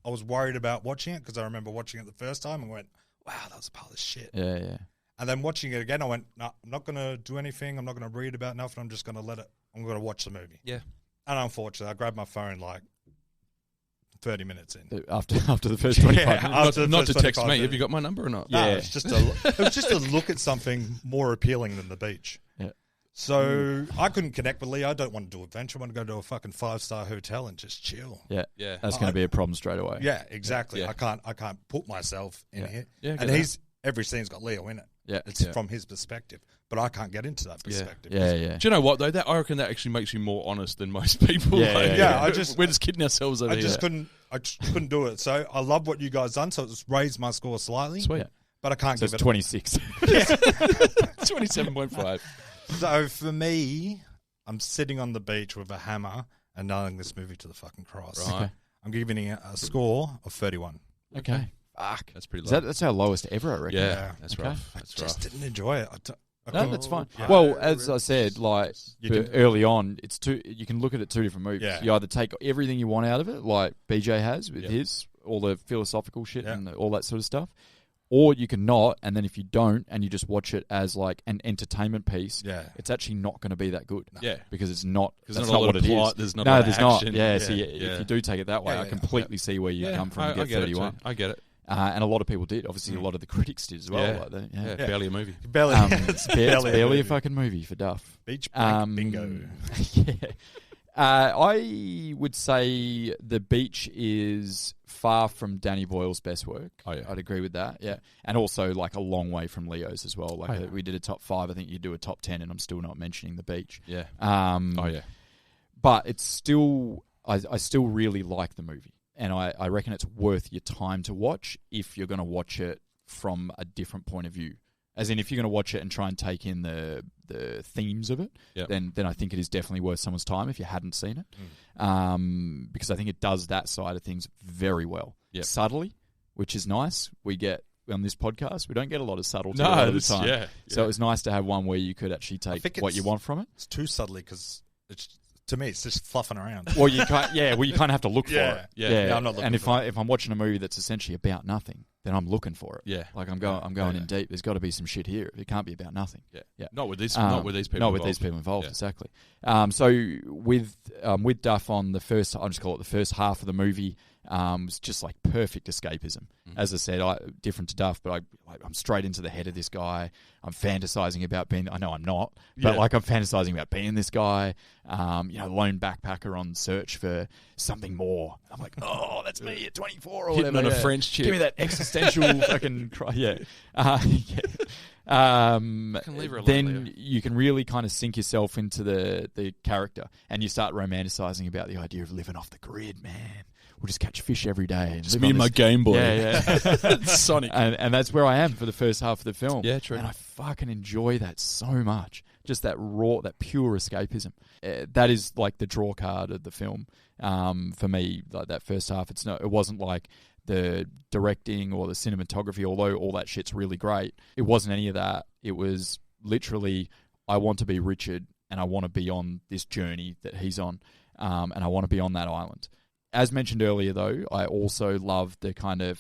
I was worried about watching it because I remember watching it the first time and went, wow, that was a pile of shit. Yeah. And then watching it again, I went, no, I'm not going to do anything. I'm not going to read about nothing. I'm just going to I'm going to watch the movie. Yeah. And unfortunately, I grabbed my phone like 30 minutes in. After the first 25 minutes. after the Not first to text 25 me. minutes. Have you got my number or not? No, Yeah. it was just a look at something more appealing than the beach. Yeah. So I couldn't connect with Lee. I don't want to do adventure. I want to go to a fucking 5-star hotel and just chill. Yeah. Yeah. That's going to be a problem straight away. Yeah, exactly. Yeah. I can't put myself in here. Yeah, I get and that. every scene's got Leo in it. Yeah. It's Yeah. from his perspective, but I can't get into that perspective. Yeah, yeah. Do you know what though? That I reckon that actually makes you more honest than most people. Yeah, Like, yeah. we're just kidding ourselves over I here. just couldn't do it. So I love what you guys done. So it's raised my score slightly. Sweet. But I can't So give it's it 26. 27.5. So for me, I'm sitting on the beach with a hammer and nailing this movie to the fucking cross. Right. I'm giving it a score of 31. Okay. Fuck. That's pretty low. That's our lowest ever, I reckon. Yeah, that's Okay. rough. That's Just rough. didn't enjoy it. I No, couldn't- that's fine. Yeah. Well, as I said, like You can- early on, it's you can look at it two different movies. Yeah. You either take everything you want out of it, like BJ has with Yep. his, all the philosophical shit Yeah. and all that sort of stuff, or you can not, and then if you don't, and you just watch it as like an entertainment piece, Yeah. it's actually not going to be that good. Yeah. Because it's not. Because That's there's not not a lot what of it plot. is. There's not a No, lot of there's not. action. Yeah. So Yeah. if you do take it that way, Yeah, I yeah. completely see where you come from. I and get get 31. it too. I get it. And a lot of people did. Obviously, a lot of the critics did as well. Yeah. Like that. Yeah, Yeah. barely a movie. Barely, It's barely a fucking movie for Duff. beach blank bingo. Yeah. I would say The Beach is far from Danny Boyle's best work. Oh, yeah. I'd agree with that. Yeah, and also like a long way from Leo's as well. Like Oh, yeah. we did a top 5. I think you do a top 10, and I'm still not mentioning The Beach. Yeah. Oh yeah. But it's still, I still really like the movie, and I reckon it's worth your time to watch if you're going to watch it from a different point of view. As in, if you're going to watch it and try and take in the themes of it, Yep. then I think it is definitely worth someone's time if you hadn't seen it. Because I think it does that side of things very well. Yep. Subtly, which is nice. We get, on this podcast, we don't get a lot of subtlety No, a lot of the this- time. yeah, So yeah. it was nice to have one where you could actually take think what it's- you want from it. It's too subtly because to me, it's just fluffing around. Well, you can't. Yeah, well, you kind of have to look for Yeah. it. Yeah. Yeah, I'm not looking And for if I'm watching a movie that's essentially about nothing, then I'm looking for it. Yeah. Like I'm going in deep. There's got to be some shit here. It can't be about nothing. Yeah. Yeah. Not with these. Um, not with these people. Not with involved. these people involved. Yeah. Exactly. So with Duff on the first, I'll just call it the first half of the movie. Was just like perfect escapism. As I said, different to Duff, but I'm straight into the head of this guy. I'm fantasizing about being. I know I'm not, but Yeah. like I'm fantasizing about being this guy. Lone backpacker on search for something more. I'm like, oh, that's me at 24 or Hitting whatever. on a yeah. French chick. Give me that existential fucking cry. Yeah. Can leave her alone, Then Leo. you can really kind of sink yourself into the character, and you start romanticizing about the idea of living off the grid, man. We'll just catch fish every day. Just live me on and my this- Game Boy. Yeah. Sonic. And that's where I am for the first half of the film. Yeah, true. And I fucking enjoy that so much. Just that raw, that pure escapism. That is like the draw card of the film for me. Like that first half, it wasn't like the directing or the cinematography, although all that shit's really great. It wasn't any of that. It was literally, I want to be Richard, and I want to be on this journey that he's on, and I want to be on that island. As mentioned earlier, though, I also love the kind of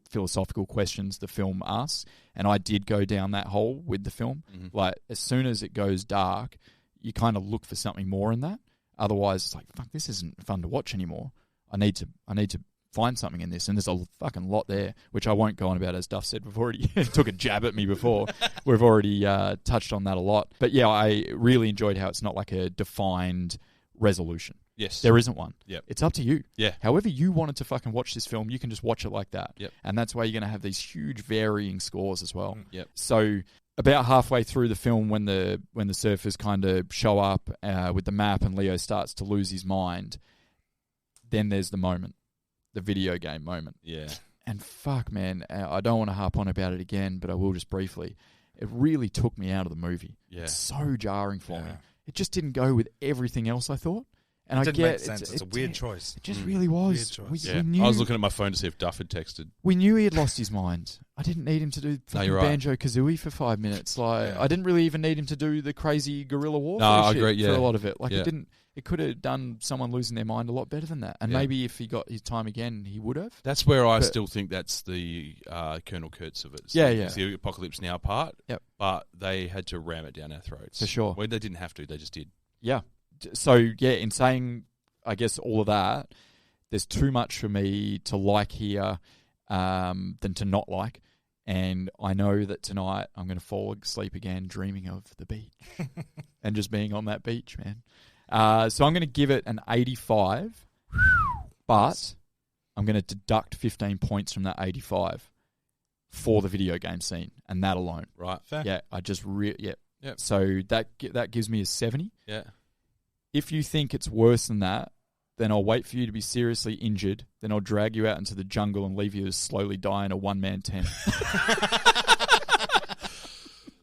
philosophical questions the film asks, and I did go down that hole with the film. Mm-hmm. Like, as soon as it goes dark, you kind of look for something more in that. Otherwise, it's like, fuck, this isn't fun to watch anymore. I need to find something in this, and there's a fucking lot there, which I won't go on about, as Duff said. We've already took a jab at me before. We've already touched on that a lot. But yeah, I really enjoyed how it's not like a defined resolution. Yes. There isn't one. Yep. It's up to you. Yeah. However you wanted to fucking watch this film, you can just watch it like that. Yep. And that's why you're going to have these huge varying scores as well. Yep. So about halfway through the film, when the surfers kind of show up with the map and Leo starts to lose his mind, then there's the moment, the video game moment. Yeah. And fuck, man, I don't want to harp on about it again, but I will just briefly. It really took me out of the movie. Yeah. It's so jarring for me. Yeah. It just didn't go with everything else I thought. And It I didn't get make sense. It's a weird choice. It just really was. Weird choice. Yeah. We knew, I was looking at my phone to see if Duff had texted. we knew he had lost his mind. I didn't need him to do fucking you're right. Banjo-Kazooie for 5 minutes. Like, Yeah. I didn't really even need him to do the crazy guerrilla warfare No, I shit agree, for yeah. a lot of it. Like, Yeah. it could have done someone losing their mind a lot better than that. And Yeah. maybe if he got his time again, he would have. That's where I But- still think that's the Colonel Kurtz of it. Yeah, It's yeah. the Apocalypse Now part. Yep. But they had to ram it down our throats. For sure. Well, they didn't have to. They just did. Yeah. So, yeah, in saying, I guess, all of that, there's too much for me to like here than to not like. And I know that tonight I'm going to fall asleep again dreaming of the beach and just being on that beach, man. So I'm going to give it an 85, but I'm going to deduct 15 points from that 85 for the video game scene and that alone. Right. Fair. Yeah, I just Yep. So that gives me a 70. Yeah. If you think it's worse than that, then I'll wait for you to be seriously injured. Then I'll drag you out into the jungle and leave you to slowly die in a one-man tent.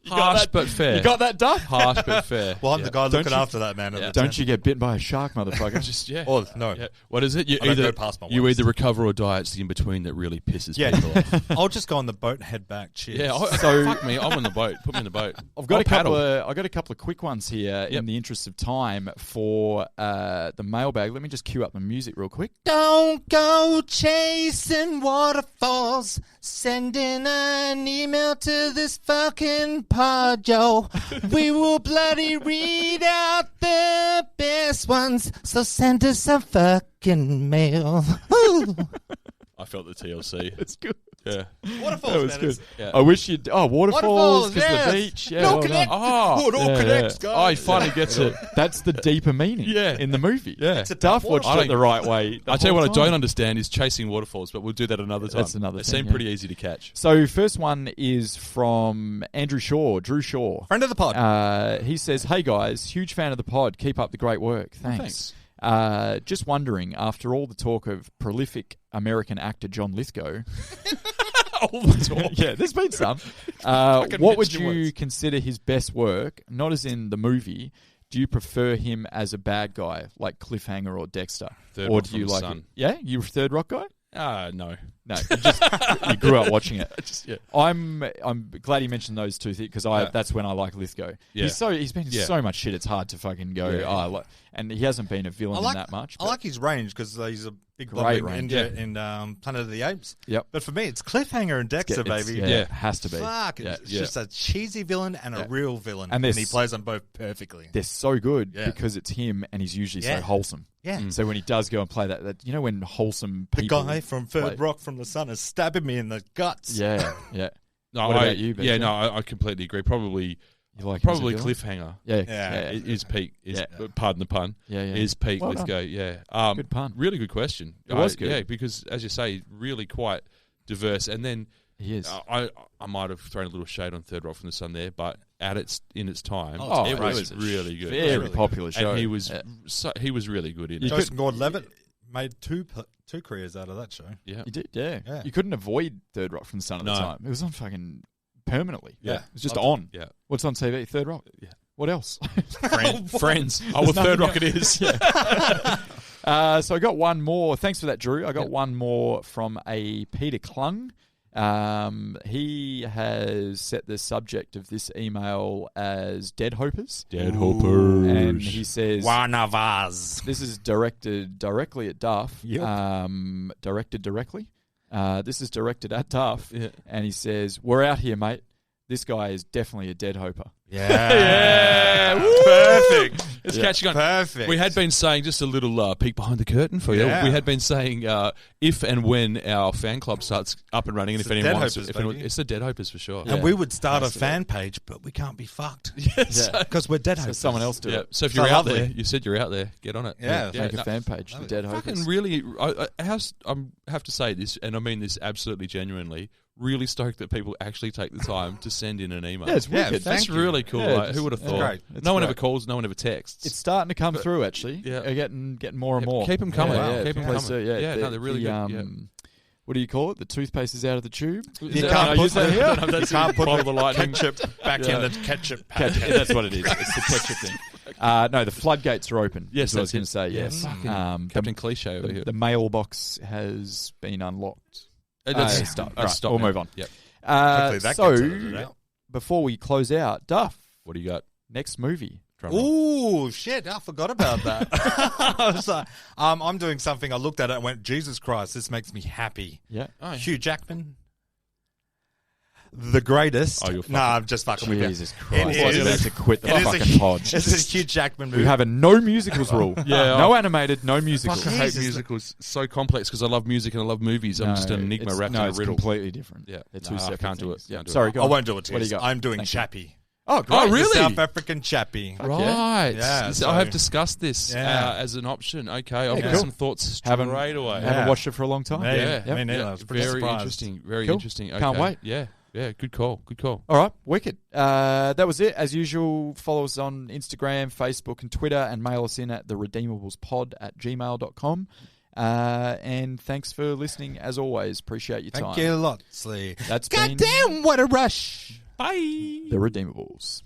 Harsh but fair. You got that, Duck? Harsh but fair. Well, I'm the guy looking you- after that man. Don't you get bitten by a shark, motherfucker? Just yeah. Oh, no. Yeah. What is it? You I don't go past my you worst. either recover or die. It's the in between that really pisses Yeah. people off. I'll just go on the boat and head back. Cheers. Yeah. So- Fuck me. I'm on the boat. Put me in the boat. I've got I'll a couple paddle. of quick ones here Yep. in the interest of time for the mailbag. Let me just cue up the music real quick. Don't go chasing waterfalls. Sending an email to this fucking pod, yo. We will bloody read out the best ones. So send us some fucking mail. Woo. I felt the TLC. It's good. Yeah. Waterfalls, That was good. Yeah. I wish you'd... Oh, waterfalls, because yes. the beach. Yeah, No well connect. done. Oh, it all yeah, connects, yeah. Oh, guys. he finally gets it. That's the deeper meaning Yeah. in the movie. Yeah. It's a Duff tough watched one. it the right way. I tell you what I don't don't understand is chasing waterfalls, but we'll do that another time. That's another They thing, seem yeah. pretty easy to catch. So first one is from Andrew Shaw, Drew Shaw. Friend of the pod. He says, "Hey guys, huge fan of the pod. Keep up the great work. Thanks. Just wondering, after all the talk of prolific American actor John Lithgow, All the talk. yeah, there's been some. Fucking What would mention him you once. consider his best work? Not as in the movie. Do you prefer him as a bad guy, like Cliffhanger or Dexter, Third or Rock do from you the like? Sun. Yeah, you a Third Rock guy? No. No, you grew up watching it. Just, yeah. I'm glad he mentioned those two things because Yeah. that's when I like Lithgow. Yeah. He's been in Yeah. so much shit. It's hard to fucking go. Yeah. Oh, I like, and he hasn't been a villain in that much. I but- like his range because he's a big Great bubbling range. ninja in Planet of the Apes. Yep. But for me, it's Cliffhanger and Dexter, It's- baby. Yeah, Yeah. it has to be. Fuck, Yeah. it's just a cheesy villain and Yeah. a real villain, And and, there's- he plays them both perfectly. They're so good Yeah. because it's him, and he's usually Yeah. so wholesome. Yeah. So when he does go and play that, you know, when wholesome The people, guy from Third play- Rock from the Sun is stabbing me in the guts. Yeah, yeah. No, What about you, Yeah, Benji? no, I completely agree. Probably You like him as a probably villain? Cliffhanger. Yeah, Yeah. Is peak. Is Yeah. pardon the pun. yeah, yeah. Is peak. Well Let's done. go. Yeah. Good pun. Really good question. It was good. Yeah, because as you say, really quite diverse. And then He is. I might have thrown a little shade on Third Rock from the Sun there, but in its time, Oh, it it's was great. really good. Very really popular show. And he was Yeah. he was really good in it. Joseph Gordon-Levitt made two careers out of that show. Yeah. You did, yeah. Yeah. You couldn't avoid Third Rock from the Sun at the No. time. It was on fucking permanently. Yeah. It was just Loved on. Yeah. What's on TV? Third Rock. Yeah. What else? Friends. Oh, well, Third Rock it is. So I got one more. Thanks for that, Drew. I got one more from a Peter Klung. He has set the subject of this email as Dead Hopers. Dead Hopers. And he says, One of us. this is directed directly at Duff. Yep. Directed directly. This is directed at Duff. Yeah. And he says, we're out here, mate. This guy is definitely a dead hoper. Yeah. Perfect. It's Yeah. catching on. Perfect. We had been saying just a little peek behind the curtain for you. Yeah. We had been saying if and when our fan club starts up and running, and It's if the anyone Dead wants, Hopers, if anyone, baby. it's the Dead Hopers for sure. Yeah. And we would start a Has to be. fan page, but we can't be fucked. Yes. Yeah. Because we're dead So hopers. someone else do Yeah. it. So if So you're out lovely. there, you said you're out there, get on it. Yeah. Make no, a fan page, the Dead Hopers. fucking really, I have to say this, and I mean this absolutely genuinely. Really stoked that people actually take the time to send in an email. Yeah, it's Yeah, wicked. That's thank you. really cool. Yeah, Like, it's- who would have it's thought? great. It's No one great. ever calls. No one ever texts. It's starting to come through, actually. Yeah. They're getting more and Yeah, more. keep 'em coming. Yeah, Keep 'em please coming. do, yeah. Yeah, no, they're really good, What do you call it? The toothpaste is out of the tube? You Is that- can't I put use that the- here? you can't put Follow the the lightning. ketchup back Yeah. in the ketchup Ketchup. packet. That's what it is. It's the ketchup thing. No, the floodgates are open. Yes, is what I was that's going it. to say. Yeah, Yes, fucking Captain Cliche over here. the mailbox has been unlocked. That's stop. That's Right, stop we'll now. move on. Yep. Hopefully that So, gets edited out. before we close out, Duff, What do you got? next movie. Drum roll. Ooh, shit! I forgot about that. I was like, I'm doing something. I looked at it and went, Jesus Christ, this makes me happy. Yeah. Oh, yeah. Hugh Jackman. the greatest. Oh, you're fucking- I'm just fucking with you. Jesus Christ. It I was is- about to quit the it is a fucking pod. This is a Hugh Jackman movie. We have a no musicals rule. Yeah, No animated, no musicals. I hate Jesus. musicals. So complex because I love music and I love movies. I'm just an enigma it's- wrapped no, in a it's riddle. completely different. Yeah. They're two No, I separate can't do things. it. Yeah. Can't do it. Sorry, go I on. won't do it to What do you. you got? I'm doing Thank you. Chappie. Oh, great. Oh, really? The South African Chappie. yeah. Right. Yeah, So so- I have discussed this Yeah. as an option. Okay, I've got cool. some thoughts straight Haven't- away. Haven't Yeah. watched it for a long time. Yeah. Yeah, Me neither. I was pretty very surprised. interesting. Very Cool. interesting. Okay. Can't wait. Yeah, yeah. Good call. Good call. All right, wicked. That was it. As usual, follow us on Instagram, Facebook, and Twitter, and mail us in at theredeemablespod@gmail.com. And thanks for listening, as always. Appreciate your time. Thank you lots, Lee. That's been Goddamn, what a rush. Bye. The Redeemables.